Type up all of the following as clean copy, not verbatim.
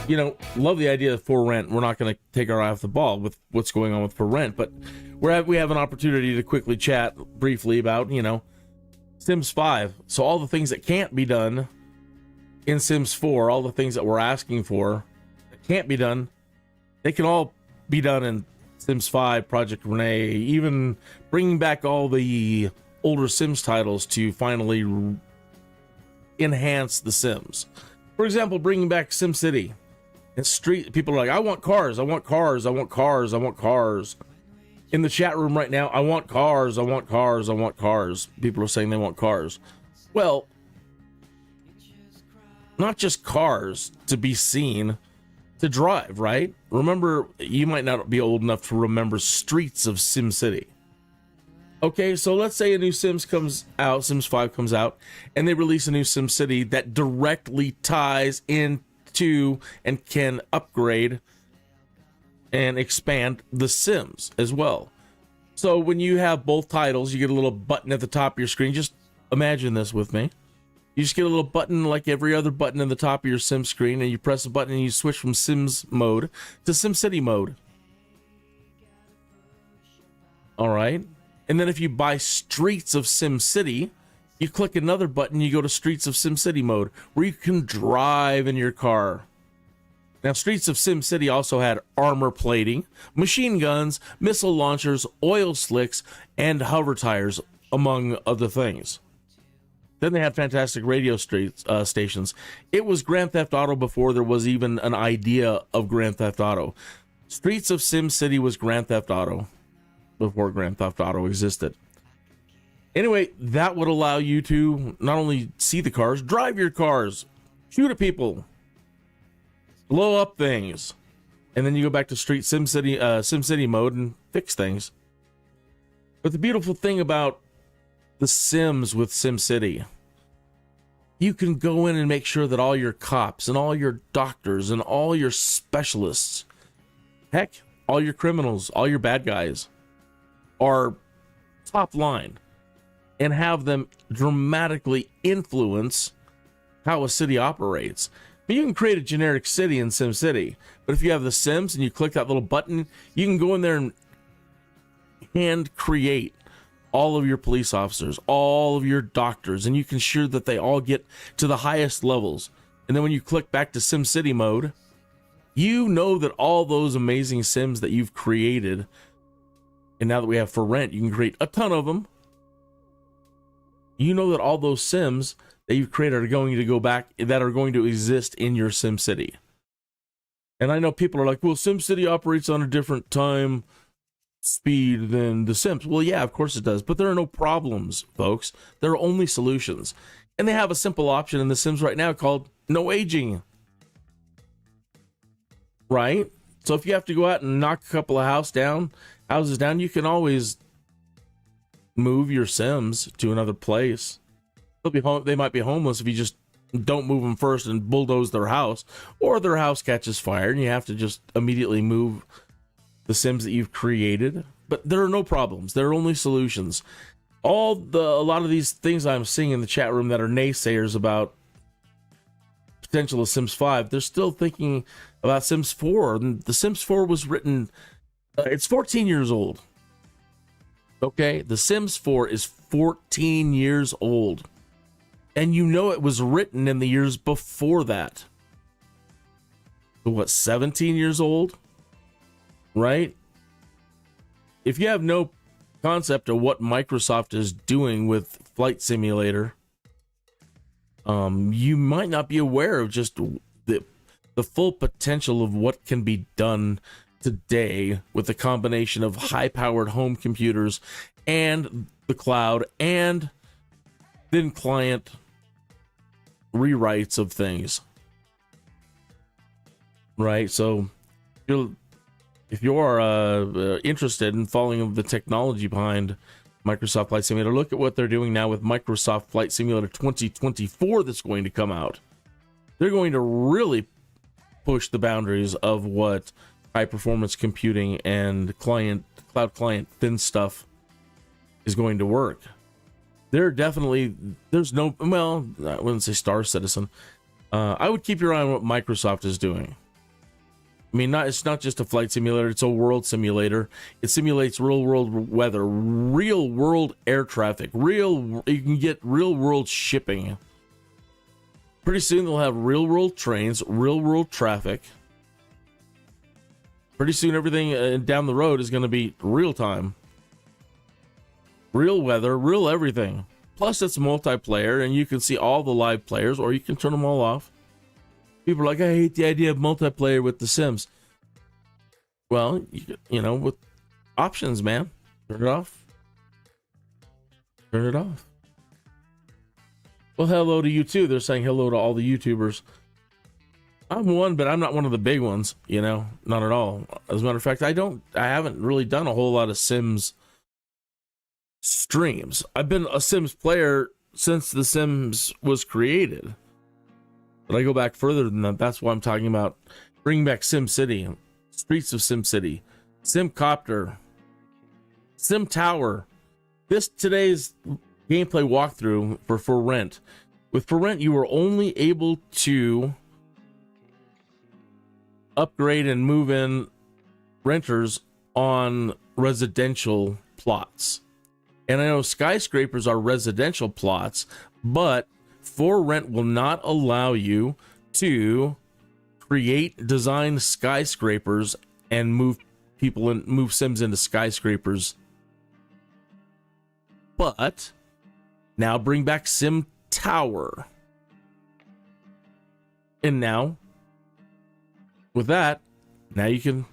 love the idea of For Rent. We're not going to take our eye off the ball with what's going on with For Rent, but we have an opportunity to quickly chat briefly about, Sims 5. So all the things that can't be done in Sims 4, all the things that we're asking for that can't be done, they can all be done in Sims 5, Project Renee, even bringing back all the older Sims titles to finally enhance the Sims. For example, bringing back SimCity. And street people are like, I want cars, I want cars, I want cars, I want cars. In the chat room right now, I want cars, I want cars, I want cars. People are saying they want cars. Well, not just cars to be seen, to drive, right? Remember, you might not be old enough to remember streets of SimCity. Okay, so let's say a new Sims comes out, Sims 5 comes out, and they release a new SimCity that directly ties into and can upgrade and expand the Sims as well. So when you have both titles, you get a little button at the top of your screen. Just imagine this with me. You just get a little button like every other button in the top of your Sim screen, and you press a button and you switch from Sims mode to SimCity mode. All right. And then if you buy Streets of SimCity, you click another button, you go to Streets of SimCity mode, where you can drive in your car. Now, Streets of SimCity also had armor plating, machine guns, missile launchers, oil slicks, and hover tires, among other things. Then they had fantastic radio stations. It was Grand Theft Auto before there was even an idea of Grand Theft Auto. Streets of SimCity was Grand Theft Auto before Grand Theft Auto existed. Anyway, that would allow you to not only see the cars, drive your cars, shoot at people, blow up things, and then you go back to SimCity mode and fix things. But the beautiful thing about the Sims with SimCity, you can go in and make sure that all your cops and all your doctors and all your specialists, heck, all your criminals, all your bad guys are top line, and have them dramatically influence how a city operates. But you can create a generic city in SimCity, but if you have the Sims and you click that little button, you can go in there and hand create all of your police officers, all of your doctors, and you can ensure that they all get to the highest levels. And then when you click back to SimCity mode, you know that all those amazing Sims that you've created, and now that we have For Rent, you can create a ton of them. You know that all those Sims that you've created are going to go back, that are going to exist in your SimCity. And I know people are like, well, SimCity operates on a different time speed than the Sims. Well, yeah, of course it does, but there are no problems, folks. There are only solutions. And they have a simple option in the Sims right now called no aging. Right? So if you have to go out and knock a couple of houses down, you can always move your Sims to another place. They might be homeless if you just don't move them first and bulldoze their house, or their house catches fire and you have to just immediately move the Sims that you've created. But there are no problems. There are only solutions. A lot of these things I'm seeing in the chat room that are naysayers about potential of Sims 5, they're still thinking about Sims 4. The Sims 4 was written, it's 14 years old. Okay, the Sims 4 is 14 years old. And you know it was written in the years before that. So what, 17 years old? Right? If you have no concept of what Microsoft is doing with Flight Simulator, you might not be aware of just the full potential of what can be done today with the combination of high-powered home computers and the cloud and then client rewrites of things. Right? So if you're interested in following the technology behind Microsoft Flight Simulator, look at what they're doing now with Microsoft Flight Simulator 2024 that's going to come out. They're going to really push the boundaries of what high-performance computing and cloud client thin stuff is going to work. I wouldn't say Star Citizen. I would keep your eye on what Microsoft is doing. I mean, it's not just a flight simulator, it's a world simulator. It simulates real world weather, real world air traffic, you can get real world shipping. Pretty soon they'll have real world trains, real world traffic. Pretty soon everything down the road is going to be real time. Real weather, real everything. Plus it's multiplayer and you can see all the live players, or you can turn them all off. People are like, I hate the idea of multiplayer with The Sims. Well, you know, with options, man. Turn it off. Turn it off. Well, hello to you too. They're saying hello to all the YouTubers. I'm one, but I'm not one of the big ones, you know, not at all. As a matter of fact, I haven't really done a whole lot of Sims streams. I've been a Sims player since The Sims was created. But I go back further than that. That's why I'm talking about bringing back Sim City, Streets of Sim City, Simcopter, Sim Tower. Today's gameplay walkthrough for rent. With For Rent, you were only able to upgrade and move in renters on residential plots. And I know skyscrapers are residential plots, but For Rent will not allow you to design skyscrapers and move Sims into skyscrapers. But now bring back Sim Tower. And now, with that, now you can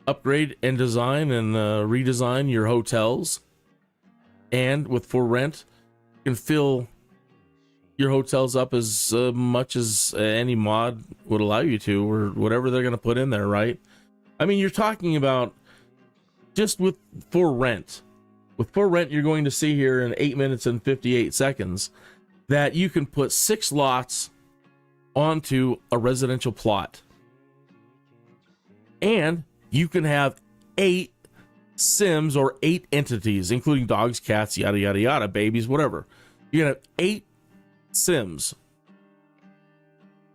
upgrade and design and redesign your hotels. And with For Rent, you can fill your hotels up as much as any mod would allow you to, or whatever they're going to put in there, right? I mean, you're talking about just with For Rent. With For Rent, you're going to see here in 8 minutes and 58 seconds that you can put 6 lots onto a residential plot. And you can have 8 Sims or 8 entities, including dogs, cats, yada, yada, yada, babies, whatever. You're going to have 8 Sims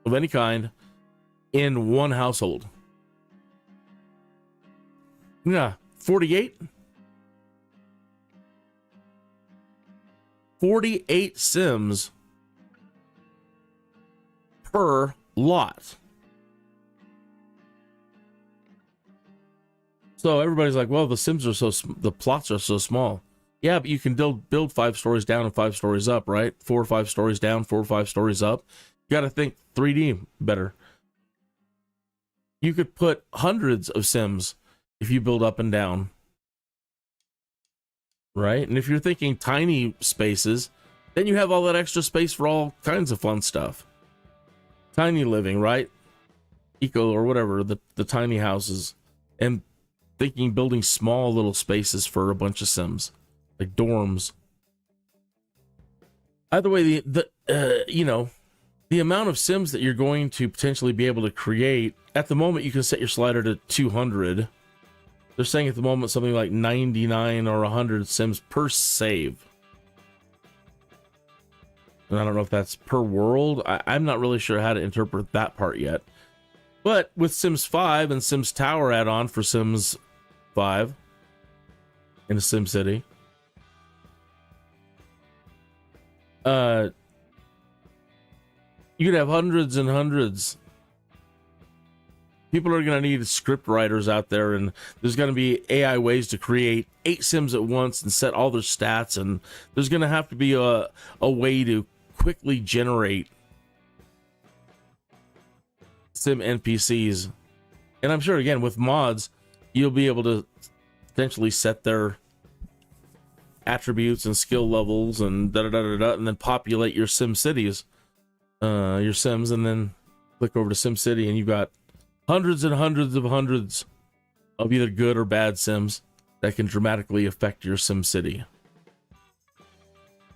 of any kind in one household. Yeah, 48? 48 Sims per lot. So everybody's like, well, the plots are so small. Yeah, but you can build 5 stories down and 5 stories up, right? 4 or 5 stories down, 4 or 5 stories up. You got to think 3D better. You could put hundreds of Sims if you build up and down, right? And if you're thinking tiny spaces, then you have all that extra space for all kinds of fun stuff. Tiny living, right? Eco or whatever, the tiny houses. And thinking building small little spaces for a bunch of Sims, like dorms. Either way, the amount of Sims that you're going to potentially be able to create, at the moment you can set your slider to 200. They're saying at the moment something like 99 or 100 Sims per save. And I don't know if that's per world. I'm not really sure how to interpret that part yet. But with Sims 5 and Sims Tower add-on for Sims 5 in Sim City, you could have hundreds and hundreds. People are going to need script writers out there, and there's going to be AI ways to create 8 Sims at once and set all their stats, and there's going to have to be a way to quickly generate Sim NPCs. And I'm sure, again, with mods, you'll be able to potentially set their attributes and skill levels and da-da-da-da-da, and then populate your Sim cities, your Sims, and then click over to Sim City, and you've got hundreds and hundreds of either good or bad Sims that can dramatically affect your Sim City.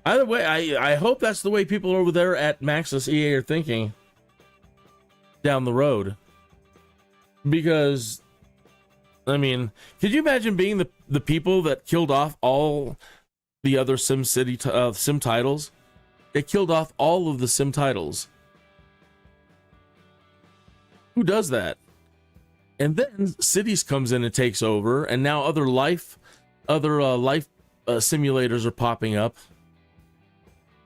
Either way, I hope that's the way people over there at Maxis EA are thinking down the road. Because, I mean, could you imagine being the people that killed off all the other Sim City Sim titles? They killed off all of the Sim titles. Who does that? And then Cities comes in and takes over, and now other life simulators are popping up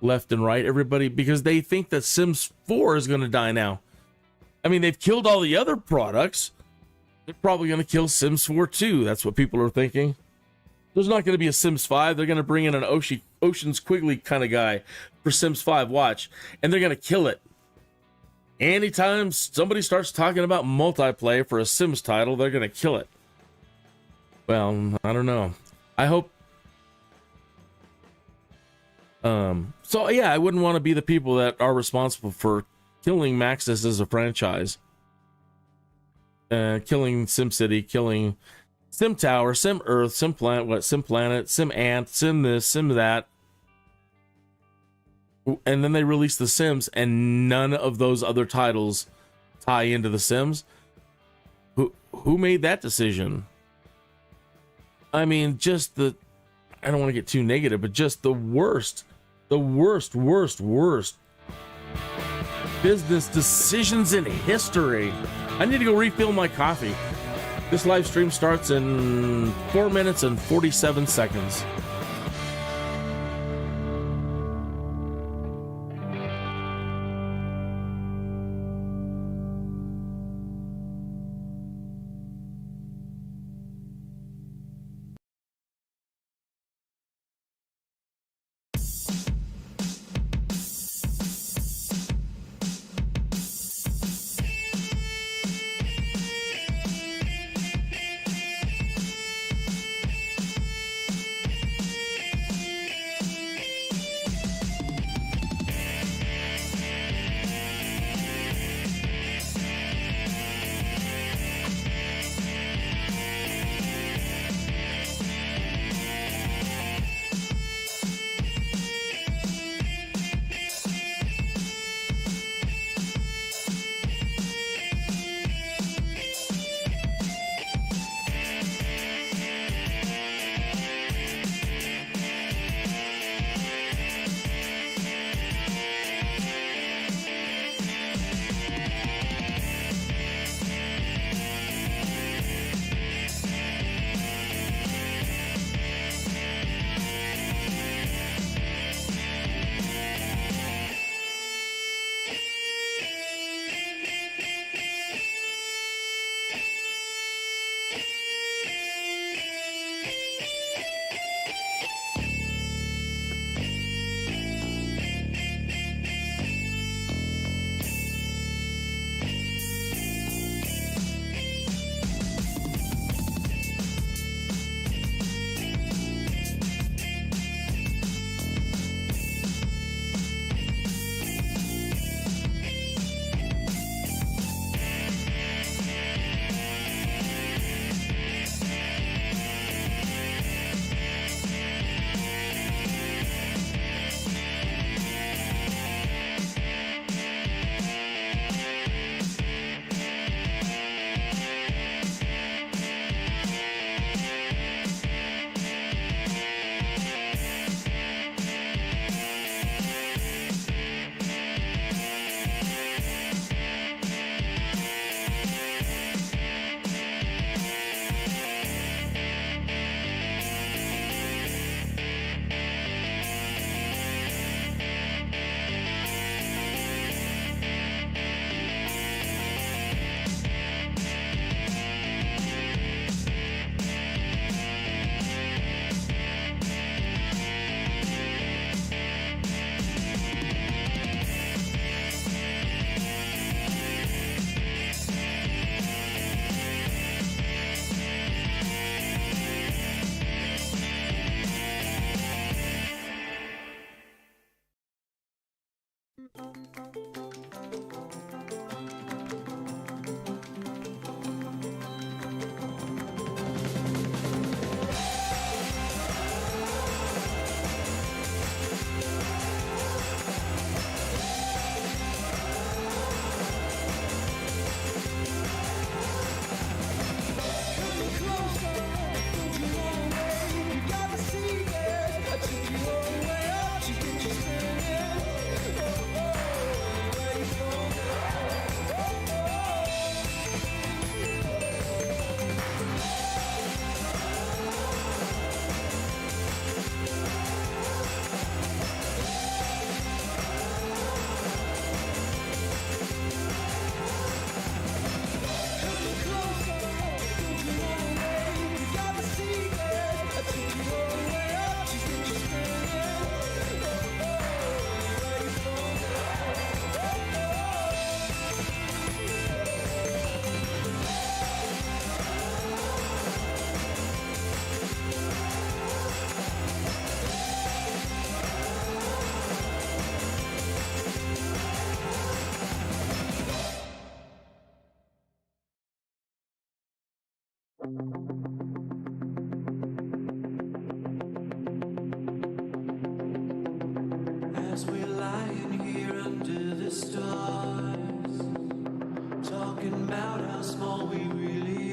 left and right. Everybody, because they think that Sims 4 is going to die now. I mean, they've killed all the other products. They're probably going to kill Sims 4 too. That's what people are thinking. There's not going to be a Sims 5. They're going to bring in an Ocean's Quigley kind of guy for Sims 5. Watch. And they're going to kill it. Anytime somebody starts talking about multiplayer for a Sims title, they're going to kill it. Well, I don't know. I hope. So yeah, I wouldn't want to be the people that are responsible for killing Maxis as a franchise. Killing SimCity, killing Sim Tower, Sim Earth, Sim Planet, Sim Planet, Sim Ant, Sim this, Sim that. And then they release The Sims, and none of those other titles tie into The Sims. Who made that decision? I mean, just I don't want to get too negative, but just the worst business decisions in history. I need to go refill my coffee. This live stream starts in 4 minutes and 47 seconds.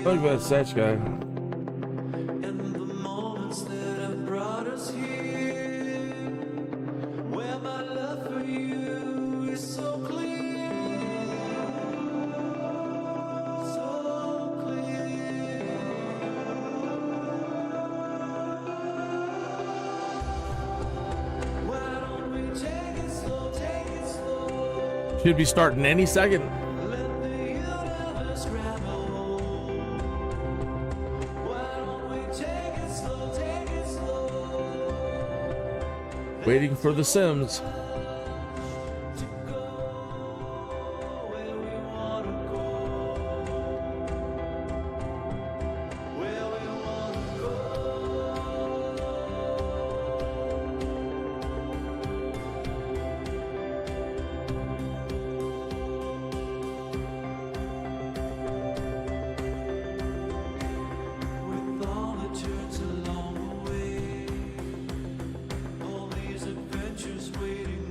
Look at that Satch guy. Should be starting any second. Waiting for the Sims. Waiting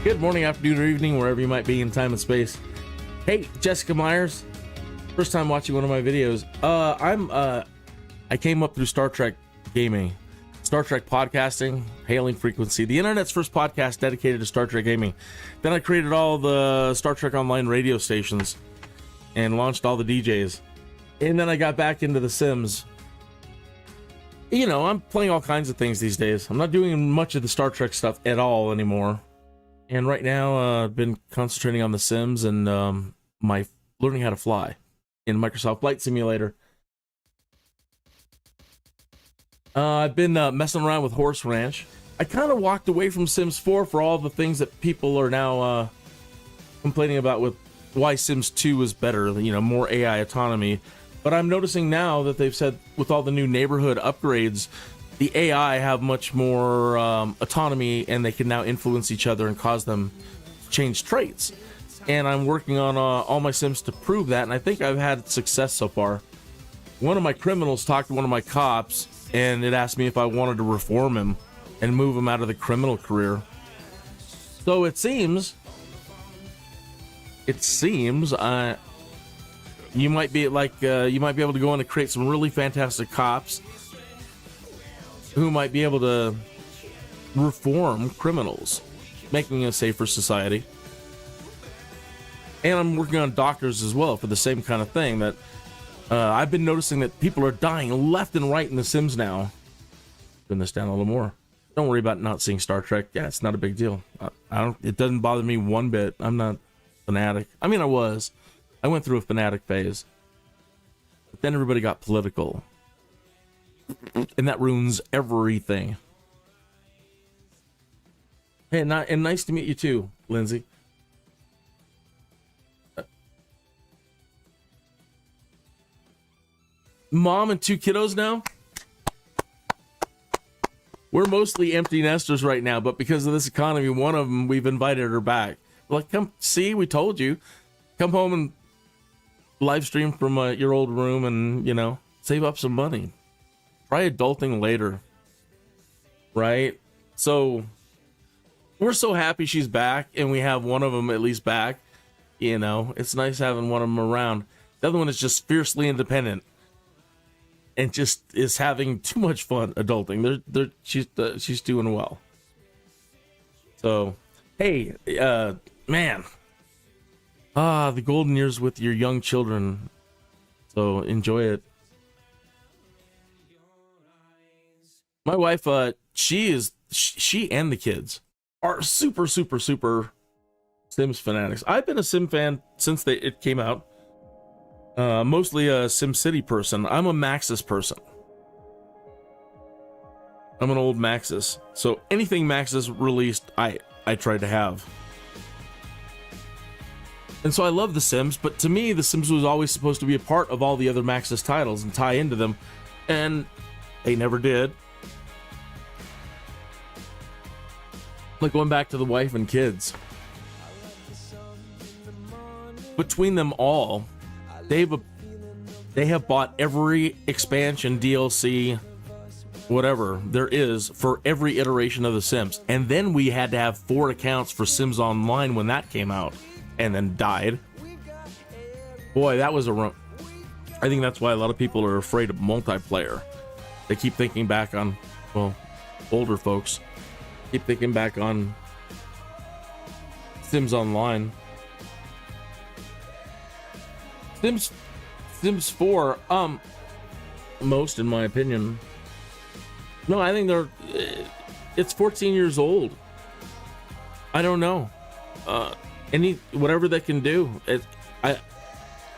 Good morning, afternoon, or evening, wherever you might be in time and space. Hey, Jessica Myers. First time watching one of my videos. I came up through Star Trek gaming, Star Trek podcasting, Hailing Frequency, the internet's first podcast dedicated to Star Trek gaming. Then I created all the Star Trek Online radio stations and launched all the DJs. And then I got back into The Sims. You know, I'm playing all kinds of things these days. I'm not doing much of the Star Trek stuff at all anymore. And right now, I've been concentrating on The Sims and my learning how to fly in Microsoft Flight Simulator. I've been messing around with Horse Ranch. I kind of walked away from Sims 4 for all the things that people are now complaining about with why Sims 2 is better, you know, more AI autonomy. But I'm noticing now that they've said with all the new neighborhood upgrades, the AI have much more autonomy, and they can now influence each other and cause them to change traits. And I'm working on all my Sims to prove that, and I think I've had success so far. One of my criminals talked to one of my cops, and it asked me if I wanted to reform him and move him out of the criminal career. So it seems you might be able to go in and create some really fantastic cops who might be able to reform criminals, making a safer society. And I'm working on doctors as well for the same kind of thing. That I've been noticing that people are dying left and right in The Sims now. Turn this down a little more. Don't worry about not seeing Star Trek. Yeah, it's not a big deal. It doesn't bother me one bit. I'm not a fanatic. I mean, I went through a fanatic phase. But then everybody got political. And that ruins everything. Hey, and nice to meet you too, Lindsay. Mom and 2 kiddos now? We're mostly empty nesters right now, but because of this economy, one of them, we've invited her back. Like, come see, we told you. Come home and live stream from your old room and, you know, save up some money. Try adulting later, right? So we're so happy she's back, and we have one of them at least back. You know, it's nice having one of them around. The other one is just fiercely independent and just is having too much fun adulting. She's doing well. So, hey, man, the golden years with your young children. So enjoy it. My wife, she and the kids are super Sims fanatics. I've been a Sim fan since it came out. Mostly a SimCity person. I'm a Maxis person. I'm an old Maxis. So anything Maxis released, I tried to have. And so I love The Sims, but to me, The Sims was always supposed to be a part of all the other Maxis titles and tie into them. And they never did. Like going back to the wife and kids. Between them all, they have bought every expansion, DLC, whatever there is for every iteration of The Sims. And then we had to have 4 accounts for Sims Online when that came out, and then died. Boy, that was I think that's why a lot of people are afraid of multiplayer. They keep thinking back on, well, older folks keep thinking back on Sims Online. Sims 4, most in my opinion. No, I think it's 14 years old. I don't know. Whatever they can do.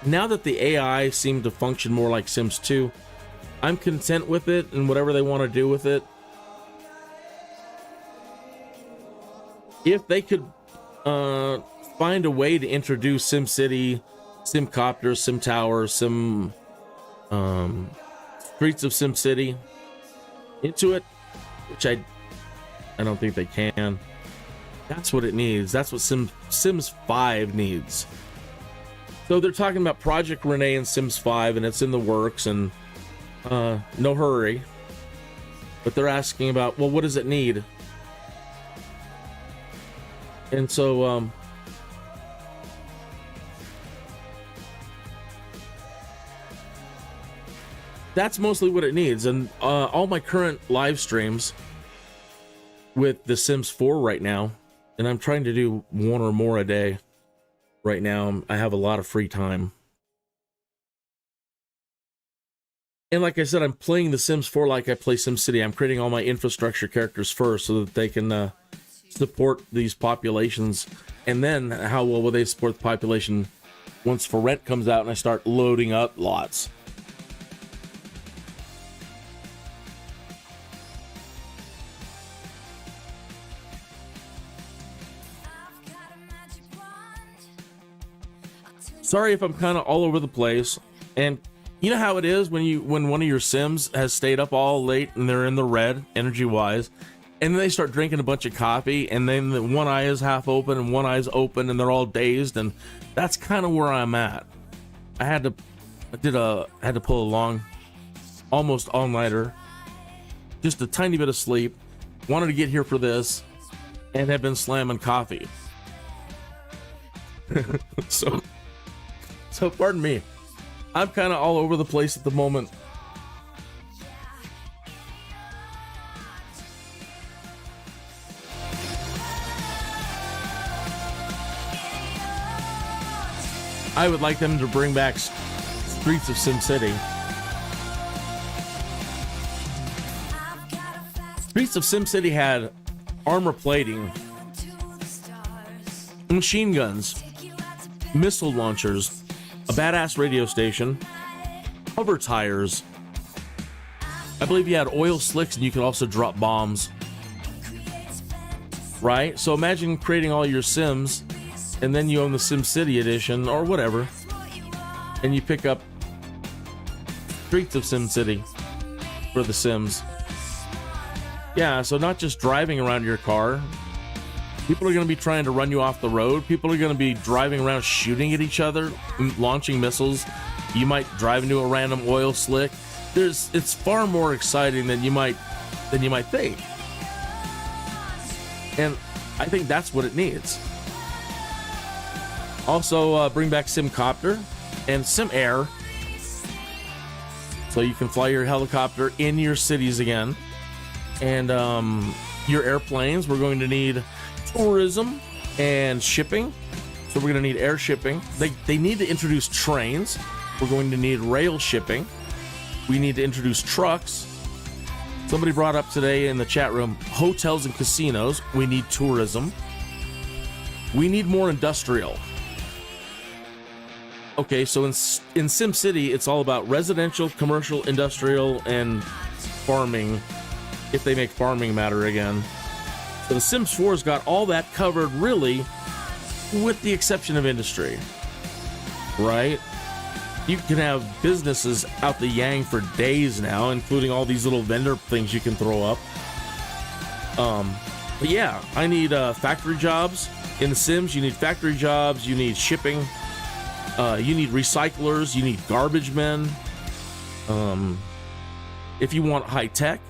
Now that the AI seem to function more like Sims 2, I'm content with it and whatever they want to do with it. If they could find a way to introduce SimCity, SimCopter, SimTower, Streets of SimCity into it, which I don't think they can. That's what it needs. That's what Sims 5 needs. So they're talking about Project Renee and Sims 5, and it's in the works, and no hurry. But they're asking about, well, what does it need? And so that's mostly what it needs. And all my current live streams with the Sims 4 right now, and I'm trying to do one or more a day right now. I have a lot of free time. And like I said, I'm playing the Sims 4 like I play SimCity. I'm creating all my infrastructure characters first so that they can support these populations. And then how well will they support the population once For Rent comes out and I start loading up lots. Sorry if I'm kind of all over the place. And you know how it is when one of your Sims has stayed up all late and they're in the red energy wise, and then they start drinking a bunch of coffee, and then the one eye is half open and one eye's open and they're all dazed, and that's kind of where I'm at. I had to pull a long, almost all-nighter, just a tiny bit of sleep, wanted to get here for this, and have been slamming coffee. So pardon me. I'm kind of all over the place at the moment. I would like them to bring back Streets of SimCity. Streets of SimCity had armor plating, machine guns, missile launchers, a badass radio station, hover tires. I believe you had oil slicks and you could also drop bombs. Right? So imagine creating all your Sims and then you own the SimCity edition or whatever, and you pick up Streets of SimCity for the Sims. Yeah, so not just driving around your car. People are going to be trying to run you off the road. People are going to be driving around shooting at each other, launching missiles. You might drive into a random oil slick. It's far more exciting than you might think. And I think that's what it needs. Also, bring back SimCopter and SimAir, so you can fly your helicopter in your cities again. And your airplanes, we're going to need tourism and shipping, so we're going to need air shipping. They need to introduce trains. We're going to need rail shipping. We need to introduce trucks. Somebody brought up today in the chat room, hotels and casinos. We need tourism. We need more industrial. Okay, so in SimCity, it's all about residential, commercial, industrial, and farming, if they make farming matter again. So the Sims 4's got all that covered, really, with the exception of industry, right? You can have businesses out the yang for days now, including all these little vendor things you can throw up. But yeah, I need factory jobs. In the Sims, you need factory jobs, you need shipping, you need recyclers, you need garbage men. If you want high tech,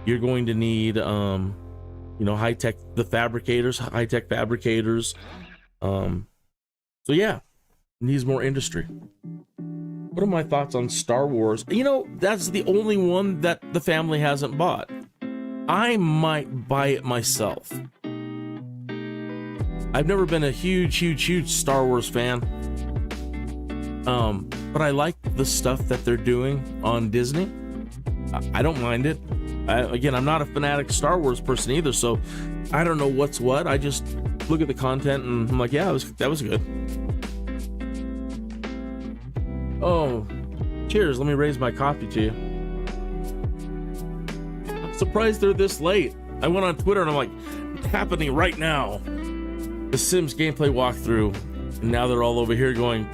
you're going to need high-tech, high-tech fabricators. So yeah, needs more industry. What are my thoughts on Star Wars? That's the only one that the family hasn't bought. I might buy it myself. I've never been a huge Star Wars fan. But I like the stuff that they're doing on Disney. I don't mind it. I'm not a fanatic Star Wars person either, so I don't know what's what. I just look at the content and I'm like, yeah, that was good. Oh, cheers. Let me raise my coffee to you. I'm surprised they're this late. I went on Twitter and I'm like, it's happening right now. The Sims gameplay walkthrough. And now they're all over here going,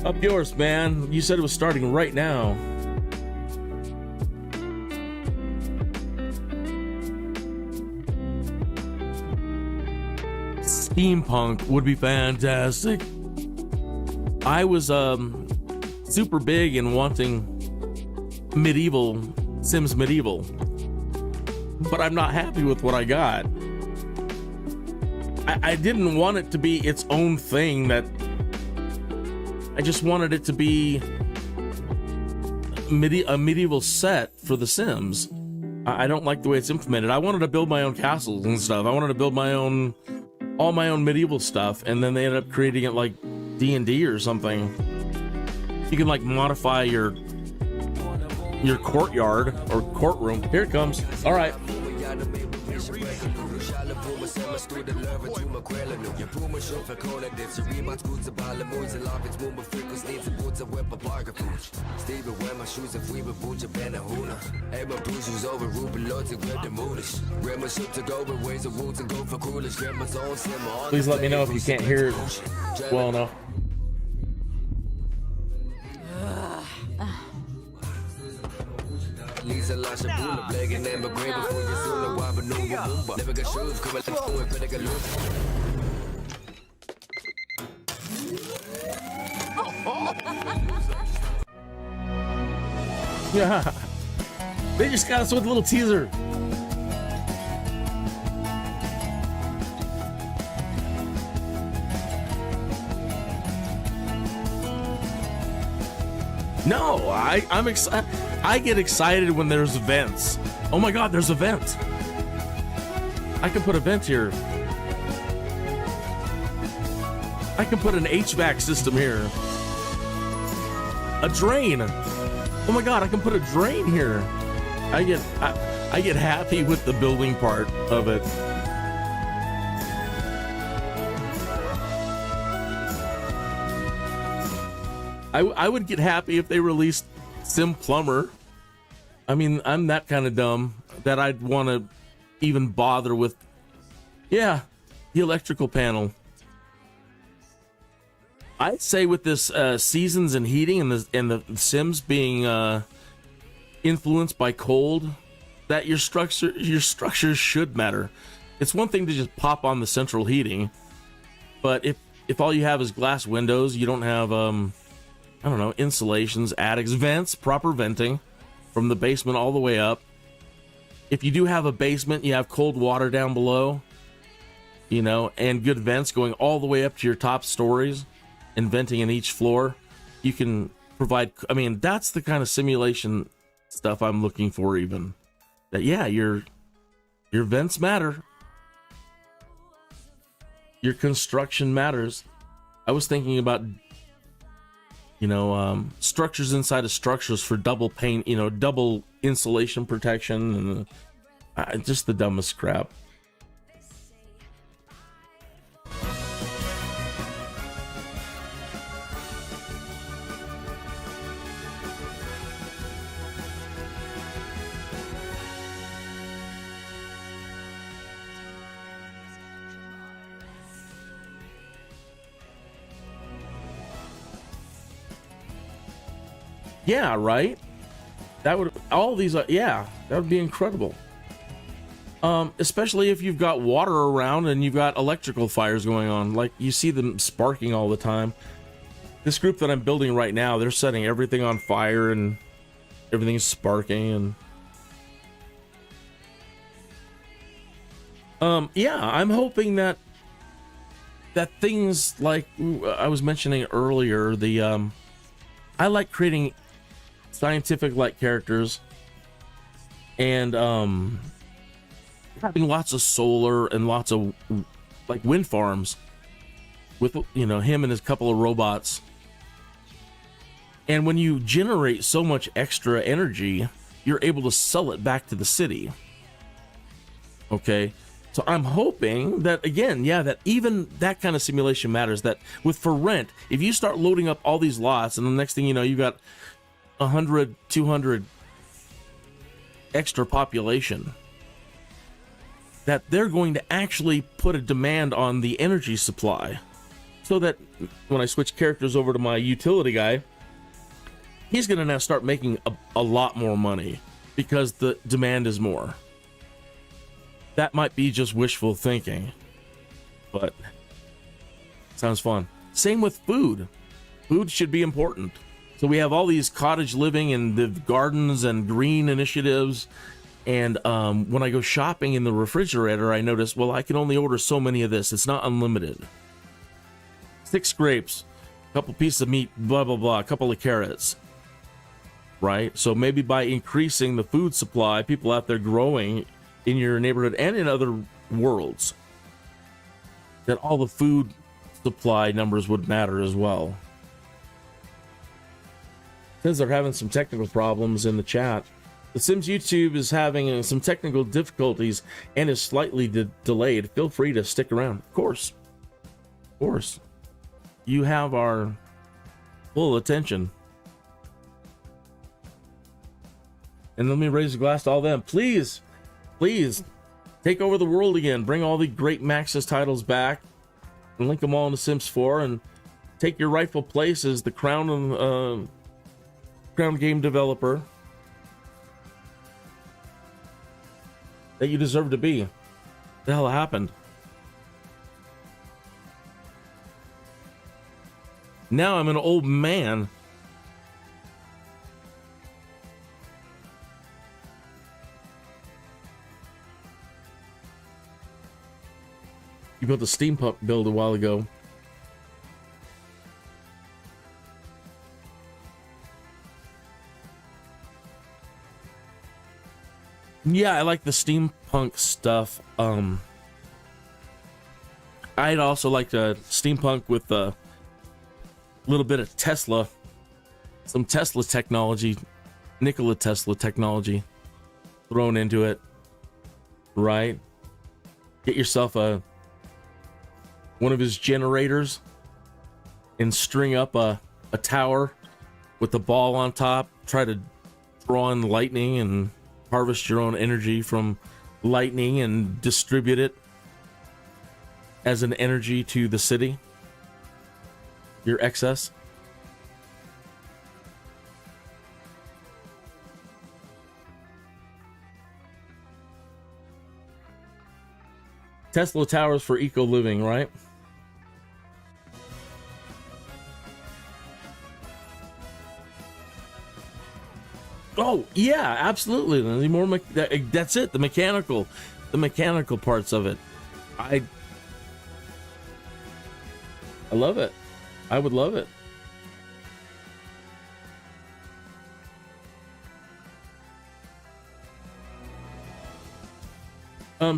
up yours, man. You said it was starting right now. Steampunk would be fantastic. I was super big in wanting Sims Medieval, but I'm not happy with what I got. I didn't want it to be its own thing. That I just wanted it to be a medieval set for The Sims. I don't like the way it's implemented. I wanted to build my own castles and stuff. I wanted to build all my own medieval stuff, and then they ended up creating it like D&D or something. You can like modify your courtyard or courtroom. Here it comes. All right. Please let me know if you can't hear it well enough. Yeah, they just got us with a little teaser. No, I'm excited. I get excited when there's events. Oh my God, there's a vent. I can put a vent here. I can put an HVAC system here. A drain. Oh my God, I can put a drain here. I get happy with the building part of it. I would get happy if they released Sim Plumber. I mean, I'm that kind of dumb that I'd want to even bother with, yeah, the electrical panel. I'd say with this seasons and heating and the Sims being influenced by cold, that your structures should matter. It's one thing to just pop on the central heating, but if all you have is glass windows, you don't have I don't know, insulations, attics, vents, proper venting from the basement all the way up. If you do have a basement, you have cold water down below, you know, and good vents going all the way up to your top stories and venting in each floor. You can provide, I mean, that's the kind of simulation stuff I'm looking for even. That, yeah, your vents matter. Your construction matters. I was thinking about, you know, structures inside of structures for double paint, you know, double insulation protection, and just the dumbest crap. Yeah, right? That would, all these, yeah, that would be incredible. Especially if you've got water around and you've got electrical fires going on, like you see them sparking all the time. This group that I'm building right now, they're setting everything on fire and everything's sparking, and yeah, I'm hoping that things like I was mentioning earlier, the I like creating scientific like characters, and having lots of solar and lots of like wind farms with, you know, him and his couple of robots. And when you generate so much extra energy, you're able to sell it back to the city. Okay, so I'm hoping that, again, yeah, that even that kind of simulation matters. That with for rent, if you start loading up all these lots, and the next thing you know, you've got 100, 200 extra population, that they're going to actually put a demand on the energy supply, so that when I switch characters over to my utility guy, he's going to now start making a lot more money because the demand is more. That might be just wishful thinking, but sounds fun. Same with food. Food should be important. So we have all these cottage living and the gardens and green initiatives And when I go shopping in the refrigerator, I notice, well, I can only order so many of this. It's not unlimited. 6 grapes, a couple pieces of meat, blah, blah, blah, a couple of carrots, right? So maybe by increasing the food supply, people out there growing in your neighborhood and in other worlds, that all the food supply numbers would matter as well. Since they're having some technical problems in the chat, the Sims YouTube is having some technical difficulties and is slightly delayed. Feel free to stick around. Of course. Of course. You have our full attention. And let me raise a glass to all them. Please, please, take over the world again. Bring all the great Maxis titles back. And link them all into SIMS4 and take your rightful place as the crown game developer that you deserve to be. What the hell happened? Now I'm an old man. You built a steampunk build a while ago. Yeah, I like the steampunk stuff. I'd also like to steampunk with a little bit of Tesla, some Tesla technology, Nikola Tesla technology thrown into it, right? Get yourself one of his generators and string up a tower with the ball on top. Try to draw in lightning and harvest your own energy from lightning and distribute it as an energy to the city, your excess. Tesla towers for eco living, right? Oh yeah, absolutely. The more that's it. The mechanical parts of it. I love it. I would love it.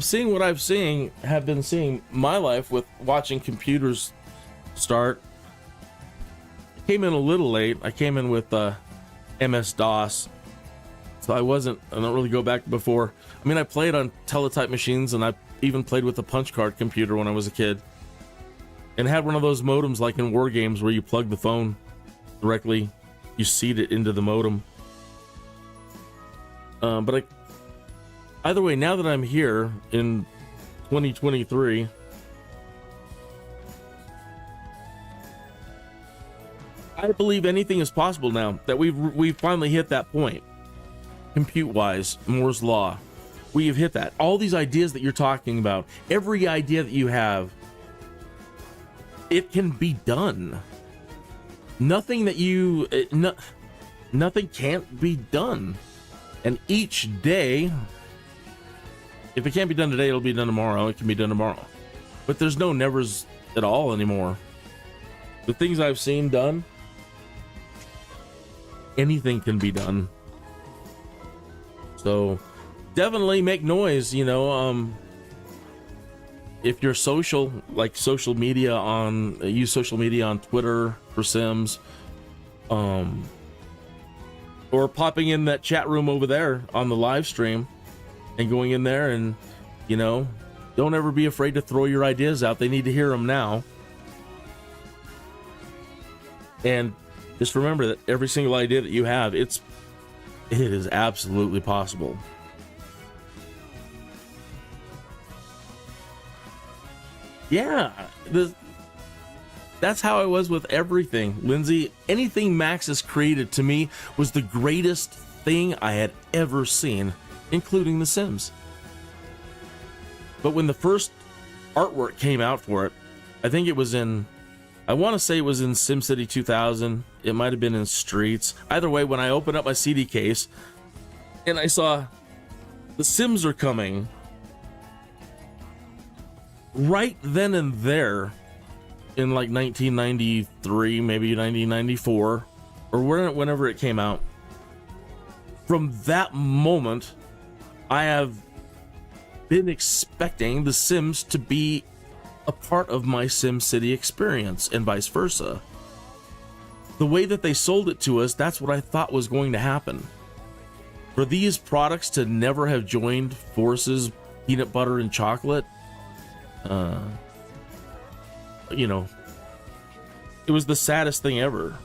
Seeing what have been seeing my life with watching computers start. I came in a little late. I came in with MS-DOS. So I don't really go back before. I mean, I played on teletype machines, and I even played with a punch card computer when I was a kid. And had one of those modems like in war games where you plug the phone directly, you seed it into the modem. But either way, now that I'm here in 2023, I believe anything is possible now that we've finally hit that point. Compute-wise, Moore's Law, we have hit that. All these ideas that you're talking about, every idea that you have, it can be done. Nothing can't be done. And each day, if it can't be done today, it'll be done tomorrow. It can be done tomorrow. But there's no nevers at all anymore. The things I've seen done, anything can be done. So definitely make noise, if you're social, like social media use social media on Twitter for Sims, or popping in that chat room over there on the live stream and going in there and, don't ever be afraid to throw your ideas out. They need to hear them now. And just remember that every single idea that you have, it is absolutely possible. Yeah, that's how I was with everything, Lindsay. Anything Max has created to me was the greatest thing I had ever seen, including The Sims. But when the first artwork came out for it, I think it was I want to say it was in SimCity 2000. It might have been in Streets. Either way, when I opened up my CD case and I saw The Sims are coming. Right then and there, in like 1993, maybe 1994, or whenever it came out. From that moment, I have been expecting The Sims to be a part of my SimCity experience, and vice versa. The way that they sold it to us, that's what I thought was going to happen. For these products to never have joined forces, peanut butter and chocolate, you know, it was the saddest thing ever.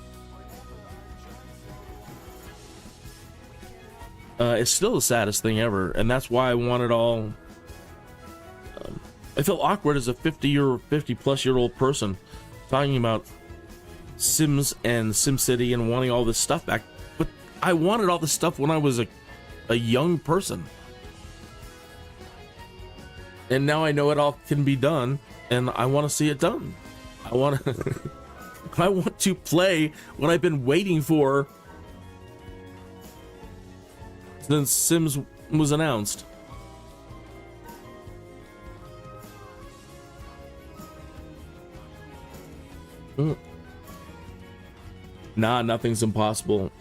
It's still the saddest thing ever, and that's why I want it all. I feel awkward as a 50-plus-year-old person talking about Sims and SimCity and wanting all this stuff back, but I wanted all this stuff when I was a young person, and now I know it all can be done, and I want to see it done. I want to I want to play what I've been waiting for since Sims was announced. Nah, nothing's impossible.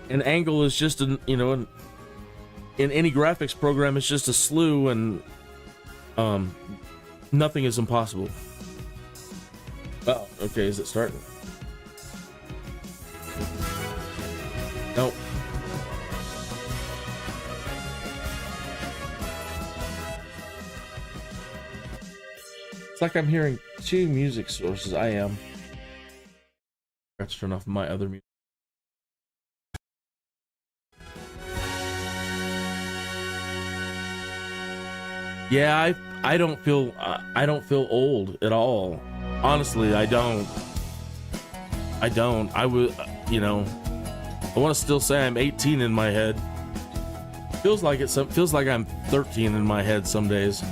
An angle is just in any graphics program, it's just a slew, and nothing is impossible. Oh, okay, is it starting? Nope. It's like I'm hearing two music sources. I am. Let's turn off my other music. Yeah, I don't feel old at all. Honestly, I don't. I would, I want to still say I'm 18 in my head. Feels like I'm 13 in my head some days.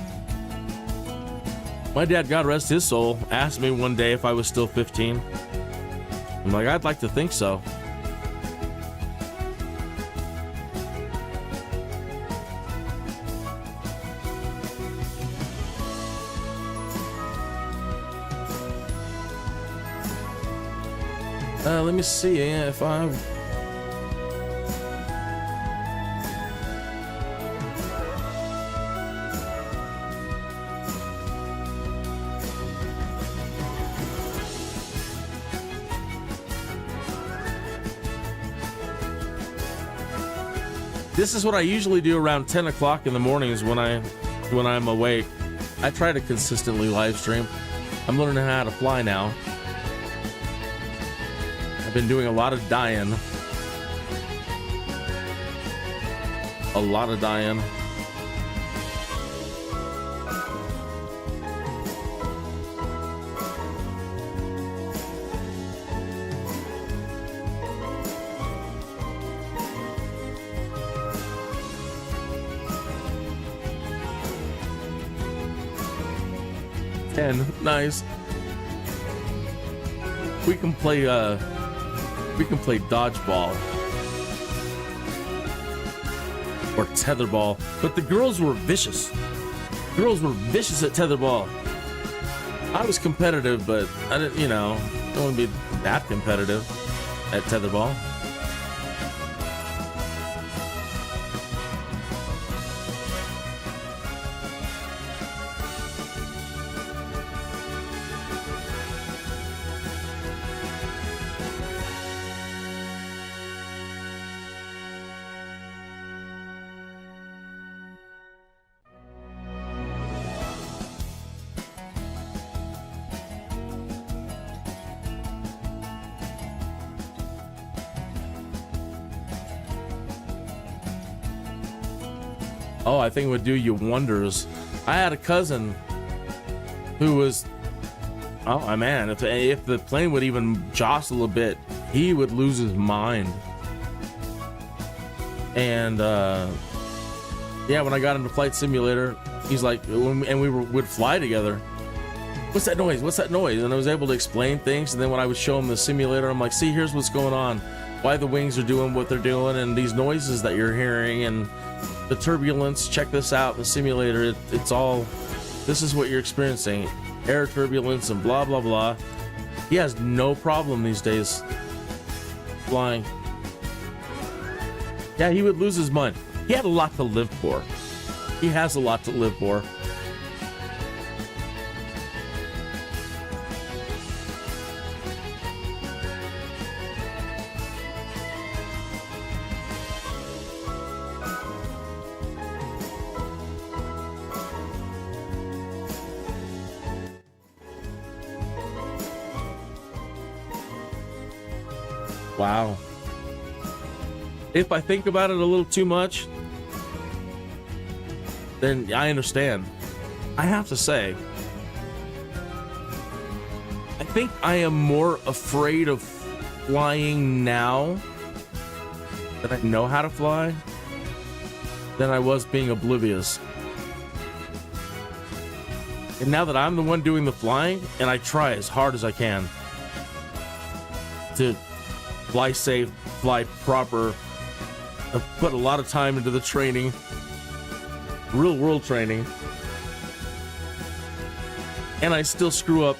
My dad, God rest his soul, asked me one day if I was still 15. I'm like, I'd like to think so. Let me see if I... This is what I usually do around 10 o'clock in the mornings when I'm awake. I try to consistently live stream. I'm learning how to fly now. I've been doing a lot of dying. A lot of dying. Nice. We can play dodgeball or tetherball, but the girls were vicious. Girls were vicious at tetherball. I was competitive, but I didn't, don't want to be that competitive at tetherball. Oh, I think it would do you wonders. I had a cousin who was, oh man, if the plane would even jostle a bit, he would lose his mind. And yeah, when I got into Flight Simulator, he's like, and we would fly together. What's that noise? What's that noise? And I was able to explain things. And then when I would show him the simulator, I'm like, see, here's what's going on. Why the wings are doing what they're doing, and these noises that you're hearing, and the turbulence. Check this out, the simulator. It's all, this is what you're experiencing. Air turbulence and blah, blah, blah. He has no problem these days flying. Yeah, he would lose his mind. He had a lot to live for. He has a lot to live for. Wow. If I think about it a little too much, then I understand. I have to say, I think I am more afraid of flying now that I know how to fly than I was being oblivious. And now that I'm the one doing the flying, and I try as hard as I can to fly safe, fly proper. I've put a lot of time into the training, real world training, and I still screw up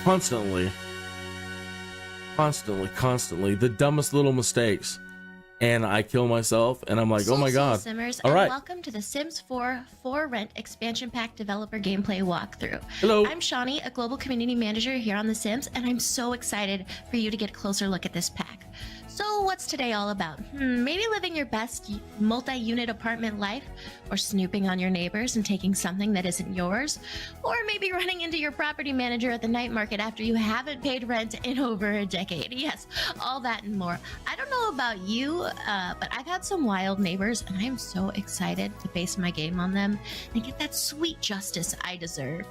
constantly. Constantly. The dumbest little mistakes. And I kill myself, and I'm like, oh my god. Simmers, all right. And welcome to the Sims 4 For Rent Expansion Pack Developer Gameplay Walkthrough. Hello. I'm Shawnee, a Global Community Manager here on The Sims, and I'm so excited for you to get a closer look at this pack. So what's today all about? Maybe living your best multi-unit apartment life, or snooping on your neighbors and taking something that isn't yours, or maybe running into your property manager at the night market after you haven't paid rent in over a decade. Yes, all that and more. I don't know about you, but I've had some wild neighbors, and I'm so excited to base my game on them and get that sweet justice I deserve.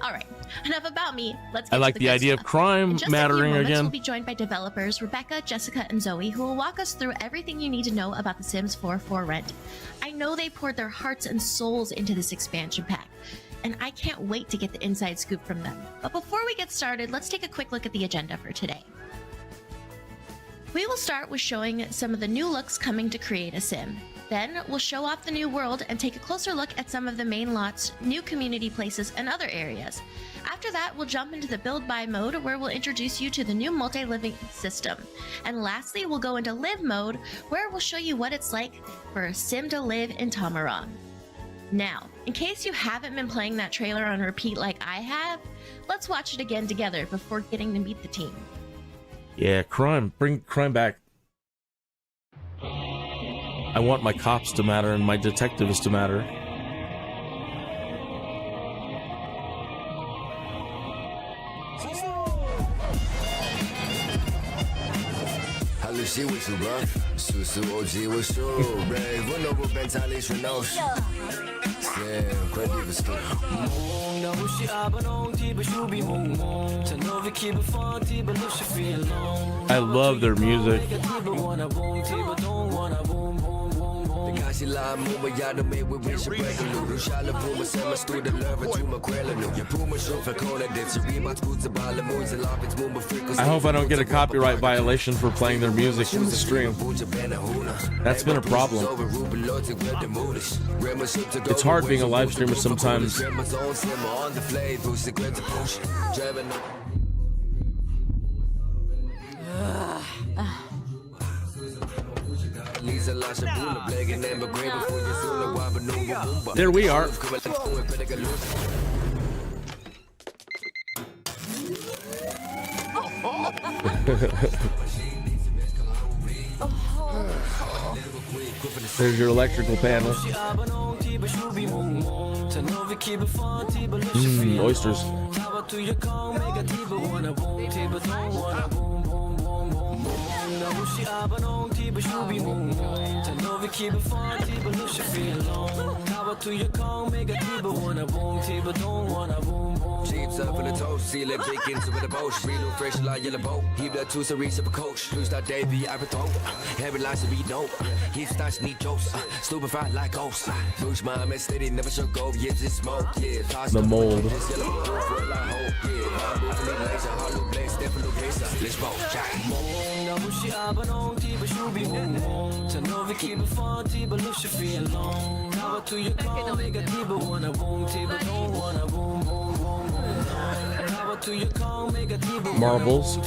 All right, enough about me. Let's get I like to the idea stuff. of crime mattering again. We'll be joined by developers Rebecca, Jessica, and Zoe, who will walk us through everything you need to know about The Sims 4 For Rent. I know they poured their hearts and souls into this expansion pack, and I can't wait to get the inside scoop from them. But before we get started, let's take a quick look at the agenda for today. We will start with showing some of the new looks coming to Create a Sim. Then we'll show off the new world and take a closer look at some of the main lots, new community places, and other areas. After that, we'll jump into the build buy mode, where we'll introduce you to the new multi-living system. And lastly, we'll go into live mode, where we'll show you what it's like for a sim to live in Tamarong. Now, in case you haven't been playing that trailer on repeat like I have, let's watch it again together before getting to meet the team. Yeah, crime. Bring crime back. I want my cops to matter and my detectives to matter. I love their music. I hope I don't get a copyright violation for playing their music in the stream. That's been a problem. It's hard being a live streamer sometimes. There we are. There's your electrical panel. Oysters. Jeeps up in the toast, see like bacon with the boat. Real fresh like yellow boat. Heap that two series of a coach. Blue star Davy, I throw. Heavy lines to be dope. Heat starts need jokes. Stupefied like ghosts. Bush my steady, never show go. Yes, it's smoke. Yeah, the mold. Well, I hope, yeah. I'm moving in laser, hollow blade, step in the place. Let's go, Jack. Marbles.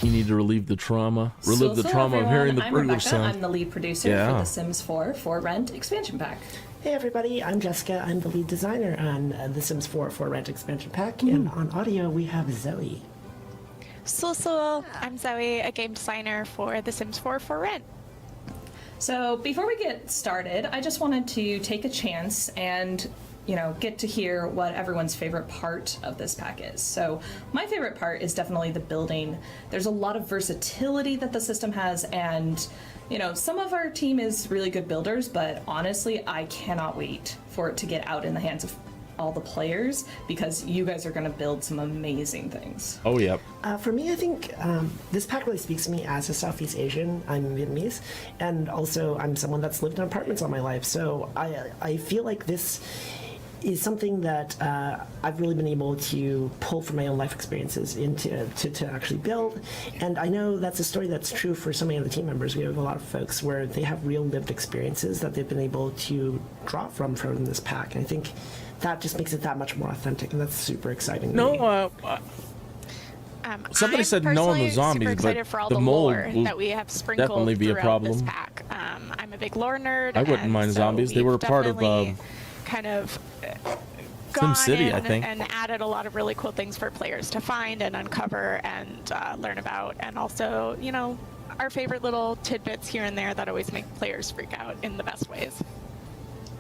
You need to relieve the trauma of hearing the burglar Rebecca. sound. I'm the lead producer Yeah. for the Sims 4 for Rent expansion pack. Hey everybody, I'm Jessica. I'm the lead designer on the Sims 4 for Rent expansion pack, and on audio we have Zoe. So, I'm Zoe, a game designer for The Sims 4 for Rent. So before we get started, I just wanted to take a chance and get to hear what everyone's favorite part of this pack is. So my favorite part is definitely the building. There's a lot of versatility that the system has, and some of our team is really good builders, but honestly, I cannot wait for it to get out in the hands of all the players, because you guys are going to build some amazing things. Oh, yeah. For me, I think this pack really speaks to me as a Southeast Asian. I'm Vietnamese, and also I'm someone that's lived in apartments all my life, so I feel like this is something that I've really been able to pull from my own life experiences into to actually build. And I know that's a story that's true for so many of the team members. We have a lot of folks where they have real lived experiences that they've been able to draw from this pack. And I think that just makes it that much more authentic, and that's super exciting. No, somebody said no on the zombies, but for all the the mold lore will that we have sprinkled definitely be a throughout problem. This pack. I'm a big lore nerd. I wouldn't and mind so zombies. They we've were a part of definitely kind of Sim City, I think. and added a lot of really cool things for players to find and uncover and learn about, and also our favorite little tidbits here and there that always make players freak out in the best ways.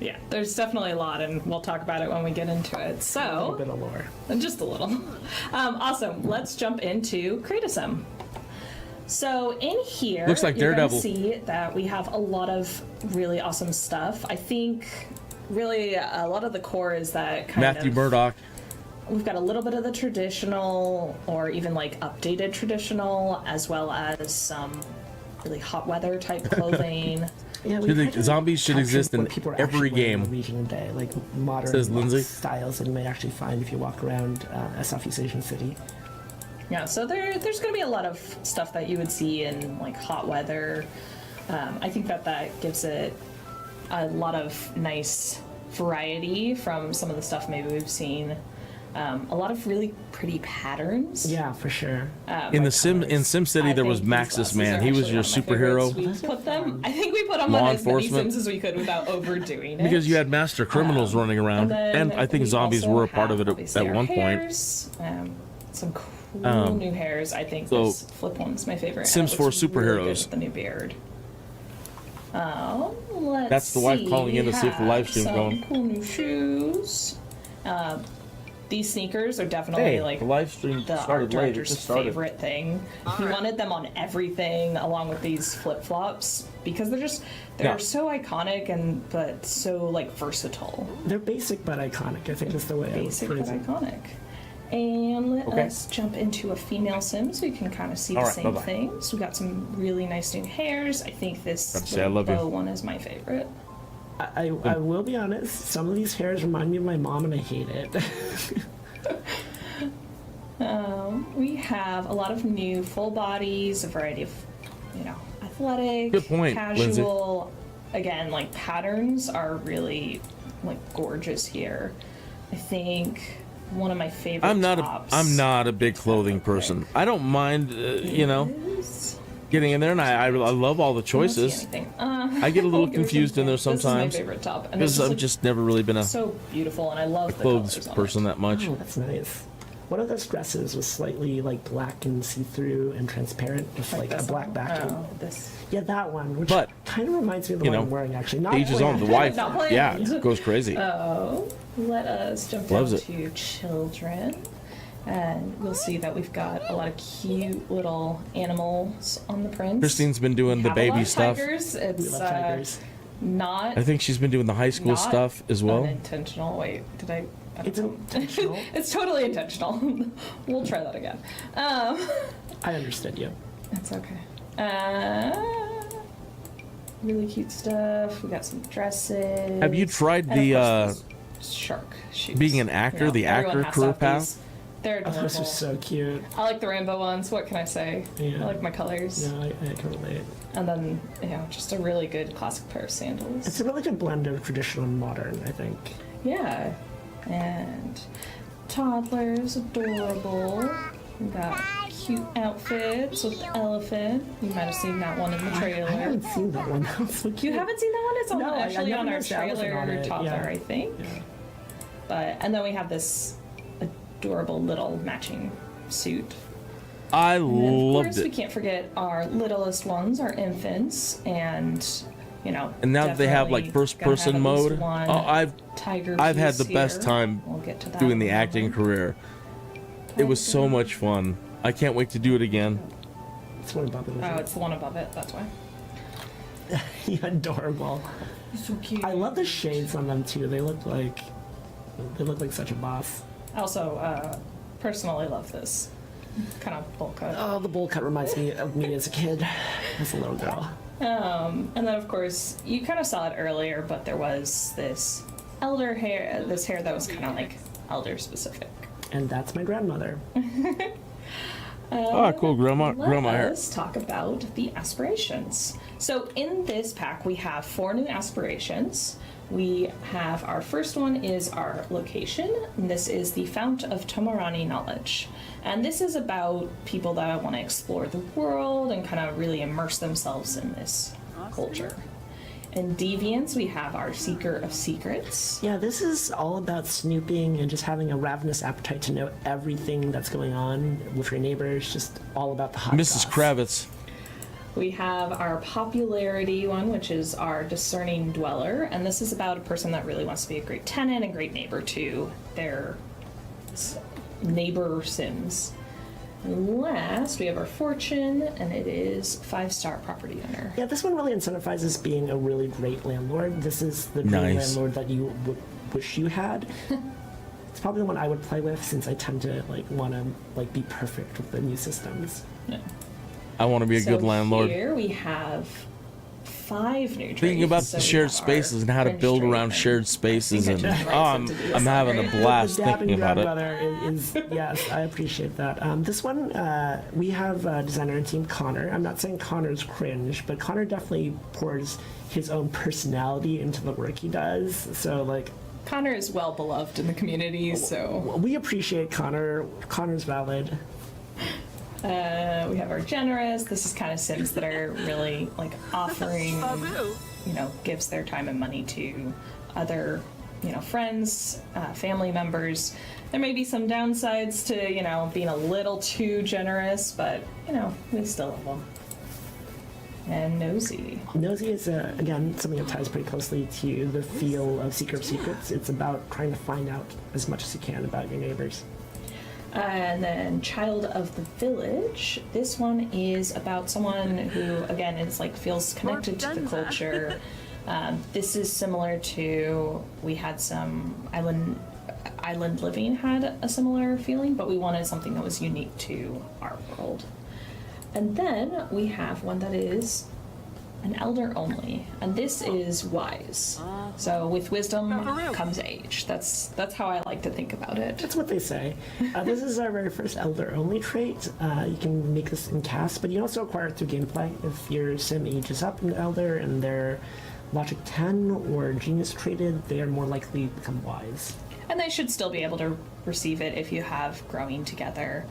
Yeah, there's definitely a lot, and we'll talk about it when we get into it. A So, little bit of lore. just a little. Awesome. Let's jump into Create a Sim. So in here, Looks like you're Daredevil. going to see that we have a lot of really awesome stuff. I think really a lot of the core is that kind Matthew of... Murdoch. We've got a little bit of the traditional, or even like updated traditional, as well as some really hot weather type clothing. Yeah, Should tried to zombies should capture exist in what people are every actually wearing game. in the region and day, like modern Says Lindsay. styles that you might actually find if you walk around a Southeast Asian city. Yeah, so there's going to be a lot of stuff that you would see in like hot weather. I think that gives it a lot of nice variety from some of the stuff maybe we've seen. A lot of really pretty patterns. Yeah, for sure. In Sim City, there was Maxis Man. He was your superhero. We put them. I think we put them Law on as many enforcement. Sims as we could without overdoing it. Because you had master criminals running around, and I think we zombies also were a part of have, it obviously, at our one point. hairs, some cool new hairs. I think so this flip one's my favorite. Sims 4 Really superheroes. good with the new beard. Let's That's the wife see. calling in to see if the live We stream's have going. some cool new shoes. These sneakers are definitely Hey, like the live stream the art started late. It director's just started. favorite thing. He wanted them on everything, along with these flip flops, because they're Yeah. so iconic but so like versatile. They're basic but iconic, I think is the way Basic I but would phrase it. iconic. And let Okay. us jump into a female sim so you can kind of see All the right, same bye-bye. things. We got some really nice new hairs. I think this Gotta say I love you. bow one is my favorite. I will be honest, some of these hairs remind me of my mom and I hate it. We have a lot of new full bodies, a variety of, athletic, Good point, casual. Again, like patterns are really like gorgeous here. I think one of my favorite. I'm not tops a big clothing person. I don't mind, is- getting in there, and I love all the I don't see choices. anything. I get a little I'll give it confused in there This is sometimes my favorite top, and it's because I've like just never really been a so beautiful, and I love the clothes colors on person it. that much. Oh, that's nice. One of those dresses was slightly like black and see-through and transparent with like a This black one. backing. Oh, this. Yeah, that one, which But, kind of reminds me of the you one know, I'm wearing actually. Not Each his own. The planned. wife, Not planned. yeah, goes crazy. Oh, let us jump Loves down to children. And you'll see that we've got a lot of cute little animals on the prints. Christine's been doing We the have a lot baby of stuff. Tigers. We It's love tigers. not I think she's been doing the high school not stuff as well. unintentional. Wait, did I don't It's know. intentional. It's totally intentional. We'll try that again. I understood you. It's okay. Really cute stuff. We got some dresses. Have you tried And of the course, those shark shoes? being an actor, the everyone actor has to career have path? these. They're Oh, adorable. those are so cute. I like the rainbow ones. What can I say? Yeah. I like my colors. No, I can relate. And then, just a really good classic pair of sandals. It's a really good blend of traditional and modern, I think. Yeah. And toddlers, adorable. We got cute outfits with the elephant. You might have seen that one in the trailer. I haven't seen that one. That was so cute. You haven't seen that one? It's on No, I actually never on our noticed the elephant trailer on it, toddler, yeah. I think. Yeah. And then we have this adorable little matching suit. I And then, of loved course, we it. can't forget our littlest ones, our infants, and And now that they have like definitely first gotta have person at least mode, one oh, tiger I've had piece the best here. time We'll get to that doing in the a acting moment. career. It was so much fun. I can't wait to do it again. It's one above it. Oh, it's the one above it. That's why. Yeah, adorable. So cute. I love the shades on them too. They look like such a boss. I also personally love this kind of bowl cut. Oh, the bowl cut reminds me of me as a kid, as a little girl. And then of course you kind of saw it earlier, but there was this hair that was kind of like elder specific. And that's my grandmother. Oh, cool, grandma hair. Let's talk about the aspirations. So in this pack we have 4 new aspirations. We have our first one is our location, and this is the Fount of Tomarani Knowledge. And this is about people that want to explore the world and kind of really immerse themselves in this culture. In Deviants, we have our Seeker of Secrets. Yeah, this is all about snooping and just having a ravenous appetite to know everything that's going on with your neighbors, just all about the hot Mrs. goss. Kravitz. We have our popularity one, which is our Discerning Dweller, and this is about a person that really wants to be a great tenant and great neighbor to their neighbor Sims. And last, we have our Fortune, and it is 5-star property owner. Yeah, this one really incentivizes being a really great landlord. This is the dream Nice. landlord that you wish you had. It's probably the one I would play with since I tend to want to be perfect with the new systems. Yeah. I want to be a good landlord. Here we have 5 new traits. Thinking about So the we shared have our spaces and how to French build trait around and shared I spaces, think and I just write something to do I'm this having a already. blast The dabbing thinking about it. grandmother is yes, I appreciate that. This one, we have a designer and team Connor. I'm not saying Connor's cringe, but Connor definitely pours his own personality into the work he does. So Connor is well beloved in the community, so we appreciate Connor. Connor's valid. we have our Generous. This is kind of Sims that are really offering, gives their time and money to other, friends, family members. There may be some downsides to, being a little too generous, but, we still love them. And Nosy. Nosy is, again, something that ties pretty closely to the feel of Seeker of Secrets. It's about trying to find out as much as you can about your neighbors. And then Child of the Village. This one is about someone who, again, is feels connected to the culture. This is similar to, we had some Island Living had a similar feeling, but we wanted something that was unique to our world. And then we have one that is an elder only, and this is wise. So with wisdom comes age. That's how I like to think about it. That's what they say. This is our very first elder only trait. You can make this in cast, but you can also acquire it through gameplay. If your sim ages up in elder and they're logic 10 or genius traded, they are more likely to become wise. And they should still be able to receive it if you have growing together.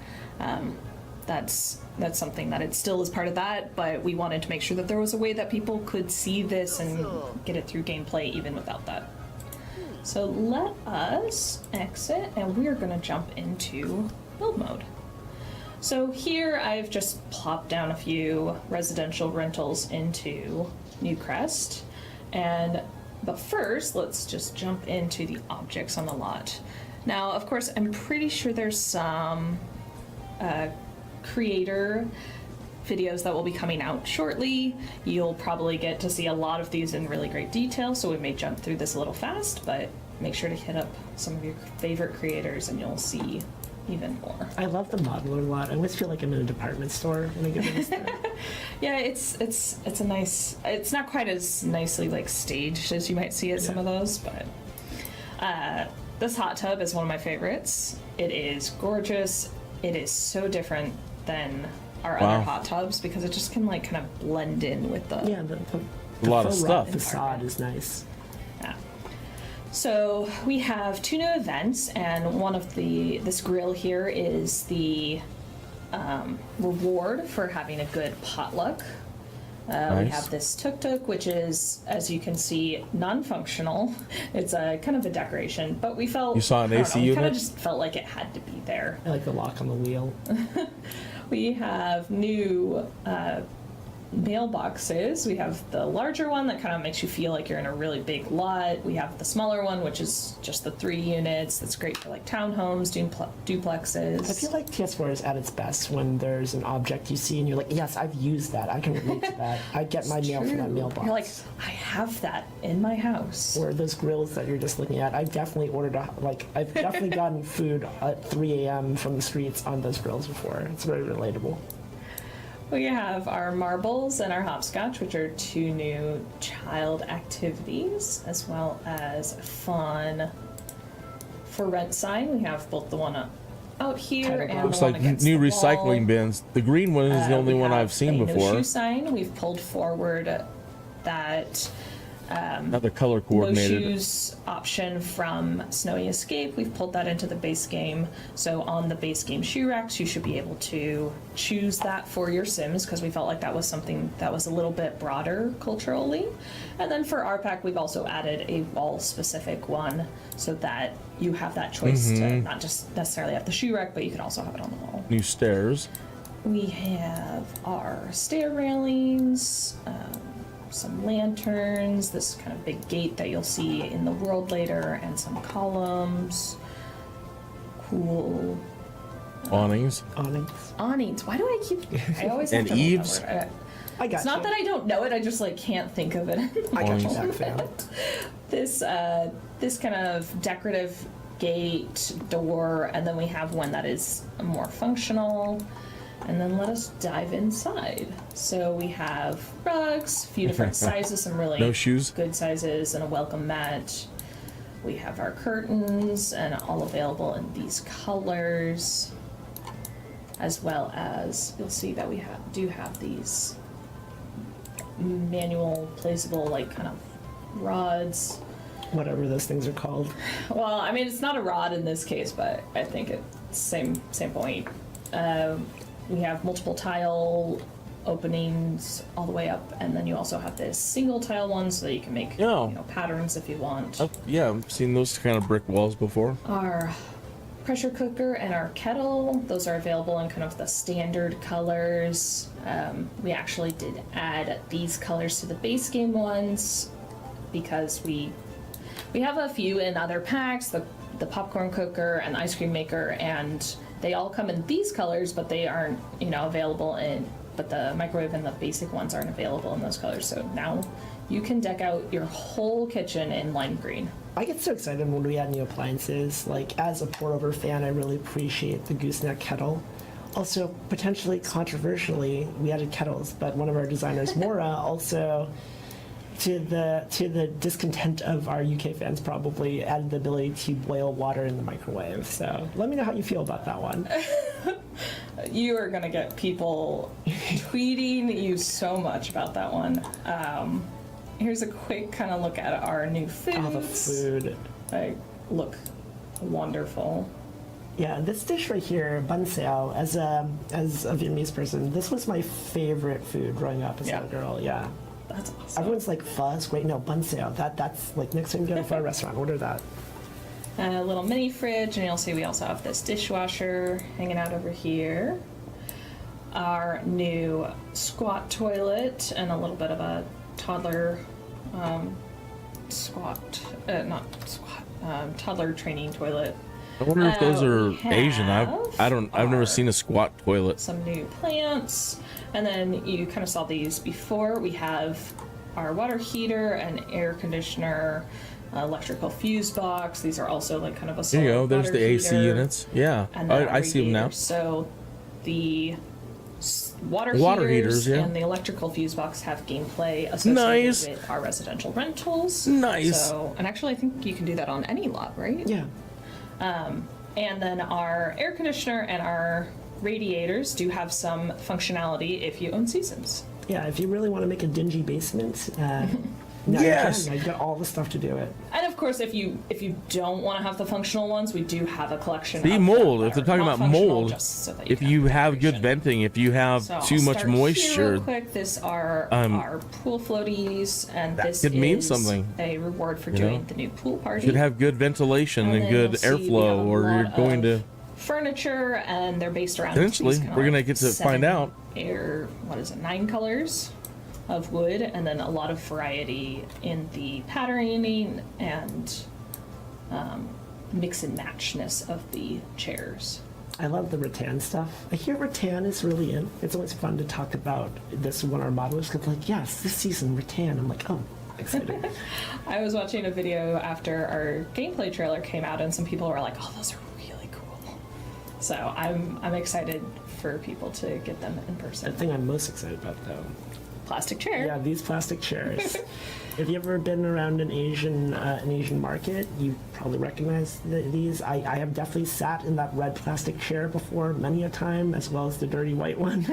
That's something that it still is part of that, but we wanted to make sure that there was a way that people could see this and get it through gameplay even without that. So let us exit, and we're going to jump into build mode. So here I've just plopped down a few residential rentals into Newcrest, but first let's just jump into the objects on the lot. Now, of course, I'm pretty sure there's some creator videos that will be coming out shortly. You'll probably get to see a lot of these in really great detail, so we may jump through this a little fast, but make sure to hit up some of your favorite creators and you'll see even more. I love the modeler a lot. I always feel like I'm in a department store when I get to this thing. Yeah, it's a nice, it's not quite as nicely like staged as you might see at some of those, but this hot tub is one of my favorites. It is gorgeous. It is so different than our other hot tubs because it just can like kind of blend in with the The A lot of faux stuff. facade is nice. Yeah. So we have 2 new events, and one of this grill here is the reward for having a good potluck. We Nice. have this tuk-tuk, which is, as you can see, non-functional. It's a kind of a decoration, but we felt You saw an I don't AC know, we kind unit? of just felt like it had to be there. I like the lock on the wheel. We have new mailboxes. We have the larger one that kind of makes you feel like you're in a really big lot. We have the smaller one, which is just the 3 units. That's great for like townhomes, duplexes. I feel like PS4 is at its best when there's an object you see and you're like, yes, I've used that. I can relate to that. I get my mail from that mailbox. You're like, I have that in my house. Or those grills that you're just looking at. I've definitely I've definitely gotten food at 3 a.m. from the streets on those grills before. It's very relatable. We have our marbles and our hopscotch, which are 2 new child activities, as well as fun for rent sign. We have both the one out here and Looks the one like against new the recycling wall. bins. The green one is the only We one have I've seen a before. No shoe sign. We've pulled forward that Another color no coordinated. shoes option from Snowy Escape. We've pulled that into the base game. So on the base game shoe racks, you should be able to choose that for your Sims because we felt like that was something that was a little bit broader culturally. And then for our pack, we've also added a wall specific one so that you have that choice to not just necessarily have the shoe rack, but you can also have it on the wall. New stairs. We have our stair railings, some lanterns, this kind of big gate that you'll see in the world later, and some columns. Cool Awnings. awnings. Why do I keep? I always have And trouble with eaves. that word. I got It's not that I don't know it. I just like can't think of it. I got you Awnings. back, fam. This kind of decorative gate door, and then we have one that is more functional. And then let us dive inside. So we have rugs, a few different sizes, some really No shoes. good sizes, and a welcome mat. We have our curtains, and all available in these colors, as well as you'll see that we do have these manual, placeable, like kind of rods. Whatever those things are called. Well, I mean, it's not a rod in this case, but I think it's same point. We have multiple tile openings all the way up, and then you also have this single tile one so that you can make patterns if you want. Yeah, I've seen those kind of brick walls before. Our pressure cooker and our kettle, those are available in kind of the standard colors. We actually did add these colors to the base game ones because we have a few in other packs, the popcorn cooker and the ice cream maker, and they all come in these colors, but they aren't, available but the microwave and the basic ones aren't available in those colors. So now you can deck out your whole kitchen in lime green. I get so excited when we add new appliances. Like, as a pour-over fan, I really appreciate the gooseneck kettle. Also, potentially controversially, we added kettles, but one of our designers, Maura, also, to the discontent of our UK fans, probably added the ability to boil water in the microwave. So let me know how you feel about that one. You are gonna get people tweeting you so much about that one. Here's a quick kind of look at our new foods. Oh, the food. They look wonderful. Yeah, this dish right here, bun sao, as a Vietnamese person, this was my favorite food growing up as a little girl. Yeah. That's awesome. Everyone's like, pho's great. No, bun sao. That's like, next time you go to a restaurant, order that. A little mini fridge, and you'll see we also have this dishwasher hanging out over here. Our new squat toilet and a little bit of a toddler toddler training toilet. I wonder if those are we Asian. I've never seen a squat toilet. Some new plants, and then you kind of saw these before. We have our water heater and air conditioner, electrical fuse box. These are also like kind of a There you go. solid There's water the AC heater, units. Yeah, and then I see them now. radiator. So the water heaters, heaters yeah. and the electrical fuse box have gameplay associated Nice. with our residential rentals. Nice. So, and actually, I think you can do that on any lot, right? Yeah. And then our air conditioner and our radiators do have some functionality if you own seasons. Yeah, if you really want to make a dingy basement, now Yes. you can. You've got all the stuff to do it. And of course, if you don't want to have the functional ones, we do have a collection. The of mold. them If that they're are talking not about functional, mold, just so that if can you have have good decoration. venting, if you have So too I'll much start here moisture, real quick. This are our pool floaties, and That this could mean is something, a reward for you doing know? the new pool party. you should have good ventilation and then good you'll see we have airflow, a or you're lot going to. of furniture, and they're based around Eventually, these kinda we're gonna like get to find 7 out. 9 colors of wood, and then a lot of variety in the patterning and mix and matchness of the chairs. I love the rattan stuff. I hear rattan is really in. It's always fun to talk about this when our modelers come like, yes, this season rattan. I'm like, oh, excited. I was watching a video after our gameplay trailer came out, and some people were like, oh, those are really cool. So I'm excited for people to get them in The person. thing I'm most excited about, though, Plastic chair. yeah, these plastic chairs. If you ever been around an Asian market, you probably recognize these. I have definitely sat in that red plastic chair before many a time, as well as the dirty white one.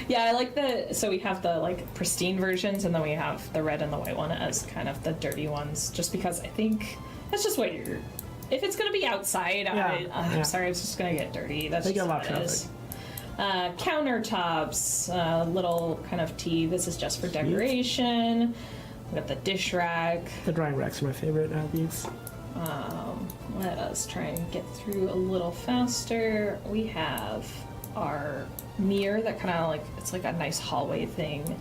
Yeah, I like so we have the like pristine versions, and then we have the red and the white one as kind of the dirty ones, just because I think that's just what if it's gonna be outside, I'm yeah. sorry, it's just gonna get dirty. That's They just get a lot how of it is. Countertops, little kind of tea. This is just for decoration. We got the dish rack. The drying racks are my favorite out of these. Let us try and get through a little faster. We have our mirror that kind of like, it's like a nice hallway thing.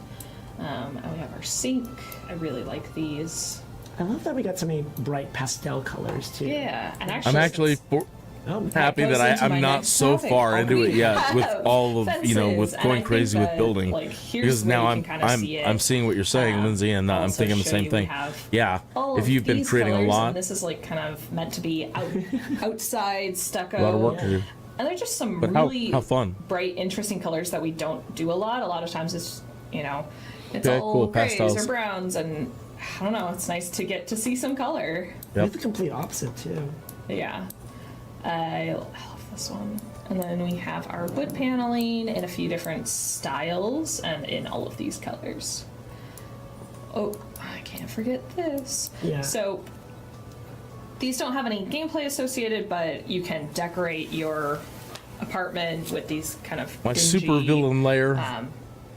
And we have our sink. I really like these. I love that we got so many bright pastel colors too. Yeah, and I'm actually happy goes that into my I'm not next so topic. far into it yet with all of Fences, with and going I think crazy with that, building, like, here's because where now you can kinda see it. I'm seeing what you're saying, Lindsay, and I'm also thinking the show same you thing. we have Yeah, all if of you've been these creating colors, a lot, and this is like kind of meant to be outside stucco. a lot of work to do. And they're just some But really how fun. bright, interesting colors that we don't do a lot. A lot of times it's, it's Okay, all cool, grays pastels. or browns, and I don't know, it's nice to get to see some color. We Yep. have the complete opposite too. Yeah. I love this one. And then we have our wood paneling in a few different styles and in all of these colors. Oh, I can't forget this. Yeah. So these don't have any gameplay associated, but you can decorate your apartment with these kind of My dingy, super villain layer.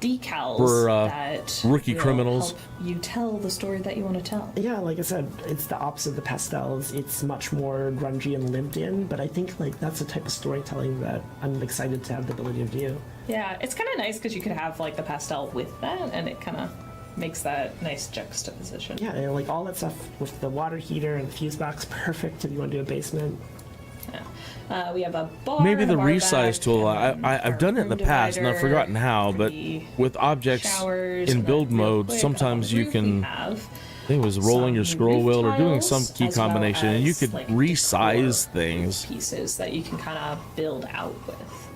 decals For, that rookie will criminals. help you tell the story that you want to tell. Yeah, like I said, it's the opposite of the pastels. It's much more grungy and lived in, but I think like that's the type of storytelling that I'm excited to have the ability to do. Yeah, it's kind of nice because you could have like the pastel with that, and it kind of makes that nice juxtaposition. Yeah, and like all that stuff with the water heater and the fuse box, perfect if you want to do a basement. We have a bar. Maybe and a the bar resize back, tool. and I've our done it in the room past, and I've divider forgotten how. for But the with objects showers, in and build then real mode, quick, sometimes on the you roof can. we have I think it was rolling your some scroll roof wheel or doing some tiles, key as well combination, and you as, could like, resize decor things. pieces that you can kind of build out with.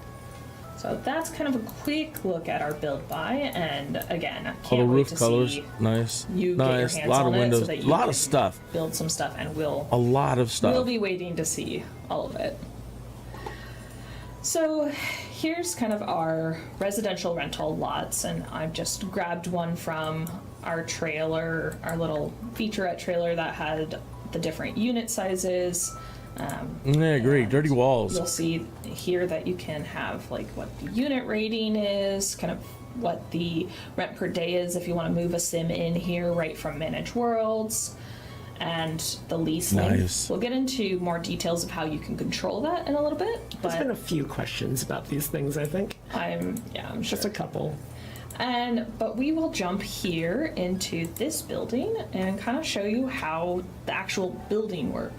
So that's kind of a quick look at our build buy, and again, I All the can't wait roof to colors, see nice, you get your nice. hands A lot on of it so windows, that a you lot can of stuff, build some stuff, and a lot of stuff. we'll be waiting to see all of it. So here's kind of our residential rental lots, and I've just grabbed one from our trailer, our little featurette trailer that had the different unit sizes. Yeah, I agree. Dirty walls. You'll see here that you can have like what the unit rating is, kind of what the rent per day is if you want to move a sim in here right from Manage Worlds, and the lease length. Nice. We'll get into more details of how you can control that in a little bit, There's been but a few questions about these things, I think. I'm sure. Just a couple. But we will jump here into this building and kind of show you how the actual building work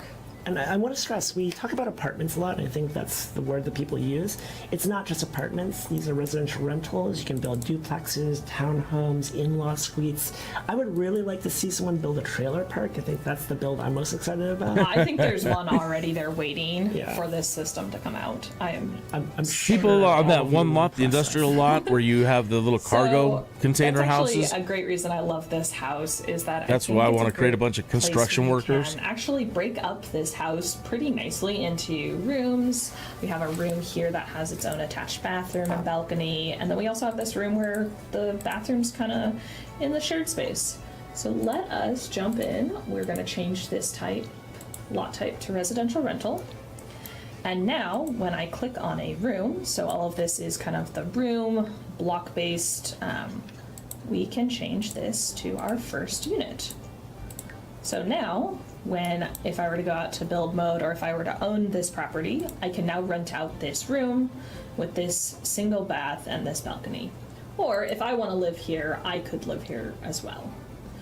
And I want to stress, we talk about apartments a lot, and I think that's the word that people use. It's not just apartments. These are residential rentals. You can build duplexes, townhomes, in-law suites. I would really like to see someone build a trailer park. I think that's the build I'm most excited about. I think there's one already there waiting Yeah. for this system to come out. I'm sure People on that all of one you lot, the process. industrial lot, where you have the little cargo container that's actually houses. a great reason I love this house is that That's think why I it's wanna create a great bunch of place construction where you workers. can actually break up this house pretty nicely into rooms. We have a room here that has its own attached bathroom and balcony, and then we also have this room where the bathroom's kind of in the shared space. So let us jump in. We're going to change this lot type to residential rental. And now, when I click on a room, so all of this is kind of the room, block-based, we can change this to our first unit. So now, if I were to go out to build mode, or if I were to own this property, I can now rent out this room with this single bath and this balcony. Or if I want to live here, I could live here as well.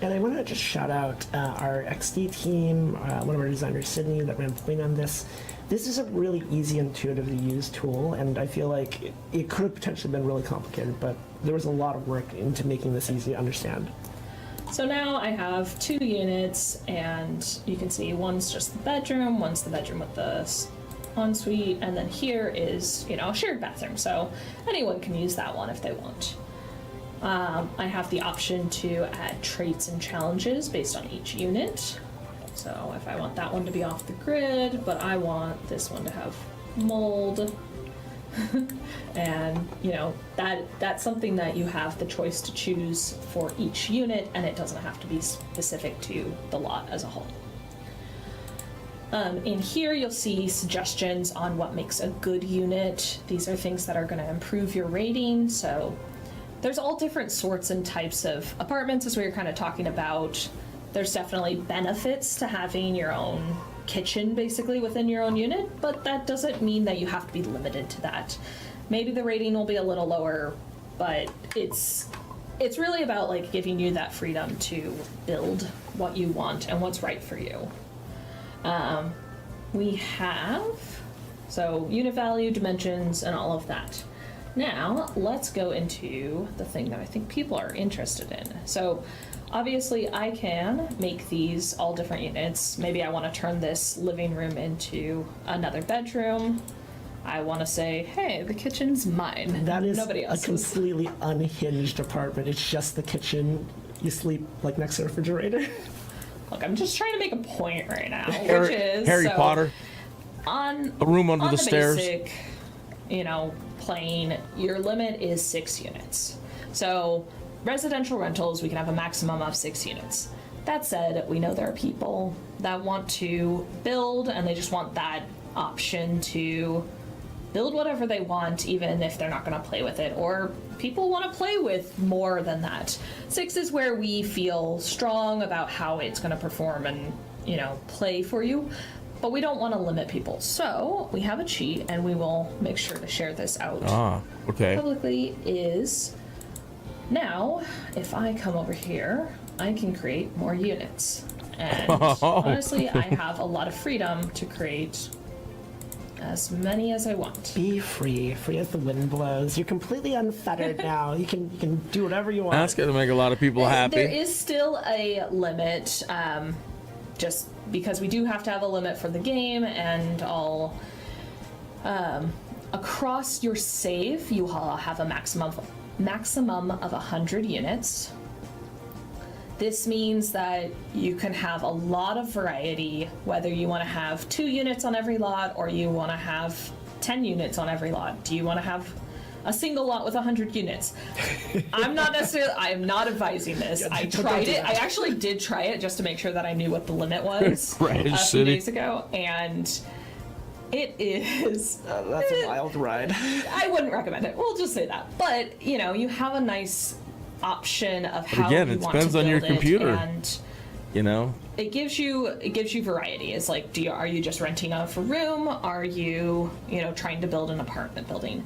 And I want to just shout out our XD team, one of our designers, Sydney, that ran point on this. This is a really easy, intuitive to use tool, and I feel like it could have potentially been really complicated, but there was a lot of work into making this easy to understand. So now I have 2 units, and you can see one's just the bedroom, one's the bedroom with the ensuite, and then here is, a shared bathroom. So anyone can use that one if they want. I have the option to add traits and challenges based on each unit. So if I want that one to be off the grid, but I want this one to have mold, and that's something that you have the choice to choose for each unit, and it doesn't have to be specific to the lot as a whole. In here you'll see suggestions on what makes a good unit. These are things that are going to improve your rating. So there's all different sorts and types of apartments, as we were kind of talking about. There's definitely benefits to having your own kitchen basically within your own unit, but that doesn't mean that you have to be limited to that. Maybe the rating will be a little lower, but it's really about like giving you that freedom to build what you want and what's right for you. We have unit value, dimensions, and all of that. Now let's go into the thing that I think people are interested in. So obviously I can make these all different units. Maybe I want to turn this living room into another bedroom. I want to say, hey, the kitchen's mine. That is nobody a else's. completely unhinged apartment. It's just the kitchen. You sleep like next to the refrigerator. Look, I'm just trying to make a point right now, which is Harry Potter. On A room under on the stairs. Basic, plane, your limit is 6 units. So residential rentals, we can have a maximum of 6 units. That said, we know there are people that want to build, and they just want that option to build whatever they want, even if they're not going to play with it, or people want to play with more than that. 6 is where we feel strong about how it's going to perform and play for you, but we don't want to limit people. So we have a cheat, and we will make sure to share this out Okay. publicly. Is now, if I come over here, I can create more units, and honestly I have a lot of freedom to create as many as I want. Be free as the wind blows. You're completely unfettered now. You can do whatever you want. That's going to make a lot of people happy. There is still a limit, just because we do have to have a limit for the game, and all across your save you will have a maximum of 100 units. This means that you can have a lot of variety, whether you want to have 2 units on every lot or you want to have 10 units on every lot. Do you want to have a single lot with 100 units? I am not advising this. I tried it. I actually did try it just to make sure that I knew what the limit was a few days ago, and it is... That's a wild ride. I wouldn't recommend it. We'll just say that. But, you have a nice option of how again, you it want to depends build on your it, computer. and it gives you variety. It's like, are you just renting out a room? Are you trying to build an apartment building?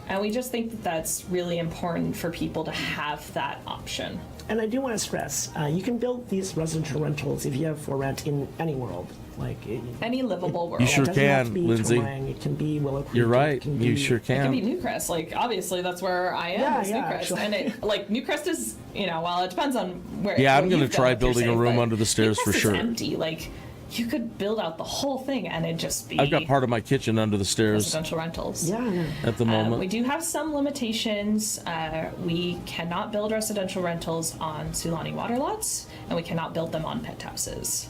And we just think that that's really important for people to have that option. And I do want to stress, you can build these residential rentals if you have for rent in any world. Like Any livable world. You sure it doesn't have to can, be Lindsay. Twang, it can be Willow Creek. You're it right. can You be- sure It can be can. Newcrest. Like, obviously, that's where I am. Yeah, is yeah, Newcrest. actually. And Newcrest is, well, it depends on where. Yeah, what I'm gonna you've try done, if you're building a safe, room but under the stairs for Newcrest is sure. empty. Like, you could build out the whole thing and it just be I've got part of my kitchen under the stairs residential rentals. Yeah. at the moment. We do have some limitations. We cannot build residential rentals on Sulani water lots, and we cannot build them on penthouses.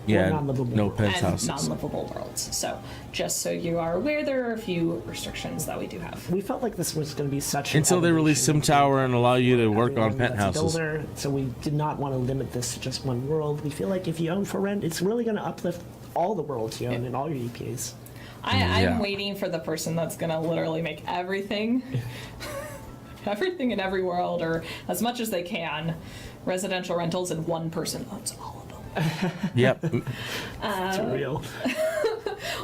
Yeah, non-livable no worlds. penthouses. And non-livable worlds. So, just so you are aware, there are a few restrictions that we do have. We felt like this was going to be such an Until they release elevation SimTower and allow you to work on everyone that's a penthouses. builder, so we did not want to limit this to just one world. We feel like if you own for rent, it's really going to uplift all the worlds you own and all your EPAs. I'm Yeah. waiting for the person that's going to literally make everything, everything in every world, or as much as they can, residential rentals, and one person owns all of them. Yep. It's real.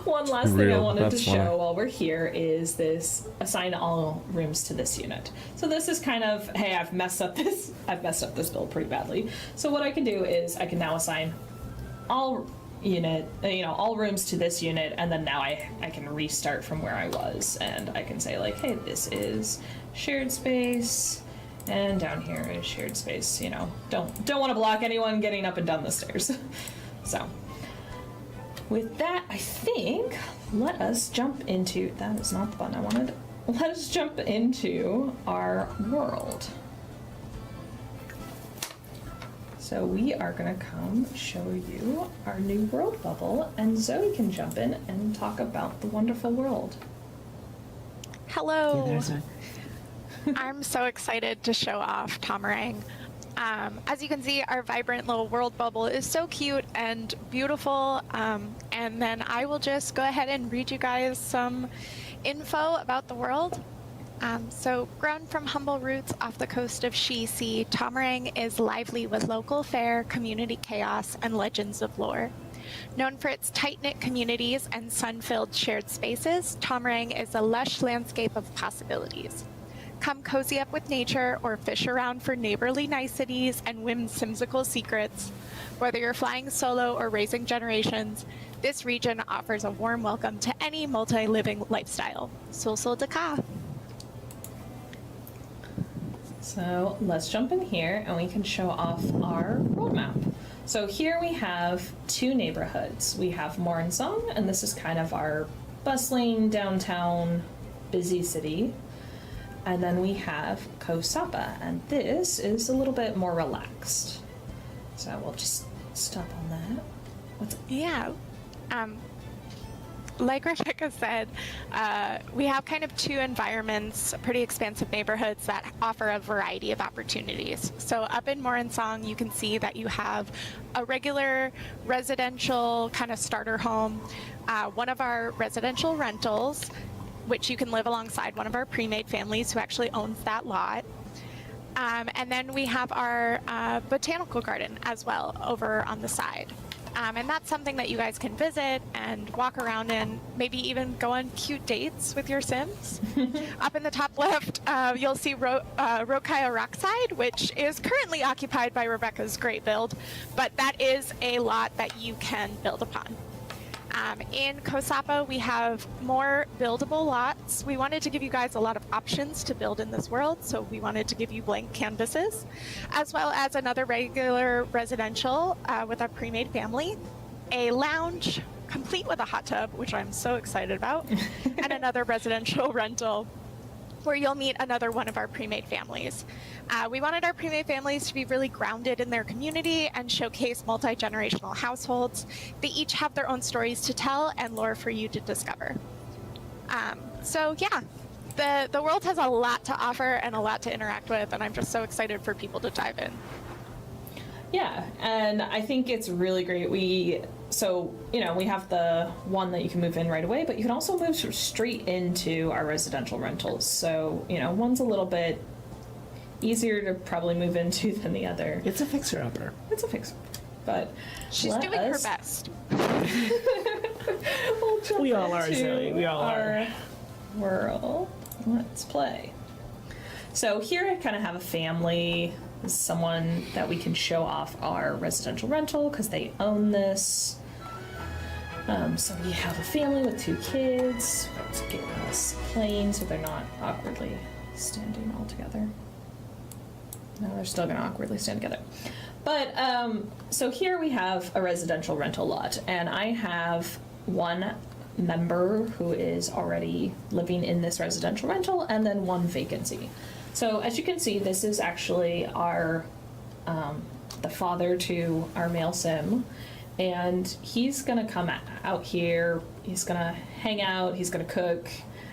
One last thing I Real, wanted to that's show funny. while we're here is this assign all rooms to this unit. So this is kind of, hey, I've messed up this build pretty badly. So what I can do is I can now assign all all rooms to this unit, and then now I can restart from where I was, and I can say like, hey, this is shared space, and down here is shared space. Don't want to block anyone getting up and down the stairs. So with that, I think let us jump into, that is not the button I wanted. Let us jump into our world. So we are gonna come show you our new world bubble, and Zoe can jump in and talk about the wonderful world. Hello. There's a- I'm so excited to show off Tomarang. As you can see, our vibrant little world bubble is so cute and beautiful. And then I will just go ahead and read you guys some info about the world. So, grown from humble roots off the coast of Shi Sea, Tomarang is lively with local fare, community chaos, and legends of lore. Known for its tight-knit communities and sun-filled shared spaces, Tomarang is a lush landscape of possibilities. Come cozy up with nature or fish around for neighborly niceties and whimsical secrets. Whether you're flying solo or raising generations, this region offers a warm welcome to any multi-living lifestyle. Sul Daka. So let's jump in here and we can show off our world map. So here we have two neighborhoods. We have Mornsong, and this is kind of our bustling downtown busy city. And then we have Koh Sapa, and this is a little bit more relaxed. So we'll just stop on that. What's Yeah. Like Rebecca said, we have kind of two environments, pretty expansive neighborhoods that offer a variety of opportunities. So up in Mornsong, you can see that you have a regular residential kind of starter home, one of our residential rentals, which you can live alongside one of our pre-made families who actually owns that lot. And then we have our botanical garden as well over on the side. And that's something that you guys can visit and walk around in, maybe even go on cute dates with your Sims. Up in the top left, you'll see Rokaya Rockside, which is currently occupied by Rebecca's great build, but that is a lot that you can build upon. In Koh Sapa, we have more buildable lots. We wanted to give you guys a lot of options to build in this world, so we wanted to give you blank canvases, as well as another regular residential with a pre-made family, a lounge complete with a hot tub, which I'm so excited about, and another residential rental where you'll meet another one of our pre-made families. We wanted our pre-made families to be really grounded in their community and showcase multi-generational households. They each have their own stories to tell and lore for you to discover. So yeah, the world has a lot to offer and a lot to interact with, and I'm just so excited for people to dive in. Yeah, and I think it's really great. We have the one that you can move in right away, but you can also move straight into our residential rentals. So, one's a little bit easier to probably move into than the other. It's a fixer-upper. It's a fixer, but She's doing her best. We'll jump We all are, into Zoe. We all are. world. Let's play. So here I kind of have a family. This is someone that we can show off our residential rental because they own this. So we have a family with 2 kids. Let's get this plane so they're not awkwardly standing all together. No, they're still gonna awkwardly stand together. But, so here we have a residential rental lot, and I have one member who is already living in this residential rental, and then 1 vacancy. So as you can see, this is actually our, the father to our male sim, and he's gonna come out here, he's gonna hang out, he's gonna cook,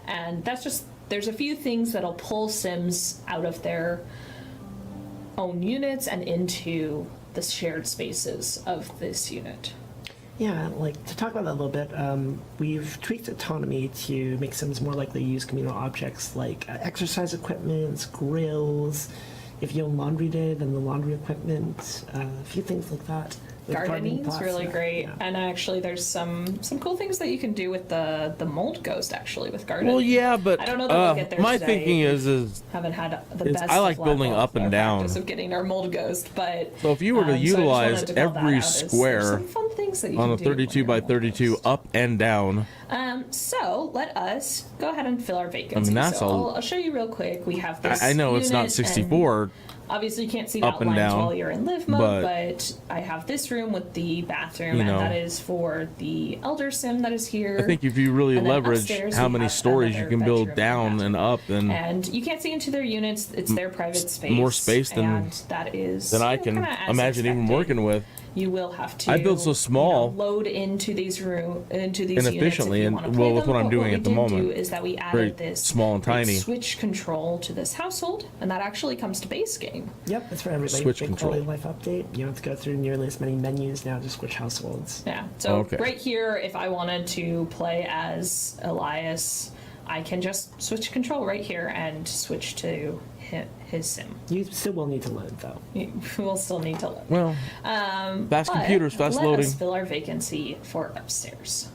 and that's just, there's a few things that'll pull sims out of their own units and into the shared spaces of this unit. Yeah, like to talk about that a little bit, we've tweaked autonomy to make Sims more likely to use communal objects like exercise equipment, grills. If you own laundry day, then the laundry equipment, a few things like that. Gardening is really great, yeah. and actually there's some cool things that you can do with the mold ghost actually with gardening. Well, yeah, but I don't know that we'll get there my today. thinking is Haven't had the best. I like of luck building with up and our down. practice of getting our mold ghost, but so if you were to so I just utilize wanted to call that every out as there's square some fun things that you on can a do 32 with by your mold 32 ghost. up and down, So let us go ahead and fill our vacancy. that's so I'll show you real quick. We have this. I know it's not unit, 64. Obviously, you can't see the Up and outlines down, while you're in live mode, but- but I have this room with the bathroom, You and know. that is for the elder sim that is here. I think if you really And then leverage upstairs how we many have stories you another can build bedroom down and and up, and And you can't see into their units; it's their private space. more space than- and that is then I you know, can kinda as imagine even expected. working with. You will have to. I build so small load into these units inefficiently, if you and wanna play with them, what I'm but doing we at the did moment. do is that we Very added this small and like, tiny. switch control to this household, and that actually comes to base game. Yep, it's for everybody. Switch Big control. quality of life update. You don't have to go through nearly as many menus now to switch households. Yeah. So Okay. right here, if I wanted to play as Elias, I can just switch control right here and switch to his sim. You still will need to load though. We'll still need to load. Well, fast But computers, fast let loading. us fill our vacancy for upstairs.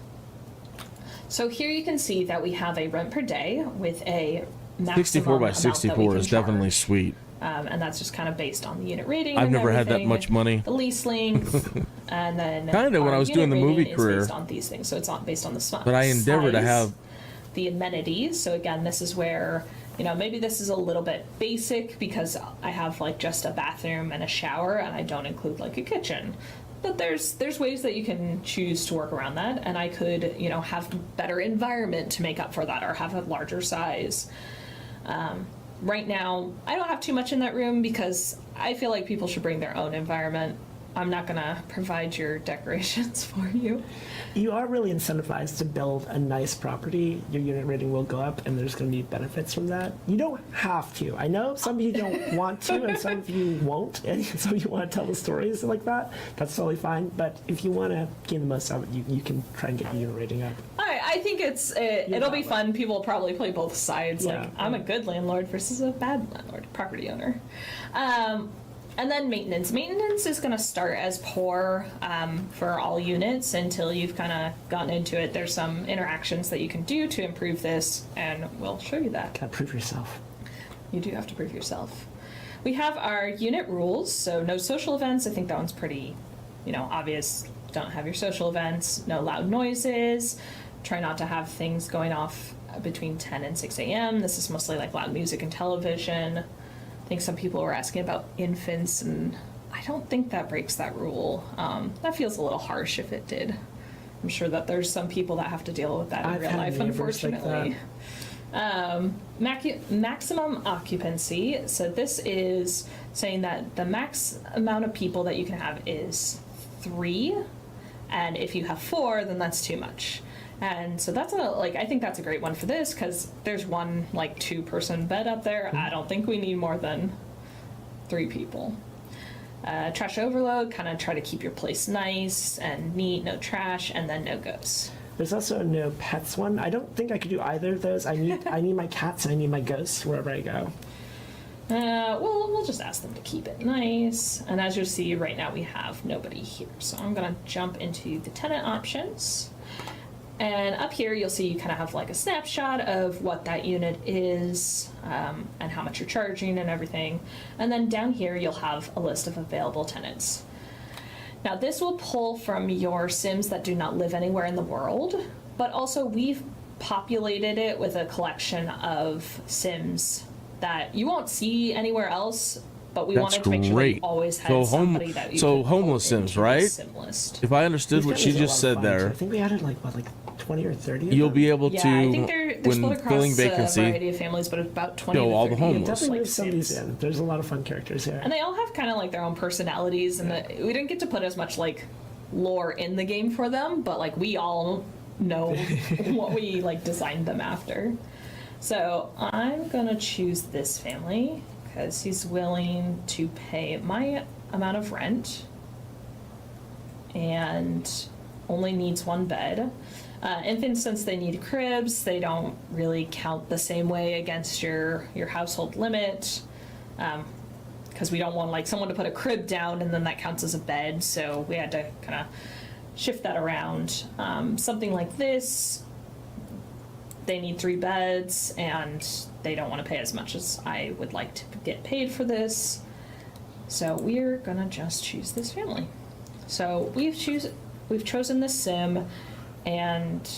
So here you can see that we have a rent per day with a maximum 64 by amount that we 64 can is definitely charge. sweet. And that's just kind of based on the unit rating. I've and never had that everything, much money. The lease length, and then Kinda when our I was unit doing the movie rating is career. based on these things. So it's not based on the But I endeavor to size, have the amenities. So again, this is where, you know, maybe this is a little bit basic because I have like just a bathroom and a shower and I don't include like a kitchen. But there's ways that you can choose to work around that, and I could, you know, have better environment to make up for that or have a larger size. Right now, I don't have too much in that room because I feel like people should bring their own environment. I'm not gonna provide your decorations for you. You are really incentivized to build a nice property. Your unit rating will go up, and there's going to be benefits from that. You don't have to. I know some of you don't want to, and some of you won't, and some of you want to tell the stories like that. That's totally fine. But if you want to gain the most out of it, you can try and get your unit rating up. I think it'll be fun. People will probably play both sides. Yeah. Like, I'm a good landlord versus a bad landlord, property owner. And then maintenance. Maintenance is going to start as poor for all units until you've kind of gotten into it. There's some interactions that you can do to improve this, and we'll show you that. Gotta prove yourself. You do have to prove yourself. We have our unit rules, so no social events. I think that one's pretty, you know, obvious. Don't have your social events. No loud noises. Try not to have things going off between 10 and 6 a.m. This is mostly like loud music and television. I think some people were asking about infants, and I don't think that breaks that rule. That feels a little harsh if it did. I'm sure that there's some people that have to deal with that in I've real had life, neighbors like unfortunately. Maximum occupancy. So this is saying that the max amount of people that you can have is 3, and if you have 4, then that's too much. And so that's I think that's a great one for this because there's one 2-person bed up there. I don't think we need more than 3 people. Trash overload, kind of try to keep your place nice and neat, no trash, and then no ghosts. There's also a no pets one. I don't think I could do either of those. I need my cats and I need my ghosts wherever I go. We'll just ask them to keep it nice. And as you'll see, right now we have nobody here. So I'm going to jump into the tenant options. And up here, you'll see you kind of have like a snapshot of what that unit is and how much you're charging and everything. And then down here, you'll have a list of available tenants. Now, this will pull from your Sims that do not live anywhere in the world, but also we've populated it with a collection of Sims that you won't see anywhere else, but we wanted to make sure that you always had somebody that you could homeless pull Sims, into the right? Sim list. If I understood what she just said there, I think we added like 20 or 30. you'll be able to, Yeah, I think they're when split across filling a variety vacancy, of families, but about 20 Yo, to all the 30 homeless. Definitely like move some of these Sims. in. There's a lot of fun characters here. And they all have kind of like their own personalities, and we didn't get to put as much like lore in the game for them, but like we all know what we like designed them after. So I'm gonna choose this family because he's willing to pay my amount of rent and only needs one bed. Infants, since they need cribs, they don't really count the same way against your household limit, because we don't want like someone to put a crib down and then that counts as a bed, so we had to kind of shift that around. Something like this, they need 3 beds and they don't want to pay as much as I would like to get paid for this, so we're gonna just choose this family. So we've chosen this sim. And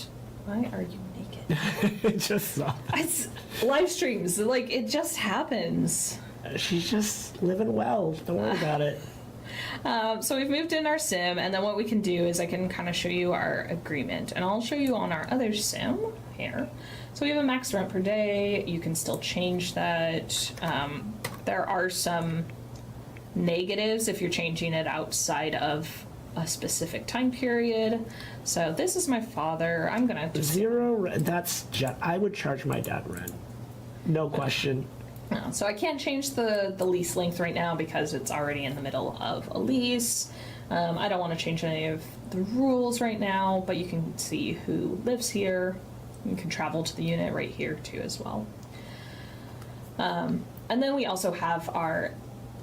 why are you naked? Just saw. It's live streams, like it just happens. She's just living well. Don't worry about it. So we've moved in our sim, and then what we can do is I can kind of show you our agreement, and I'll show you on our other sim here. So we have a max rent per day. You can still change that. There are some negatives if you're changing it outside of a specific time period. So this is my father. I'm gonna just 0. I would charge my dad rent. No question. so I can't change the lease length right now because it's already in the middle of a lease. I don't want to change any of the rules right now, but you can see who lives here. You can travel to the unit right here too as well. And then we also have our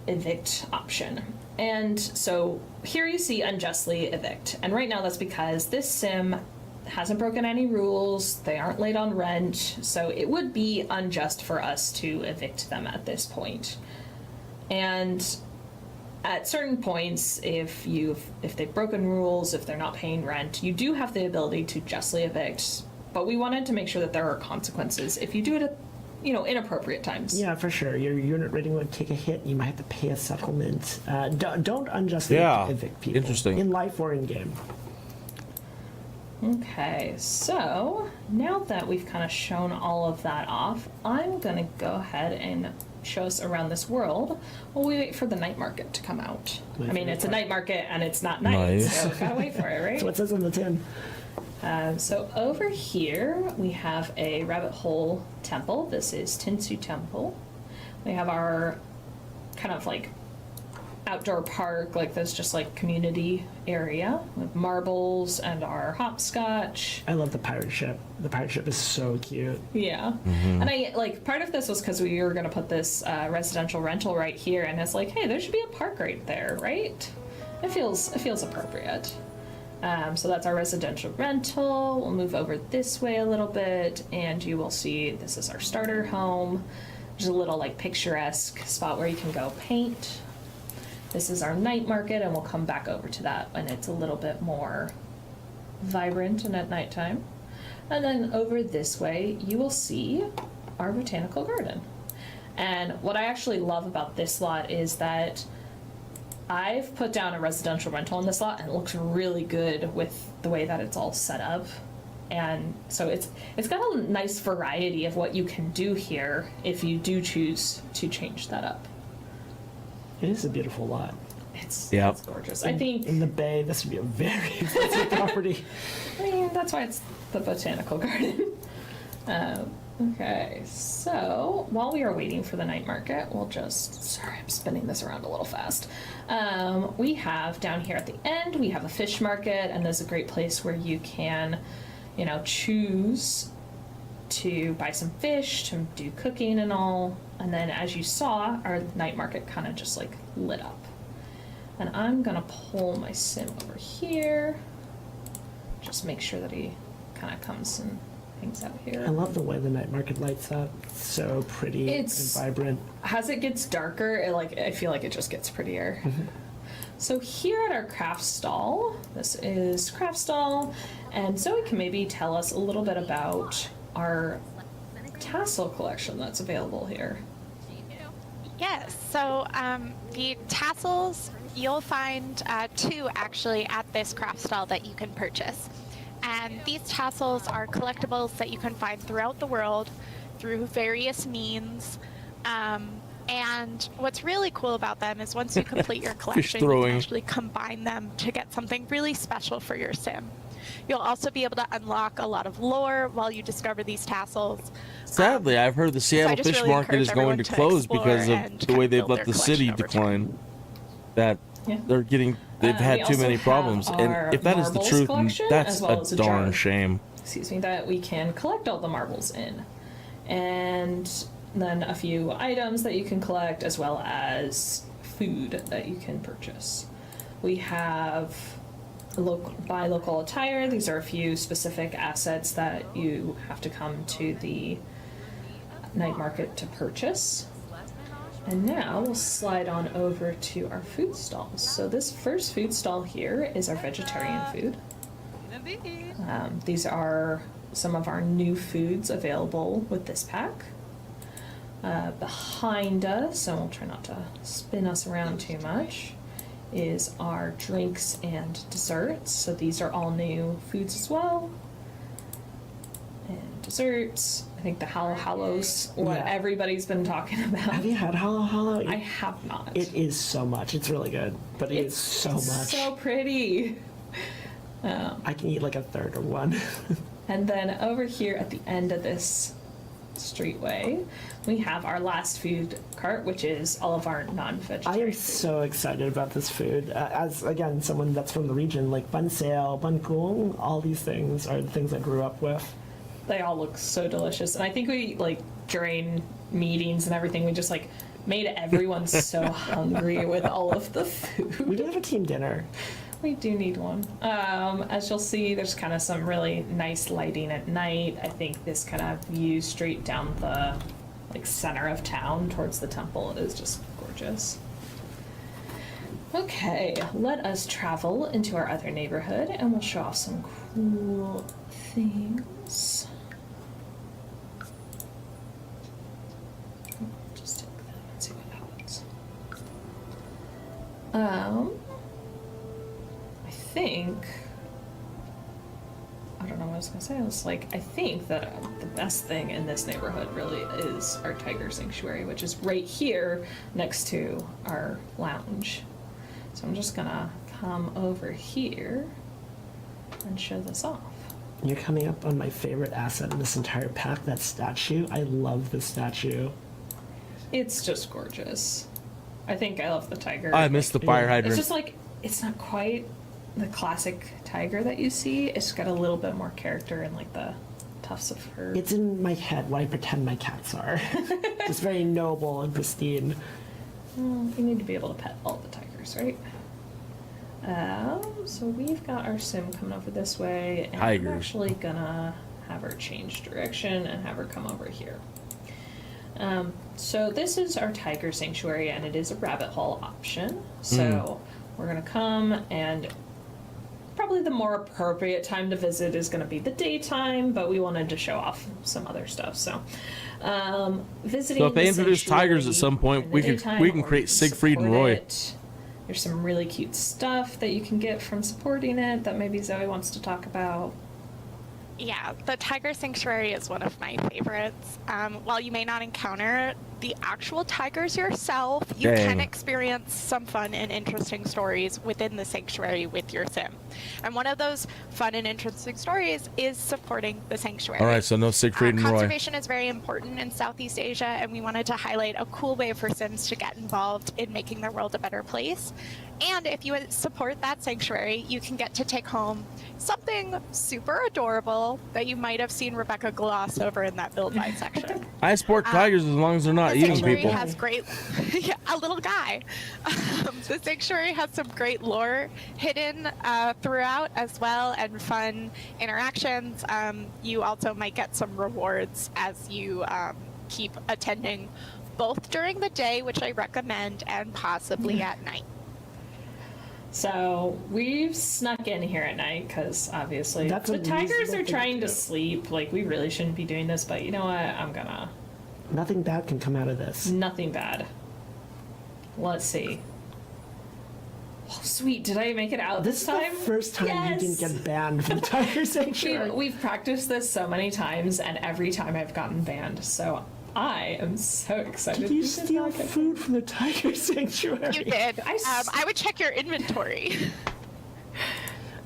evict option. And so here you see unjustly evict. And right now that's because this sim hasn't broken any rules, they aren't late on rent, so it would be unjust for us to evict them at this point. And at certain points, if they've broken rules, if they're not paying rent, you do have the ability to justly evict, but we wanted to make sure that there are consequences if you do it at inappropriate times. Yeah, for sure. Your unit rating would take a hit. You might have to pay a settlement. Don't unjustly evict people. Interesting. In life or in game. Okay, so now that we've kind of shown all of that off, I'm gonna go ahead and show us around this world while we wait for the night market to come out. I mean, it's a night market and it's not night, so gotta wait for it, right? That's what it says on the tin. So over here we have a rabbit hole temple. This is Tinsu Temple. We have our kind of like outdoor park, like this just like community area with marbles and our hopscotch. I love the pirate ship. The pirate ship is so cute. Yeah. And I like part of this was because we were going to put this residential rental right here, and it's like, hey, there should be a park right there, right? It feels appropriate. So that's our residential rental. We'll move over this way a little bit, and you will see this is our starter home. There's a little like picturesque spot where you can go paint. This is our night market, and we'll come back over to that when it's a little bit more vibrant and at nighttime. And then over this way, you will see our botanical garden. And what I actually love about this lot is that I've put down a residential rental on this lot, and it looks really good with the way that it's all set up. And so it's got a nice variety of what you can do here if you do choose to change that up. It is a beautiful lot. It's gorgeous. I think in the bay, this would be a very expensive property. I mean, that's why it's the botanical garden. Okay, so while we are waiting for the night market, sorry, I'm spinning this around a little fast. We have down here at the end, we have a fish market, and there's a great place where you can, choose to buy some fish, to do cooking and all. And then as you saw, our night market kind of just like lit up. And I'm gonna pull my sim over here. Just make sure that he kind of comes and hangs out here. I love the way the night market lights up. It's so pretty It's- and vibrant. As it gets darker, I feel like it just gets prettier. So here at our craft stall, this is craft stall, and Zoe can maybe tell us a little bit about our tassel collection that's available here. Yes, so the tassels, you'll find two actually at this craft stall that you can purchase. And these tassels are collectibles that you can find throughout the world through various means. And what's really cool about them is once you complete your collection, you throwing. can actually combine them to get something really special for your sim. You'll also be able to unlock a lot of lore while you discover these tassels. Sadly, I've heard the Seattle just Fish really Market is encourage going to everyone to close because explore of and the kind way of they've build let their the city collection over time. decline. That Yeah. they've had We too also many have problems, our and if that is the marbles truth, collection, that's as well as a a darn jar. shame. That we can collect all the marbles in. And then a few items that you can collect, as well as food that you can purchase. We have buy local attire. These are a few specific assets that you have to come to the night market to purchase. And now we'll slide on over to our food stalls. So this first food stall here is our vegetarian food. These are some of our new foods available with this pack. Behind us, and we'll try not to spin us around too much, is our drinks and desserts. So these are all new foods as well. And desserts. I think the Hallow Hallow's what Yeah. everybody's been talking about. Have you had Hollow Hollow? I have not. It is so much. It's really good, but it's so much. So pretty. I can eat like a third of one. And then over here at the end of this streetway, we have our last food cart, which is all of our non-vegetarian I am food. so excited about this food. As, again, someone that's from the region, like bun sale, bun kung, all these things are the things I grew up with. They all look so delicious. And I think we, during meetings and everything, we just, made everyone so hungry with all of the food. We did have a team dinner. We do need one. As you'll see, there's kind of some really nice lighting at night. I think this kind of view straight down the center of town towards the temple is just gorgeous. Okay, let us travel into our other neighborhood and we'll show off some cool things. Just take them and see what happens. I don't know what I was gonna say. I was I think that the best thing in this neighborhood really is our tiger sanctuary, which is right here next to our lounge. So I'm just gonna come over here and show this off. You're coming up on my favorite asset in this entire pack, that statue. I love this statue. It's just gorgeous. I think I love the tiger. I miss the fire hydrant. It's just it's not quite the classic tiger that you see. It's got a little bit more character and the tufts of fur. It's in my head what I pretend my cats are. It's very noble and pristine. You need to be able to pet all the tigers, right? So we've got our sim coming over this way, and Tigers. I'm actually gonna have her change direction and have her come over here. So this is our tiger sanctuary, and it is a rabbit hole option. So we're gonna come, and probably the more appropriate time to visit is gonna be the daytime, but we wanted to show off some other stuff. So visiting. So if they the introduce tigers at sanctuary some point, in the we can daytime, or create you can Siegfried and support Roy. it. There's some really cute stuff that you can get from supporting it that maybe Zoe wants to talk about. Yeah, the Tiger Sanctuary is one of my favorites. While you may not encounter the actual tigers yourself, you Dang. can experience some fun and interesting stories within the sanctuary with your sim. And one of those fun and interesting stories is supporting the sanctuary. All right, so no Siegfried and Roy. Conservation is very important in Southeast Asia, and we wanted to highlight a cool way for Sims to get involved in making their world a better place. And if you support that sanctuary, you can get to take home something super adorable that you might have seen Rebecca gloss over in that build by section. I support tigers as long as they're not not eating sanctuary people. has great, yeah, a little guy. The sanctuary has some great lore hidden throughout as well, and fun interactions. You also might get some rewards as you keep attending, both during the day, which I recommend, and possibly at night. So we've snuck in here at night because obviously That's the a tigers reasonable are thing trying to to do. sleep. Like, we really shouldn't be doing this, but you know what? I'm gonna. Nothing bad can come out of this. Nothing bad. Let's see. Oh, sweet. Did I make it out This is time? the first time you didn't Yes! get banned from Tiger Sanctuary. We've practiced this so many times, and every time I've gotten banned. So I am so excited. Did you did steal not get food from the Tiger Sanctuary? You did. I I would check your inventory.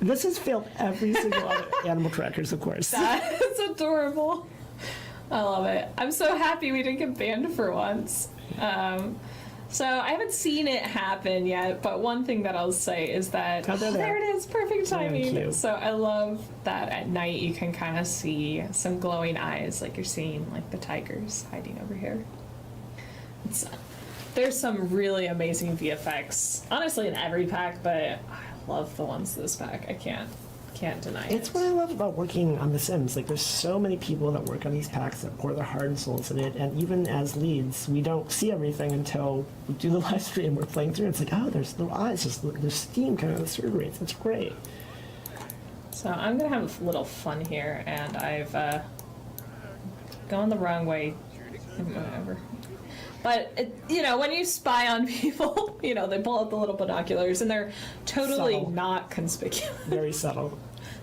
This has failed every single other Animal Trackers, of course. That's adorable. I love it. I'm so happy we didn't get banned for once. So I haven't seen it happen yet, but one thing that I'll say is that there it is, perfect timing. cute. So I love that at night you can kind of see some glowing eyes, like you're seeing like the tigers hiding over here. There's some really amazing VFX, honestly, in every pack, but I love the ones in this pack. I can't deny it. It's what I love about working on The Sims. Like, there's so many people that work on these packs that pour their heart and souls in it, and even as leads, we don't see everything until we do the live stream. We're playing through, and it's like, oh, there's little eyes, there's steam coming out of the server rates. It's great. So I'm gonna have a little fun here, and I've gone the wrong way. Whatever. But when you spy on people, they pull out the little binoculars, and they're totally Subtle. not conspicuous. Very subtle.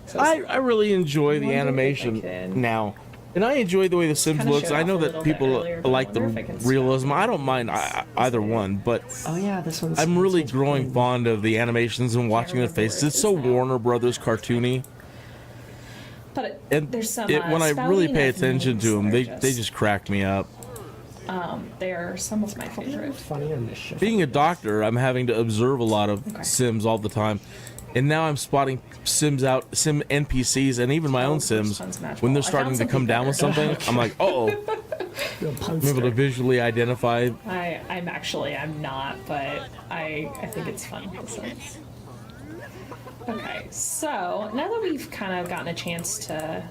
So I really enjoy the wonder if I animation can- now. And I enjoy the way The Sims Kinda looks. showed I off know a that little bit people earlier, but I like the wonder if I can realism. stop I don't mind either this one, but Oh yeah, this one's. I'm really this one's growing fun. fond of the animations and watching their remember where faces. it It's so is now. Warner Brothers cartoony. But And there's some. when I really spelling pay of attention to them, names that they just crack me up. they're some of my favorite. Funny or mischief. Being a doctor, I'm having to observe a lot of Sims all the time. And now I'm spotting Sim NPCs, and even my own Sims, when they're starting to come down with something, I'm like, oh, Real I'm able to punster. visually identify. I'm not, but I think it's fun. In a sense. Okay, so now that we've kind of gotten a chance to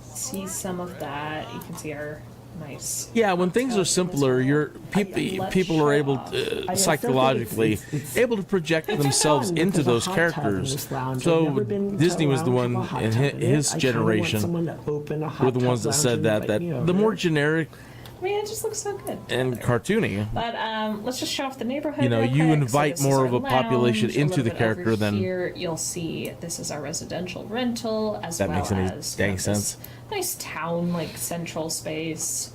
see some of that, you can see our nice. Yeah, when things are simpler, people are able to, psychologically able to project themselves fun into because those a hot tub in characters. this lounge. I've So never been to Disney a was the lounge one with a hot in tub in it. his I kinda want generation someone to open a hot were the tub ones that lounge said and that invite me the over. more generic I mean, it just looks so good. and cartoony. But let's just show off the neighborhood. You know, real you quick. invite So this is more our of a population lounge. into little the bit character over than- here. You'll see this is our residential rental as That well makes any as dang this sense. nice town like central space.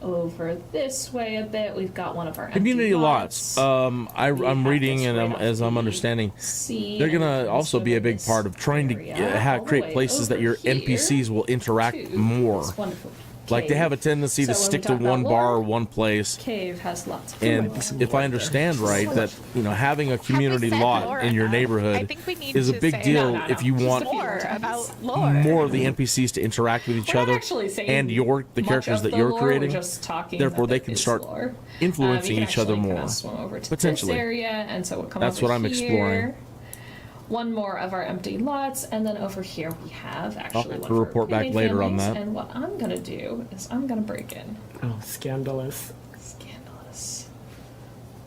Over this way a bit, we've got one of our empty Community lots. I'm have reading this and right off as I'm the understanding, sea, they're and you gonna can also swim be a in big this part of trying to area all the create way places that over your here NPCs will interact to more. this wonderful Like they have a cave. tendency to So when we stick to talk about one bar or lore, one place. Cave has lots of And some if lore I there. understand right, that having a community said lot lore in your enough? I neighborhood think we need is a to big say- deal No, if you just want a few More times. about lore. more of the NPCs to interact with each We're not other actually saying and the much characters of that the you're lore, creating. We're just talking Therefore, that they it can is start lore. influencing You can each other actually kinda more. swim over to Potentially. this area, and so we'll come That's over what I'm here. exploring. One more of our empty lots, and then over here we have actually have one to of our report back pre-made later on families, that. And what I'm gonna do is I'm gonna break in. Oh, scandalous. Scandalous.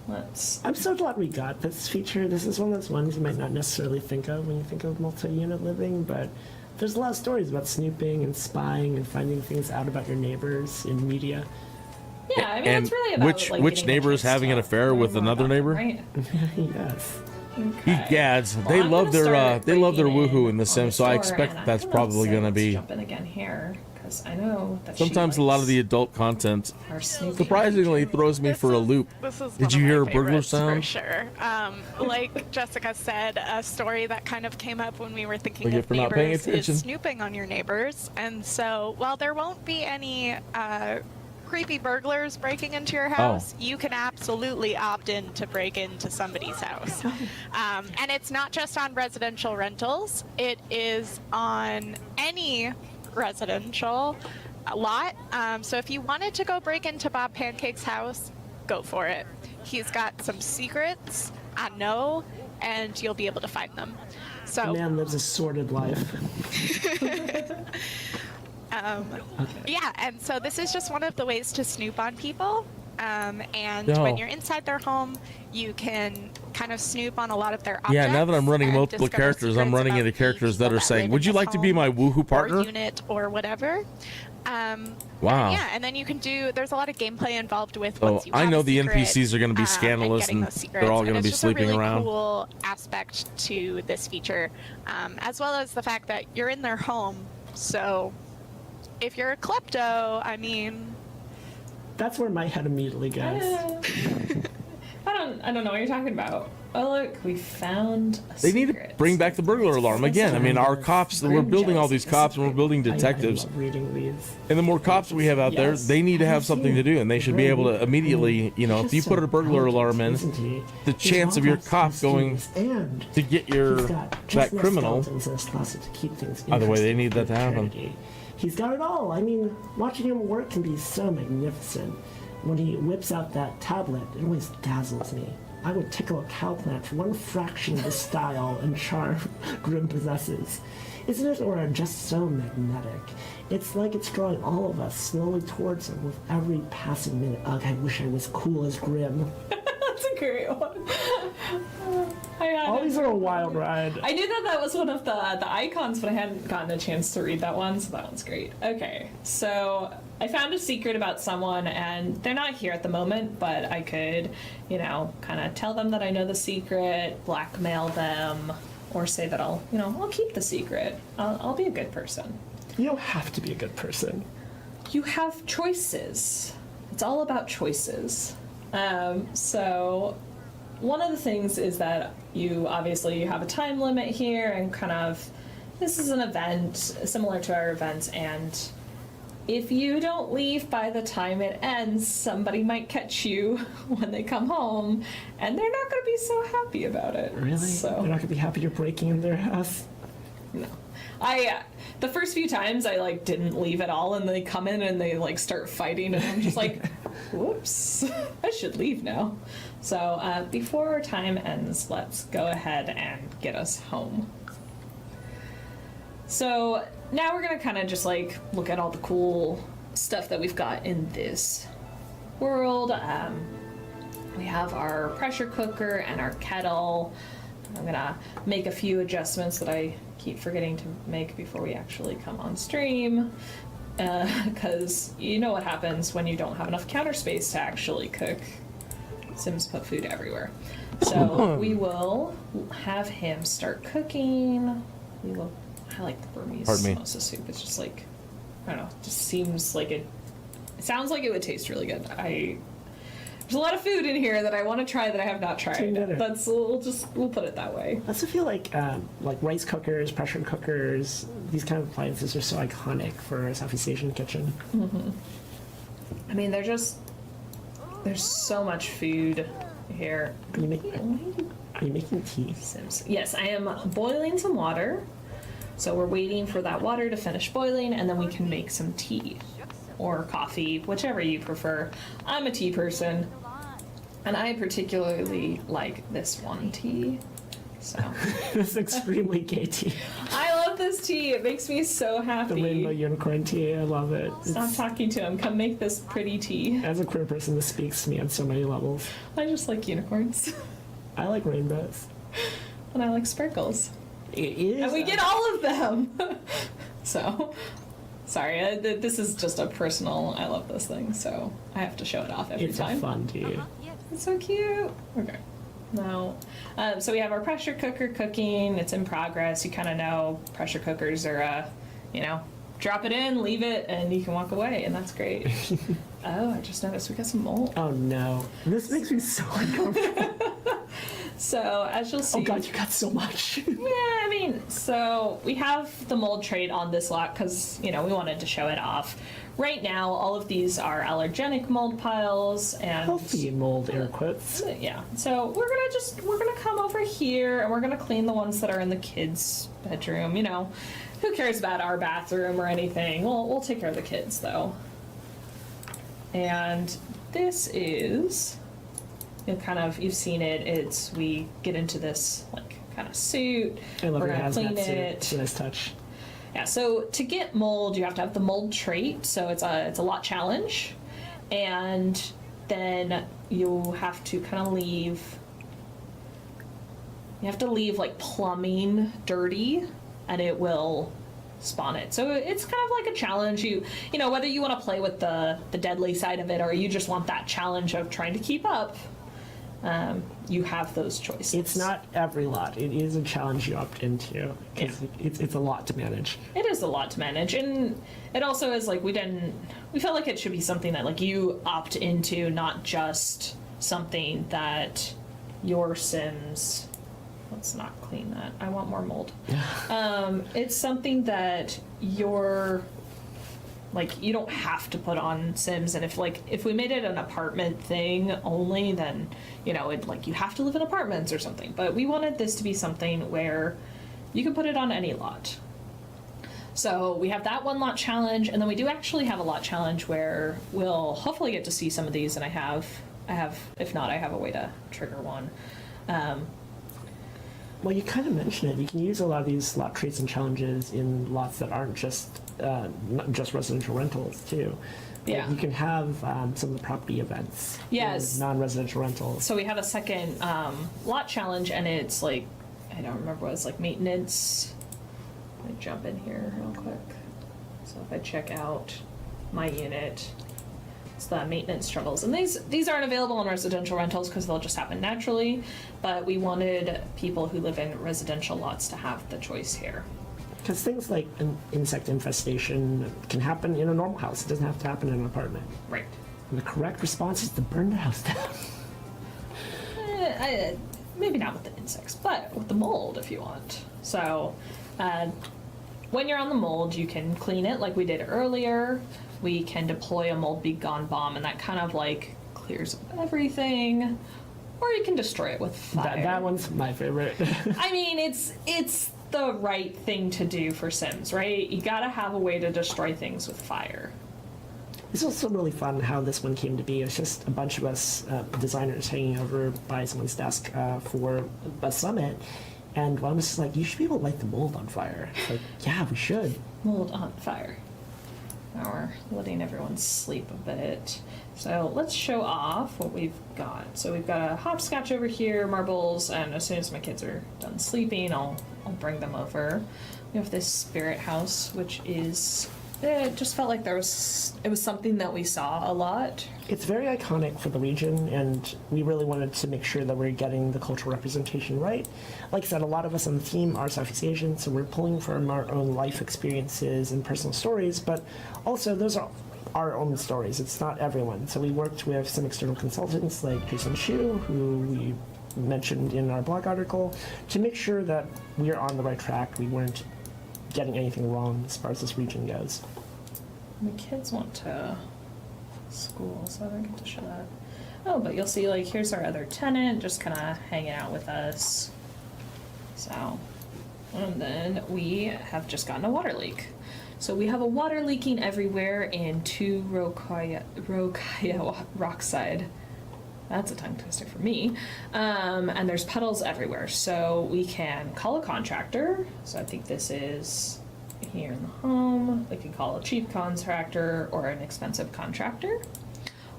Let's. I'm so glad we got this feature. This is one of those ones you might not necessarily think of when you think of multi-unit living, but there's a lot of stories about snooping and spying and finding things out about your neighbors in media. Yeah, I mean And it's really about which like, neighbor getting is a chance having to an affair learn with more another about them, neighbor? right? Yes. Ye Okay. gads, Well, they I'm love gonna start they love their breaking woohoo in The on Sims, so I door, expect and that's I'm probably say gonna let's be. jump in again here because I know that Sometimes she a lot of likes the adult content our snooping. surprisingly throws me for a loop. This is Did one you of my hear a burglar favorites sound? For sure. Like Jessica said, a story that kind of came up when we were thinking Forgive of for not paying neighbors attention. is snooping on your neighbors. And so, while there won't be any creepy burglars breaking into your house, you can absolutely opt in to break into somebody's house. And it's not just on residential rentals, it is on any residential lot. So if you wanted to go break into Bob Pancake's house, go for it. He's got some secrets, I know, and you'll be able to find them. So The man lives a sordid life. yeah, and so this is just one of the ways to snoop on people. And No. when you're inside their home, you can kind of snoop on a lot of their objects. Yeah, now that I'm running and multiple discover characters, I'm secrets running about into the characters that people are saying, live "Would in you this like to be home my woohoo partner?" or unit or whatever. Wow. Yeah, and then you can do. There's a lot of gameplay involved with. So once you I have know a the secret, NPCs are going to be and scandalous getting and those secrets, they're all and going to be it's just sleeping a really around. Cool aspect to this feature, as well as the fact that you're in their home. So, if you're a klepto, I mean, That's where my head immediately goes. I don't know what you're talking about. Oh look, we found a They need to secret. bring back the burglar alarm again. I mean, our cops, we're building all these cops and we're building detectives. I love reading these. And the more cops we have out there, Yes. they need to have something to do, and they should be able to immediately, you know, if you put a burglar alarm in, the chance of your cop going to get that criminal. By the way, they need that to happen. He's got it all. I mean, watching him work can be so magnificent. When he whips out that tablet, it always dazzles me. I would tickle a cow plant for one fraction of the style and charm Grim possesses. Isn't it, or just so magnetic? It's like it's drawing all of us slowly towards him with every passing minute. Ugh, I wish I was cool as Grim. That's a great one. All these are a wild ride. I knew that was one of the icons, but I hadn't gotten a chance to read that one, so that one's great. Okay, so I found a secret about someone, and they're not here at the moment, but I could, kind of tell them that I know the secret, blackmail them, or say that I'll keep the secret. I'll be a good person. You don't have to be a good person. You have choices. It's all about choices. So one of the things is that you have a time limit here, and kind of this is an event similar to our events, and if you don't leave by the time it ends, somebody might catch you when they come home, and they're not going to be so happy about it. Really? So They're not going to be happy you're breaking in their house? no. The first few times I didn't leave at all, and they come in and they start fighting, and I'm just like, whoops, I should leave now. So before our time ends, let's go ahead and get us home. So now we're gonna kind of just look at all the cool stuff that we've got in this world. We have our pressure cooker and our kettle. I'm gonna make a few adjustments that I keep forgetting to make before we actually come on stream, because you know what happens when you don't have enough counter space to actually cook. Sims put food everywhere. So we will have him start cooking. I like the Burmese samosa soup. It's just I don't know, it just seems like it sounds like it would taste really good. There's a lot of food in here that I want to try that I have not tried. We'll put it that way. I also feel like rice cookers, pressure cookers, these kind of appliances are so iconic for a Southeast Asian kitchen. Mm-hmm. I mean, there's so much food here. Are you making tea? Sims. Yes, I am boiling some water. So we're waiting for that water to finish boiling, and then we can make some tea or coffee, whichever you prefer. I'm a tea person, and I particularly like this one tea. So This extremely gay tea. I love this tea. It makes me so happy. The rainbow unicorn tea, I love it. Stop talking to him. Come make this pretty tea. As a queer person, this speaks to me on so many levels. I just like unicorns. I like rainbows. And I like sparkles. It is. And we get all of them. So, sorry, this is just a personal, I love this thing, so I have to show it off every time. It's a fun tea. It's so cute. Okay. Now, so we have our pressure cooker cooking. It's in progress. You kind of know pressure cookers are, drop it in, leave it, and you can walk away, and that's great. Oh, I just noticed we got some mold. Oh no. This makes me so uncomfortable. So, as you'll see... Oh god, you got so much. Yeah, I mean, so we have the mold trait on this lot because, we wanted to show it off. right now, all of these are allergenic mold piles and Healthy mold, air quotes. yeah. So we're gonna come over here and we're gonna clean the ones that are in the kids' bedroom. You know, who cares about our bathroom or anything? We'll take care of the kids though. And this is, you've seen it. We get into this like kind of suit. I love we're your gonna clean hazmat suit. it. It's a nice touch. Yeah, so to get mold, you have to have the mold trait, so it's a lot challenge, and then you have to kind of leave like plumbing dirty, and it will spawn it. So it's kind of like a challenge. You know, whether you want to play with the deadly side of it or you just want that challenge of trying to keep up, you have those choices. It's not every lot. It is a challenge you opt into. Because it's a lot to manage. It is a lot to manage, and it also is like we felt like it should be something that like you opt into, not just something that your Sims. Let's not clean that. I want more mold. It's something that you're like, you don't have to put on Sims, and if we made it an apartment thing only, then you know it like you have to live in apartments or something. But we wanted this to be something where you can put it on any lot. So we have that one lot challenge, and then we do actually have a lot challenge where we'll hopefully get to see some of these, and I have if not, I have a way to trigger one. Well, you kind of mentioned it. You can use a lot of these lot traits and challenges in lots that aren't just not just residential rentals too. Yeah. Like you can have some of the property events. Yes. In non-residential rentals. So we have a second lot challenge, and it's like, I don't remember what it's like, maintenance. Let me jump in here real quick. So if I check out my unit, it's the maintenance troubles. And these aren't available in residential rentals because they'll just happen naturally, but we wanted people who live in residential lots to have the choice here. Because things like an insect infestation can happen in a normal house. It doesn't have to happen in an apartment. Right. And the correct response is to burn the house down. Maybe not with the insects, but with the mold if you want. So when you're on the mold, you can clean it like we did earlier. We can deploy a mold be gone bomb, and that kind of like clears up everything. Or you can destroy it with fire. That one's my favorite. I mean, it's the right thing to do for Sims, right? You gotta have a way to destroy things with fire. It's also really fun how this one came to be. It's just a bunch of us designers hanging over by someone's desk for a summit. And one was just like, you should be able to light the mold on fire. Like, yeah, we should. Mold on fire. Now we're letting everyone sleep a bit. So let's show off what we've got. So we've got a hopscotch over here, marbles, and as soon as my kids are done sleeping, I'll bring them over. We have this spirit house, which is, it just felt like it was something that we saw a lot. It's very iconic for the region, and we really wanted to make sure that we're getting the cultural representation right. Like I said, a lot of us on the team are Southeast Asian, so we're pulling from our own life experiences and personal stories, but also those are our own stories. It's not everyone. So we worked with some external consultants like Jason Shu, who we mentioned in our blog article, to make sure that we are on the right track. We weren't getting anything wrong as far as this region goes. The kids went to school, so I don't get to show that. Oh, but you'll see, like, here's our other tenant, just kind of hanging out with us. So, and then we have just gotten a water leak. So we have a water leaking everywhere in 2 Rokaya Rockside. That's a tongue twister for me. And there's puddles everywhere. So we can call a contractor. So I think this is here in the home. We can call a cheap contractor or an expensive contractor.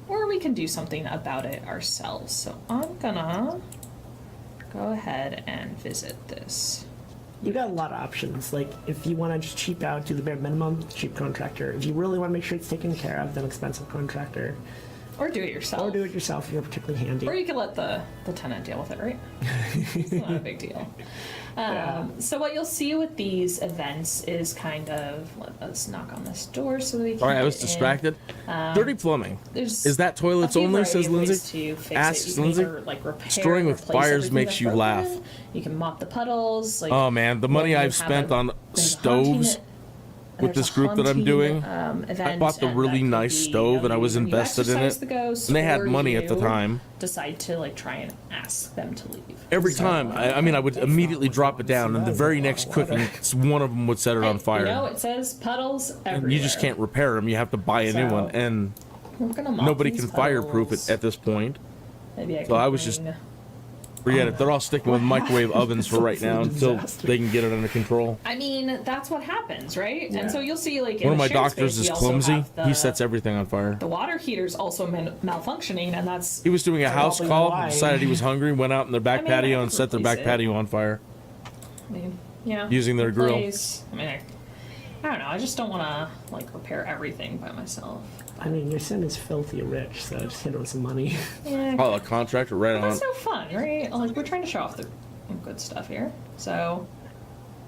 Or we can do something about it ourselves. So I'm gonna go ahead and visit this. You got a lot of options. Like, if you want to just cheap out, do the bare minimum, cheap contractor. If you really want to make sure it's taken care of, then expensive contractor. Or do it yourself. Or do it yourself if you're particularly handy. Or you can let the tenant deal with it, right? It's not a big deal. So what you'll see with these events is kind of, let us knock on this door so that we can Sorry, I was get in. distracted. Dirty plumbing. There's Is that toilets a few only, variety says of ways Lindsay? to fix Asks it. You can Lindsay. either, like, repair, Storing with replace fires everything makes that's you broken. laugh. You can mop the puddles. Like, Oh man, the money when you I've have spent on there's a stoves. haunting with there's this a group that I'm haunting, doing. event, I bought the and really that could nice be, stove, and I was you invested in exorcise it. the ghosts, And they had or money at the you time. decide to like try and ask them to leave. Every So, time, I mean, I would immediately drop it down, and the very next cooking, one of them would set it on fire. You know, it says puddles everywhere. And you just can't repair them. You have to buy a new So, one, and we're gonna mop nobody these can fireproof it puddles. at this point. Maybe I So I was bring- just forget it. They're all sticking with microwave ovens for right now until they can get it under control. I mean, that's what happens, right? Yeah. And so you'll see, like, in One of the my shared doctors space, is we also clumsy. have He sets everything on fire. the water heater's also malfunctioning, and that's He was doing a house probably call, why. decided he was hungry, went out in their back I mean, I patio could and set their replace back it. patio on fire. I mean, yeah, Using their grill. replace- I mean, I don't know. I just don't want to like repair everything by myself. I mean, your sim is filthy rich, so just hit it with some money. Yeah, Oh, a contractor right on. that's no fun, right? Like, we're trying to show off the good stuff here. So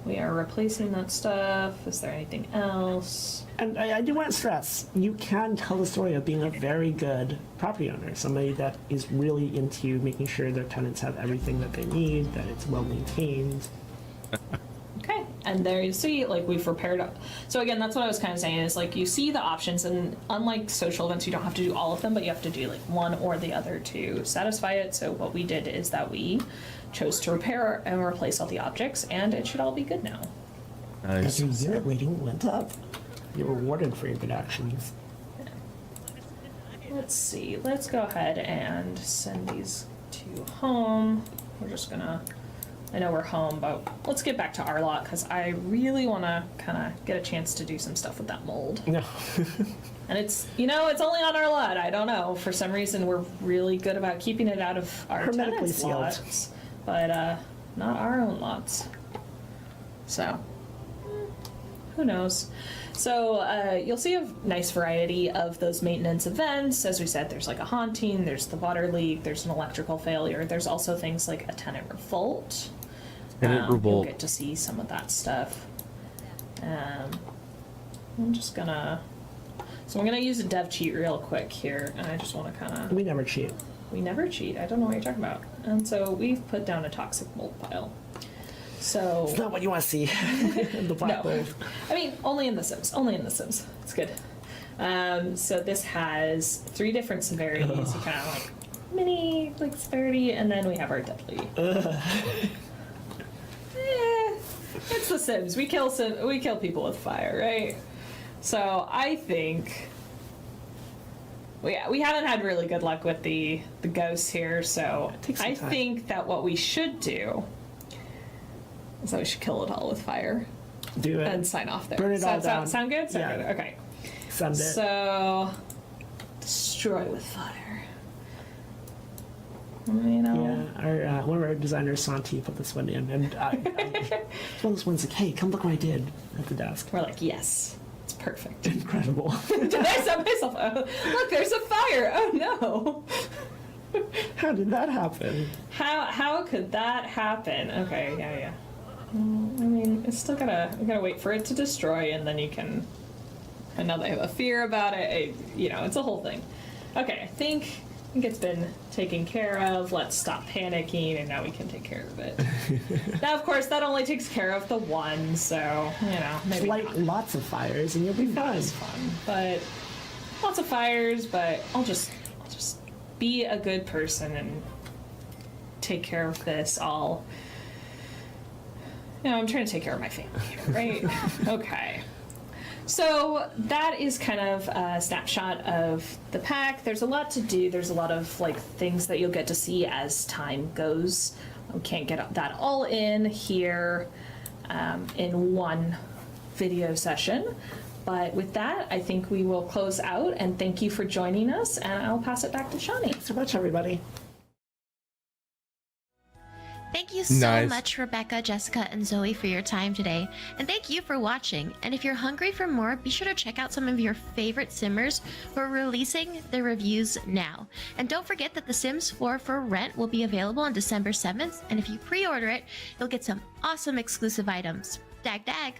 we are replacing that stuff. Is there anything else? And I do want to stress, you can tell the story of being a very good property owner, somebody that is really into making sure their tenants have everything that they need, that it's well maintained. Okay, and there you see, like, we've repaired. So again, that's what I was kind of saying, is like, you see the options, and unlike social events, you don't have to do all of them, but you have to do like one or the other to satisfy it. So what we did is that we chose to repair and replace all the objects, and it should all be good now. Nice. Your unit rating went up. You're rewarded for your good actions. Let's see, let's go ahead and send these to home. We're just gonna, I know we're home, but let's get back to our lot, because I really want to kind of get a chance to do some stuff with that mold. No. And it's, you know, it's only on our lot. I don't know. For some reason, we're really good about keeping it out of our Hermetically tenants' sealed. lots, but not our own lots. So, who knows? So you'll see a nice variety of those maintenance events. As we said, there's like a haunting, there's the water leak, there's an electrical failure. There's also things like a tenant revolt. Tenant You'll revolt. get to see some of that stuff. I'm just gonna. So I'm gonna use a dev cheat real quick here, and I just want to kind of. We never cheat. We never cheat. I don't know what you're talking about. And so we've put down a toxic mold pile. So. It's not what you want to see. The black No. mold. I mean, only in The Sims. Only in The Sims. It's good. So this has 3 different severities. You kind of like mini like severity, and then we have our deadly. It's The Sims. We kill people with fire, right? So I think we haven't had really good luck with the ghosts here. So Take some I time. think that what we should do is that we should kill it all with fire. Do it. And sign off there. Burn it all down. Sound good? Sound Yeah. good. Okay. Send it. So, destroy with fire. You know? Yeah, our one of our designers, Santi, put this one in, and it's one of those ones like, "Hey, come look what I did at the desk." We're like, yes, it's perfect. Incredible. Did I set myself up? Look, there's a fire. Oh no. How did that happen? How could that happen? Okay, yeah. I mean, it's still we gotta wait for it to destroy, and then you can. And now they have a fear about it. It's a whole thing. Okay, I think it's been taken care of. Let's stop panicking, and now we can take care of it. Now, of course, that only takes care of the one, so maybe Light not. lots of fires, and you'll be Not fine. as fun, but lots of fires. But I'll just be a good person and take care of this. I'm trying to take care of my family here, right? Okay. So that is kind of a snapshot of the pack. There's a lot to do. There's a lot of things that you'll get to see as time goes. We can't get that all in here in one video session. But with that, I think we will close out, and thank you for joining us, and I'll pass it back to Shawnee. Thanks so much, everybody. Thank you so Nice. much, Rebecca, Jessica, and Zoe, for your time today. And thank you for watching. And if you're hungry for more, be sure to check out some of your favorite Simmers who are releasing their reviews now. And don't forget that The Sims 4 for rent will be available on December 7th. And if you pre-order it, you'll get some awesome exclusive items. Dag dag!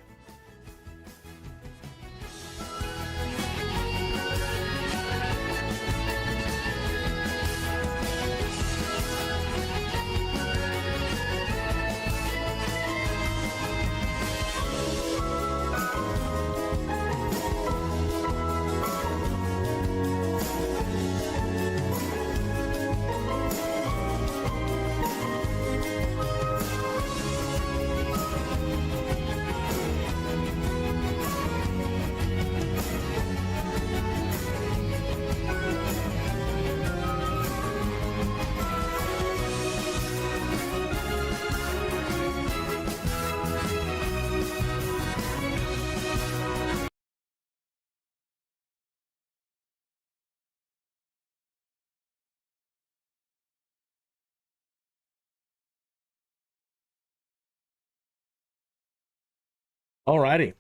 Alrighty.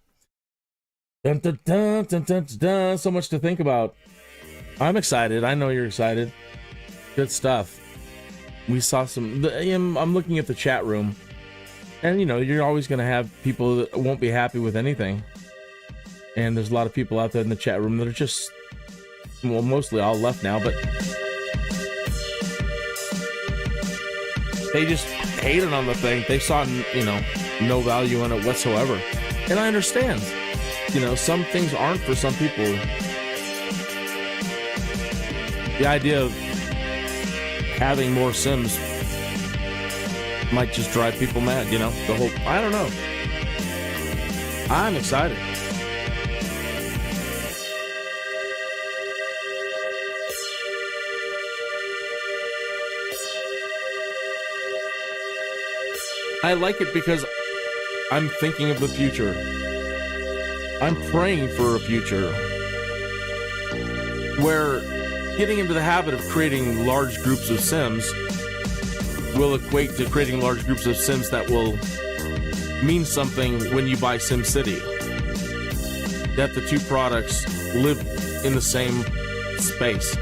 Dun, dun, dun, dun, dun, dun, dun. So much to think about. I'm excited. I know you're excited. Good stuff. We saw some. I'm looking at the chat room, and you know, you're always going to have people that won't be happy with anything. And there's a lot of people out there in the chat room that are just, well, mostly all left now, but they just hated on the thing. They saw, you know, no value in it whatsoever. And I understand. You know, some things aren't for some people. The idea of having more Sims might just drive people mad, you know? The whole, I don't know. I'm excited. I like it because I'm thinking of the future. I'm praying for a future where getting into the habit of creating large groups of Sims will equate to creating large groups of Sims that will mean something when you buy SimCity. That the two products live in the same space.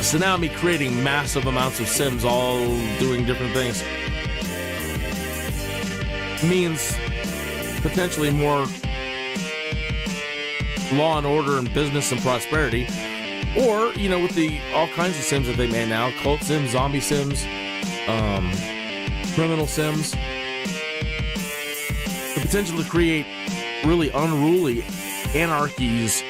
So now me creating massive amounts of Sims all doing different things means potentially more law and order and business and prosperity. Or, you know, with the all kinds of Sims that they made now, cult Sims, zombie Sims, criminal Sims, the potential to create really unruly anarchies.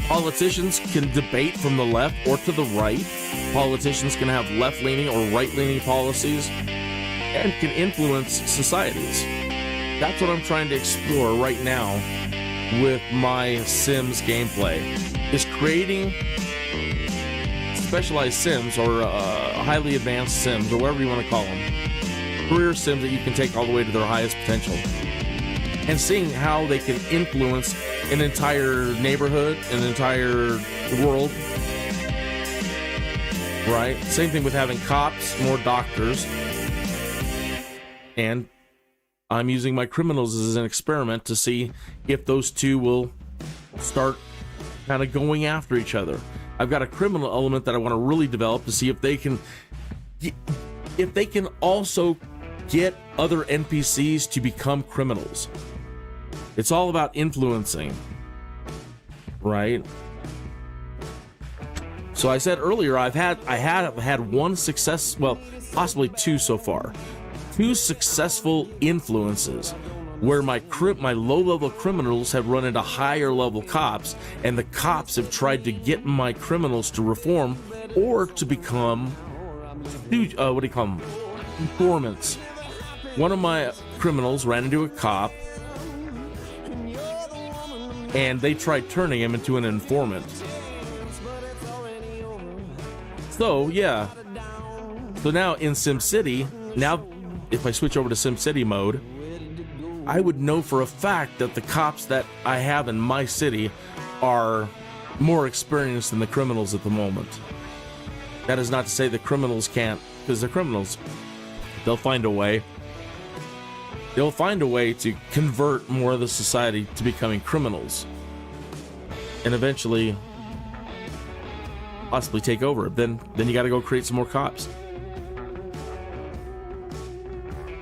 Politicians can debate from the left or to the right. Politicians can have left-leaning or right-leaning policies and can influence societies. That's what I'm trying to explore right now with my Sims gameplay, is creating specialized Sims or highly advanced Sims, or whatever you want to call them. Career Sims that you can take all the way to their highest potential. And seeing how they can influence an entire neighborhood, an entire world. Right? Same thing with having cops, more doctors. And I'm using my criminals as an experiment to see if those two will start kind of going after each other. I've got a criminal element that I want to really develop to see if they can also get other NPCs to become criminals. It's all about influencing, right? So I said earlier, I have had one success, well, possibly two so far. Two successful influences where my low-level criminals have run into higher-level cops, and the cops have tried to get my criminals to reform or to become, what do you call them, informants. One of my criminals ran into a cop, and they tried turning him into an informant. So, yeah. So now in SimCity, now if I switch over to SimCity mode, I would know for a fact that the cops that I have in my city are more experienced than the criminals at the moment. That is not to say the criminals can't, because they're criminals. They'll find a way. They'll find a way to convert more of the society to becoming criminals. And eventually possibly take over. Then you got to go create some more cops.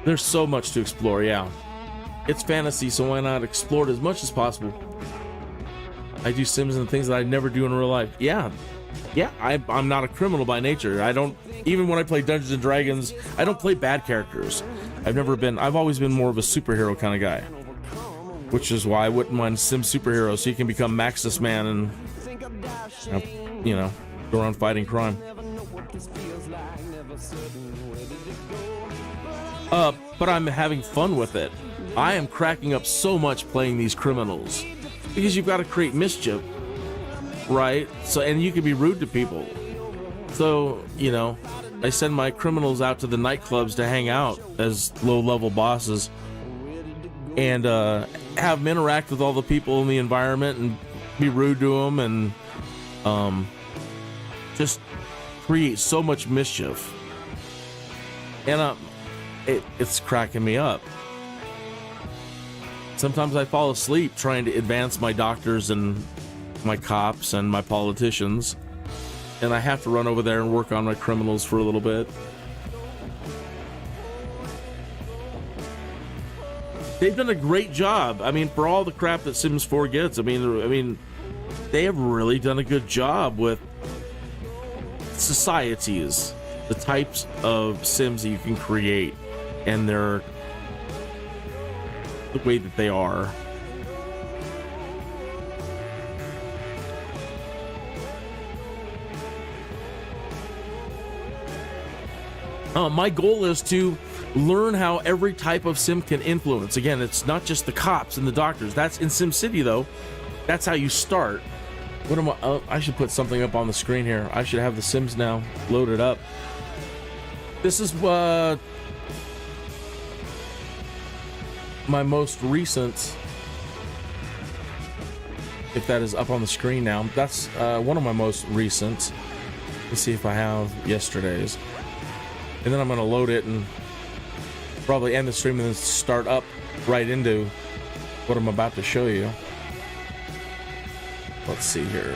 There's so much to explore, yeah. It's fantasy, so why not explore it as much as possible? I do Sims and things that I never do in real life. Yeah, I'm not a criminal by nature. I don't, even when I play Dungeons and Dragons, I don't play bad characters. I've always been more of a superhero kind of guy. Which is why I wouldn't mind Sim superhero, so you can become Maxis Man and, you know, go around fighting crime. But I'm having fun with it. I am cracking up so much playing these criminals. Because you've got to create mischief, right? So, and you can be rude to people. So, you know, I send my criminals out to the nightclubs to hang out as low-level bosses. And have them interact with all the people in the environment and be rude to them and just create so much mischief. And it's cracking me up. Sometimes I fall asleep trying to advance my doctors and my cops and my politicians, and I have to run over there and work on my criminals for a little bit. They've done a great job. I mean, for all the crap that Sims 4 gets, I mean, they have really done a good job with societies, the types of Sims that you can create, and the way that they are. My goal is to learn how every type of sim can influence. Again, it's not just the cops and the doctors. That's in SimCity, though. That's how you start. What am I? I should put something up on the screen here. I should have the Sims now loaded up. This is my most recent. If that is up on the screen now, that's one of my most recent. Let's see if I have yesterday's. And then I'm going to load it and probably end the stream and then start up right into what I'm about to show you. Let's see here.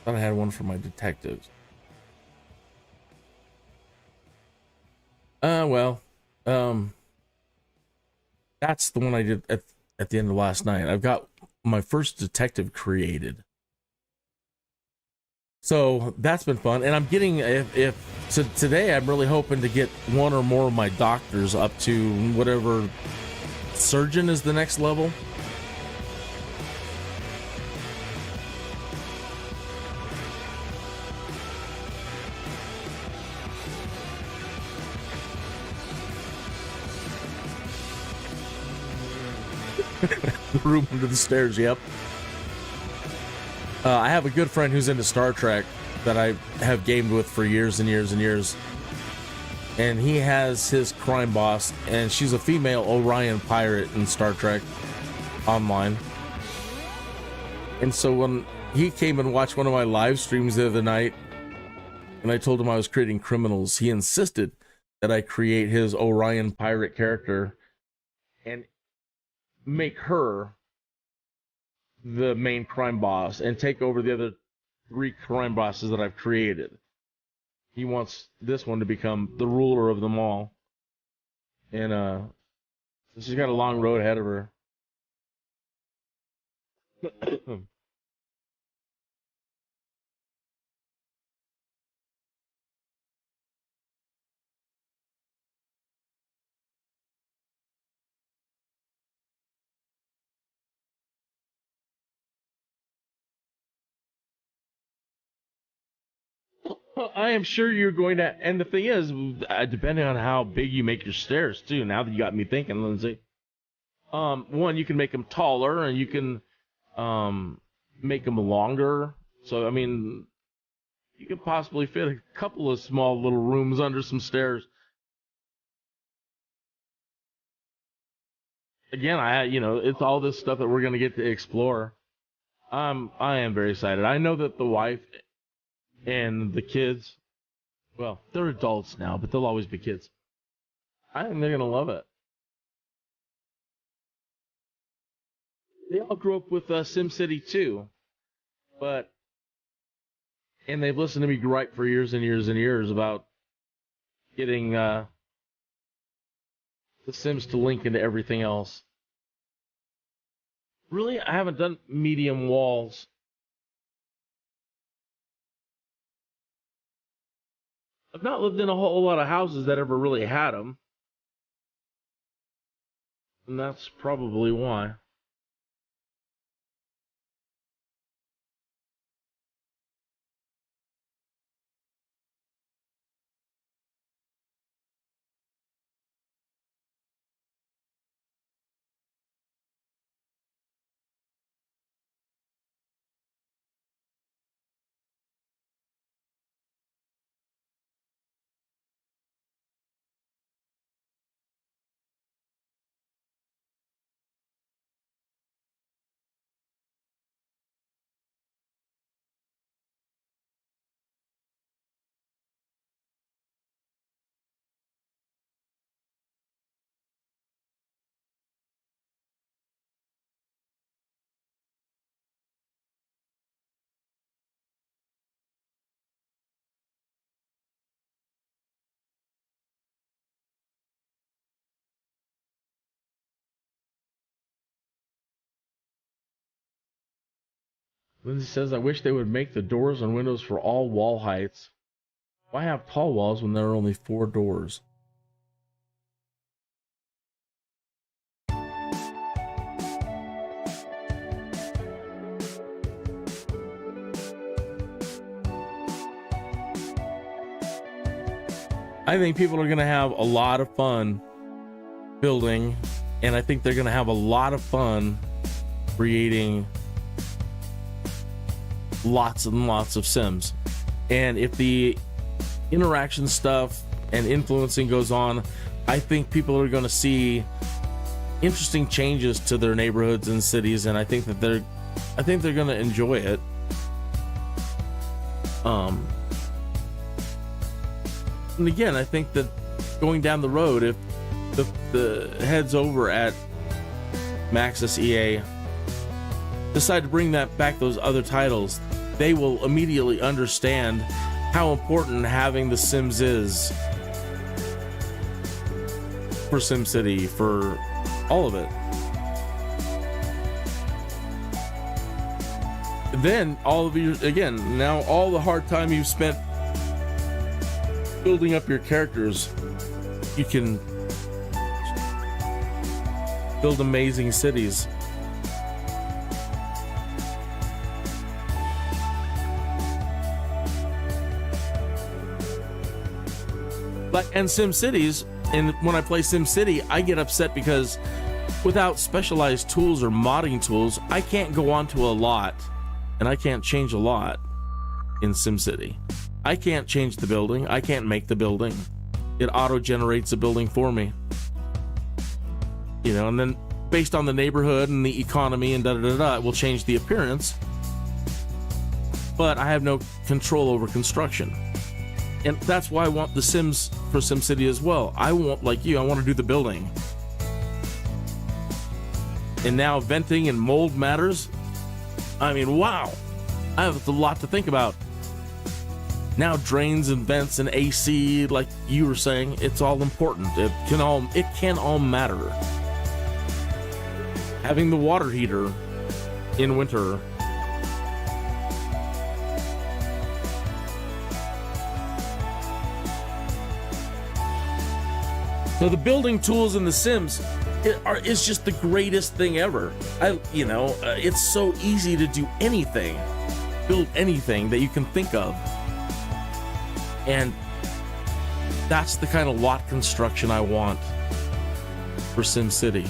Thought I had one for my detectives. That's the one I did at the end of last night. I've got my first detective created. So that's been fun. And I'm getting, so today I'm really hoping to get one or more of my doctors up to whatever surgeon is the next level. The room under the stairs, yep. I have a good friend who's into Star Trek that I have gamed with for years and years and years. And he has his crime boss, and she's a female Orion pirate in Star Trek Online. And so when he came and watched one of my live streams the other night, and I told him I was creating criminals, he insisted that I create his Orion pirate character and make her the main crime boss and take over the other 3 crime bosses that I've created. He wants this one to become the ruler of them all. And she's got a long road ahead of her. I am sure you're going to, and the thing is, depending on how big you make your stairs too. Now that you got me thinking, Lindsay, one, you can make them taller, and you can make them longer. So I mean, you could possibly fit a couple of small little rooms under some stairs. Again, it's all this stuff that we're gonna get to explore. I am very excited. I know that the wife and the kids, well, they're adults now, but they'll always be kids. I think they're gonna love it. They all grew up with SimCity 2, and they've listened to me gripe for years and years and years about getting the Sims to link into everything else. Really, I haven't done medium walls. I've not lived in a whole lot of houses that ever really had them. And that's probably why. Lindsay says, I wish they would make the doors and windows for all wall heights. Why have tall walls when there are only 4 doors? I think people are going to have a lot of fun building, and I think they're going to have a lot of fun creating lots and lots of Sims. And if the interaction stuff and influencing goes on, I think people are going to see interesting changes to their neighborhoods and cities, and I think they're going to enjoy it. And again, I think that going down the road, if the heads over at Maxis EA decide to bring back those other titles, they will immediately understand how important having The Sims is for SimCity, for all of it. Then all of you, again, now all the hard time you've spent building up your characters, you can build amazing cities. And SimCities, and when I play SimCity, I get upset because without specialized tools or modding tools, I can't go onto a lot and I can't change a lot in SimCity. I can't change the building. I can't make the building. It auto-generates a building for me. You know, and then based on the neighborhood and the economy and it will change the appearance. But I have no control over construction. And that's why I want The Sims for SimCity as well. I want, like you, I want to do the building. And now venting and mold matters. I mean, wow. I have a lot to think about. Now drains and vents and AC, like you were saying, it's all important. It can all matter. Having the water heater in winter. So the building tools in The Sims is just the greatest thing ever. It's so easy to do anything, build anything that you can think of. And that's the kind of lot construction I want for SimCity.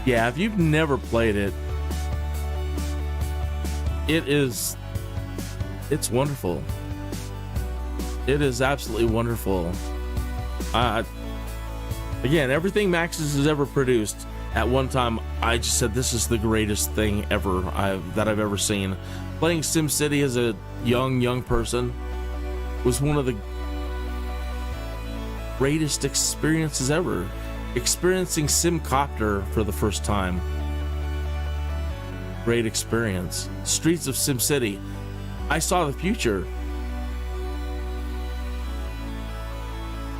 Yeah, if you've never played it, it's wonderful. It is absolutely wonderful. Again, everything Maxis has ever produced, at one time, I just said this is the greatest thing ever that I've ever seen. Playing SimCity as a young person was one of the greatest experiences ever. Experiencing Simcopter for the first time. Great experience. Streets of SimCity. I saw the future.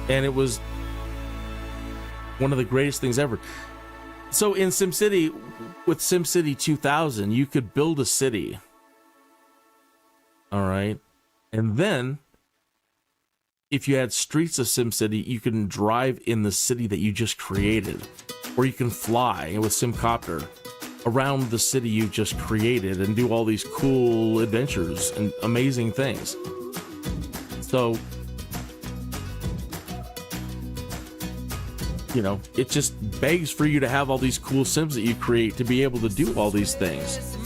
And it was one of the greatest things ever. So in SimCity, with SimCity 2000, you could build a city. All right. And then, if you had Streets of SimCity, you can drive in the city that you just created. Or you can fly with Simcopter around the city you just created and do all these cool adventures and amazing things. So, you know, it just begs for you to have all these cool Sims that you create to be able to do all these things.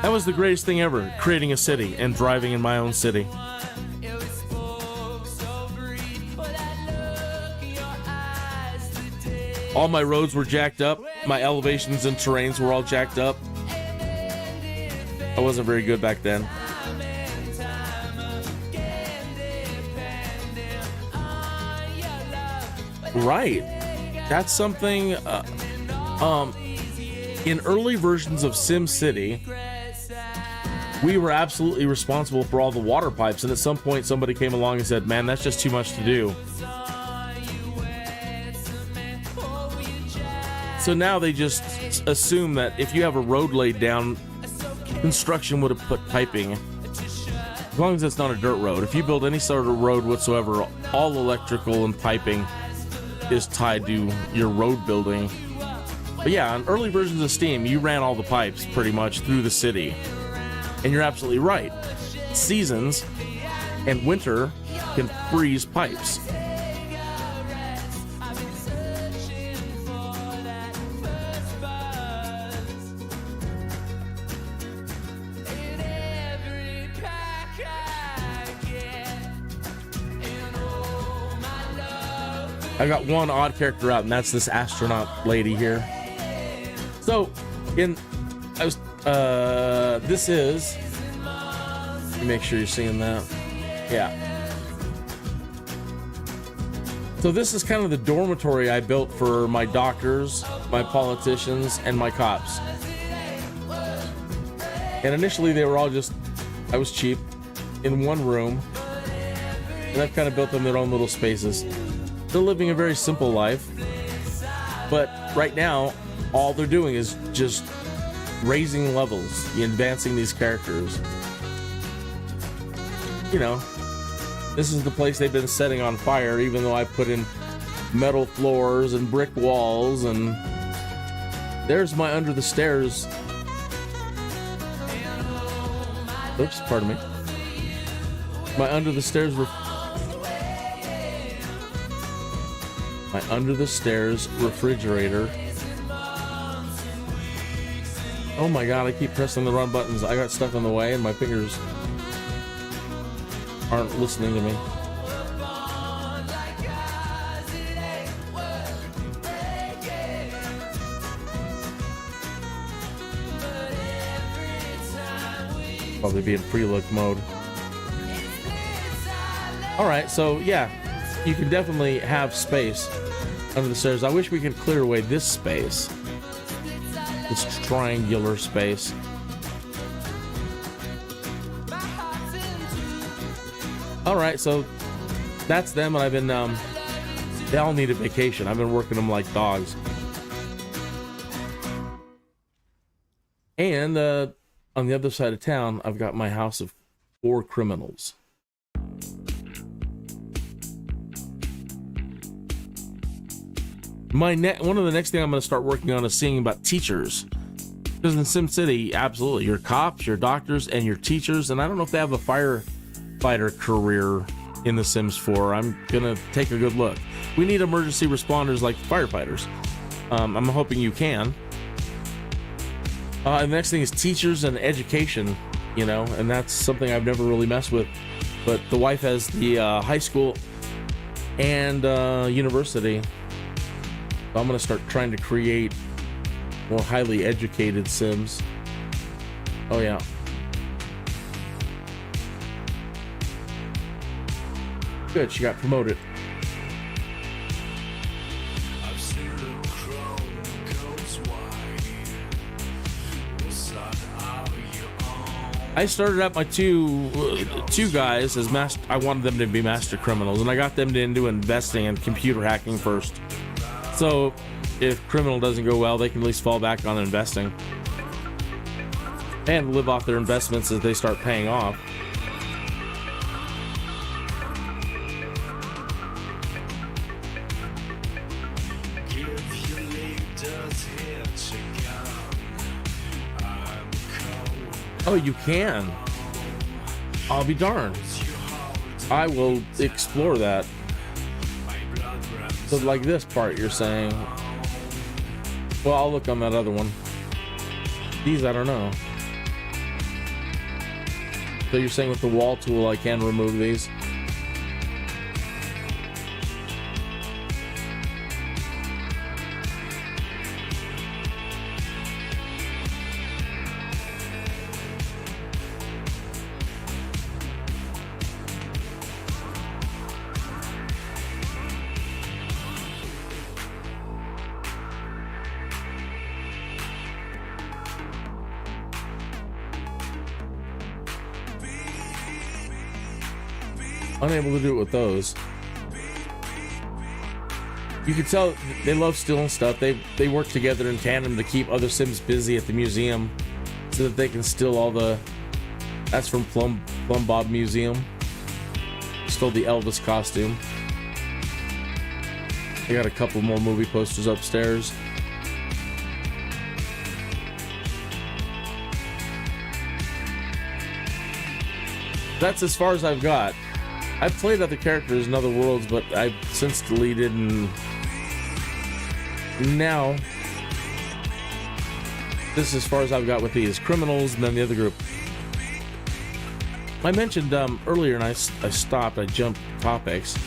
That was the greatest thing ever, creating a city and driving in my own city. All my roads were jacked up. My elevations and terrains were all jacked up. I wasn't very good back then. Right. That's something in early versions of SimCity, we were absolutely responsible for all the water pipes. And at some point, somebody came along and said, man, that's just too much to do. So now they just assume that if you have a road laid down, construction would have put piping. As long as it's not a dirt road. If you build any sort of road whatsoever, all electrical and piping is tied to your road building. But yeah, on early versions of Steam, you ran all the pipes pretty much through the city. And you're absolutely right. Seasons and winter can freeze pipes. I got one odd character out, and that's this astronaut lady here. So, this is, let me make sure you're seeing that. Yeah. So this is kind of the dormitory I built for my doctors, my politicians, and my cops. And initially they were all I was cheap, in one room. And I've kind of built them their own little spaces. They're living a very simple life. But right now, all they're doing is just raising levels, advancing these characters. You know, this is the place they've been setting on fire, even though I put in metal floors and brick walls, and there's my under the stairs. Oops, pardon me. My under the stairs refrigerator. Oh my god, I keep pressing the wrong buttons. I got stuff in the way and my fingers aren't listening to me. Probably be in prelook mode. Alright, so yeah, you can definitely have space under the stairs. I wish we could clear away this space. This triangular space. Alright, so that's them, and I've been, they all need a vacation. I've been working them like dogs. And, on the other side of town, I've got my house of 4 criminals. One of the next thing I'm going to start working on is seeing about teachers. Because in SimCity, absolutely, your cops, your doctors, and your teachers. And I don't know if they have a firefighter career in The Sims 4. I'm going to take a good look. We need emergency responders like firefighters. I'm hoping you can. And the next thing is teachers and education, you know, and that's something I've never really messed with. But the wife has the high school and university. So I'm going to start trying to create more highly educated Sims. Oh, yeah. Good, she got promoted. I started out my two guys as master. I wanted them to be master criminals, and I got them into investing and computer hacking first. So if criminal doesn't go well, they can at least fall back on investing and live off their investments as they start paying off. Oh, you can. I'll be darned. I will explore that. So like this part you're saying. Well, I'll look on that other one. These, I don't know. So you're saying with the wall tool I can remove these? unable to do it with those. You can tell they love stealing stuff. They work together in tandem to keep other Sims busy at the museum so that they can steal all the... That's from Plum Bob Museum. Stole the Elvis costume. I got a couple more movie posters upstairs. That's as far as I've got. I've played other characters in other worlds, but I've since deleted, and now this is as far as I've got with these criminals and then the other group. I mentioned earlier, and I stopped, I jumped topics,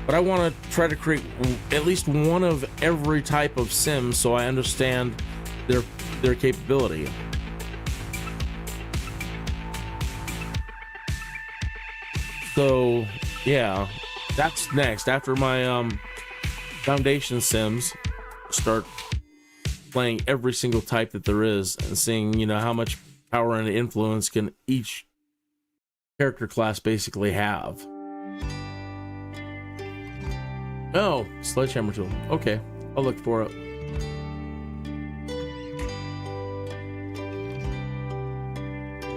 but I want to try to create at least one of every type of sim so I understand their capability. So yeah, that's next. After my foundation sims, start playing every single type that there is and seeing, you know, how much power and influence can each character class basically have. Oh, sledgehammer tool. Okay, I'll look for it.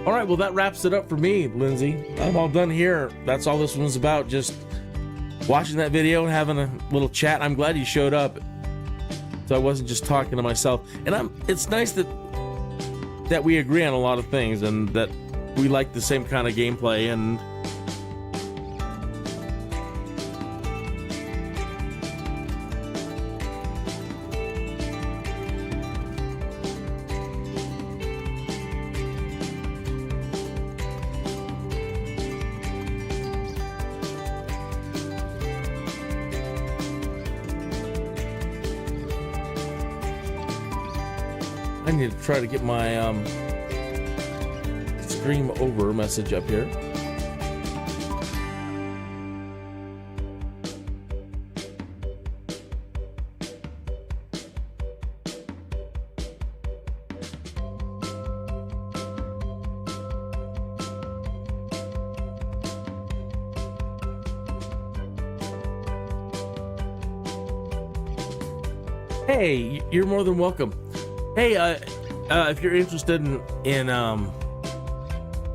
All right, well, that wraps it up for me, Lindsay. I'm all done here. That's all this one's about, just watching that video and having a little chat. I'm glad you showed up, so I wasn't just talking to myself. And it's nice that we agree on a lot of things and that we like the same kind of gameplay. And I need to try to get my stream over message up here. Hey, you're more than welcome. Hey, if you're interested in I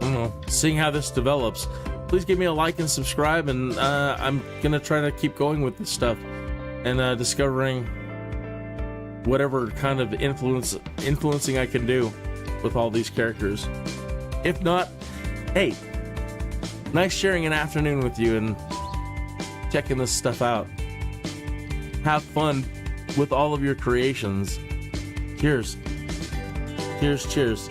don't know, seeing how this develops, please give me a like and subscribe, and I'm gonna try to keep going with this stuff and discovering whatever kind of influencing I can do with all these characters. If not, hey, nice sharing an afternoon with you and checking this stuff out. Have fun with all of your creations. Cheers. Cheers, cheers.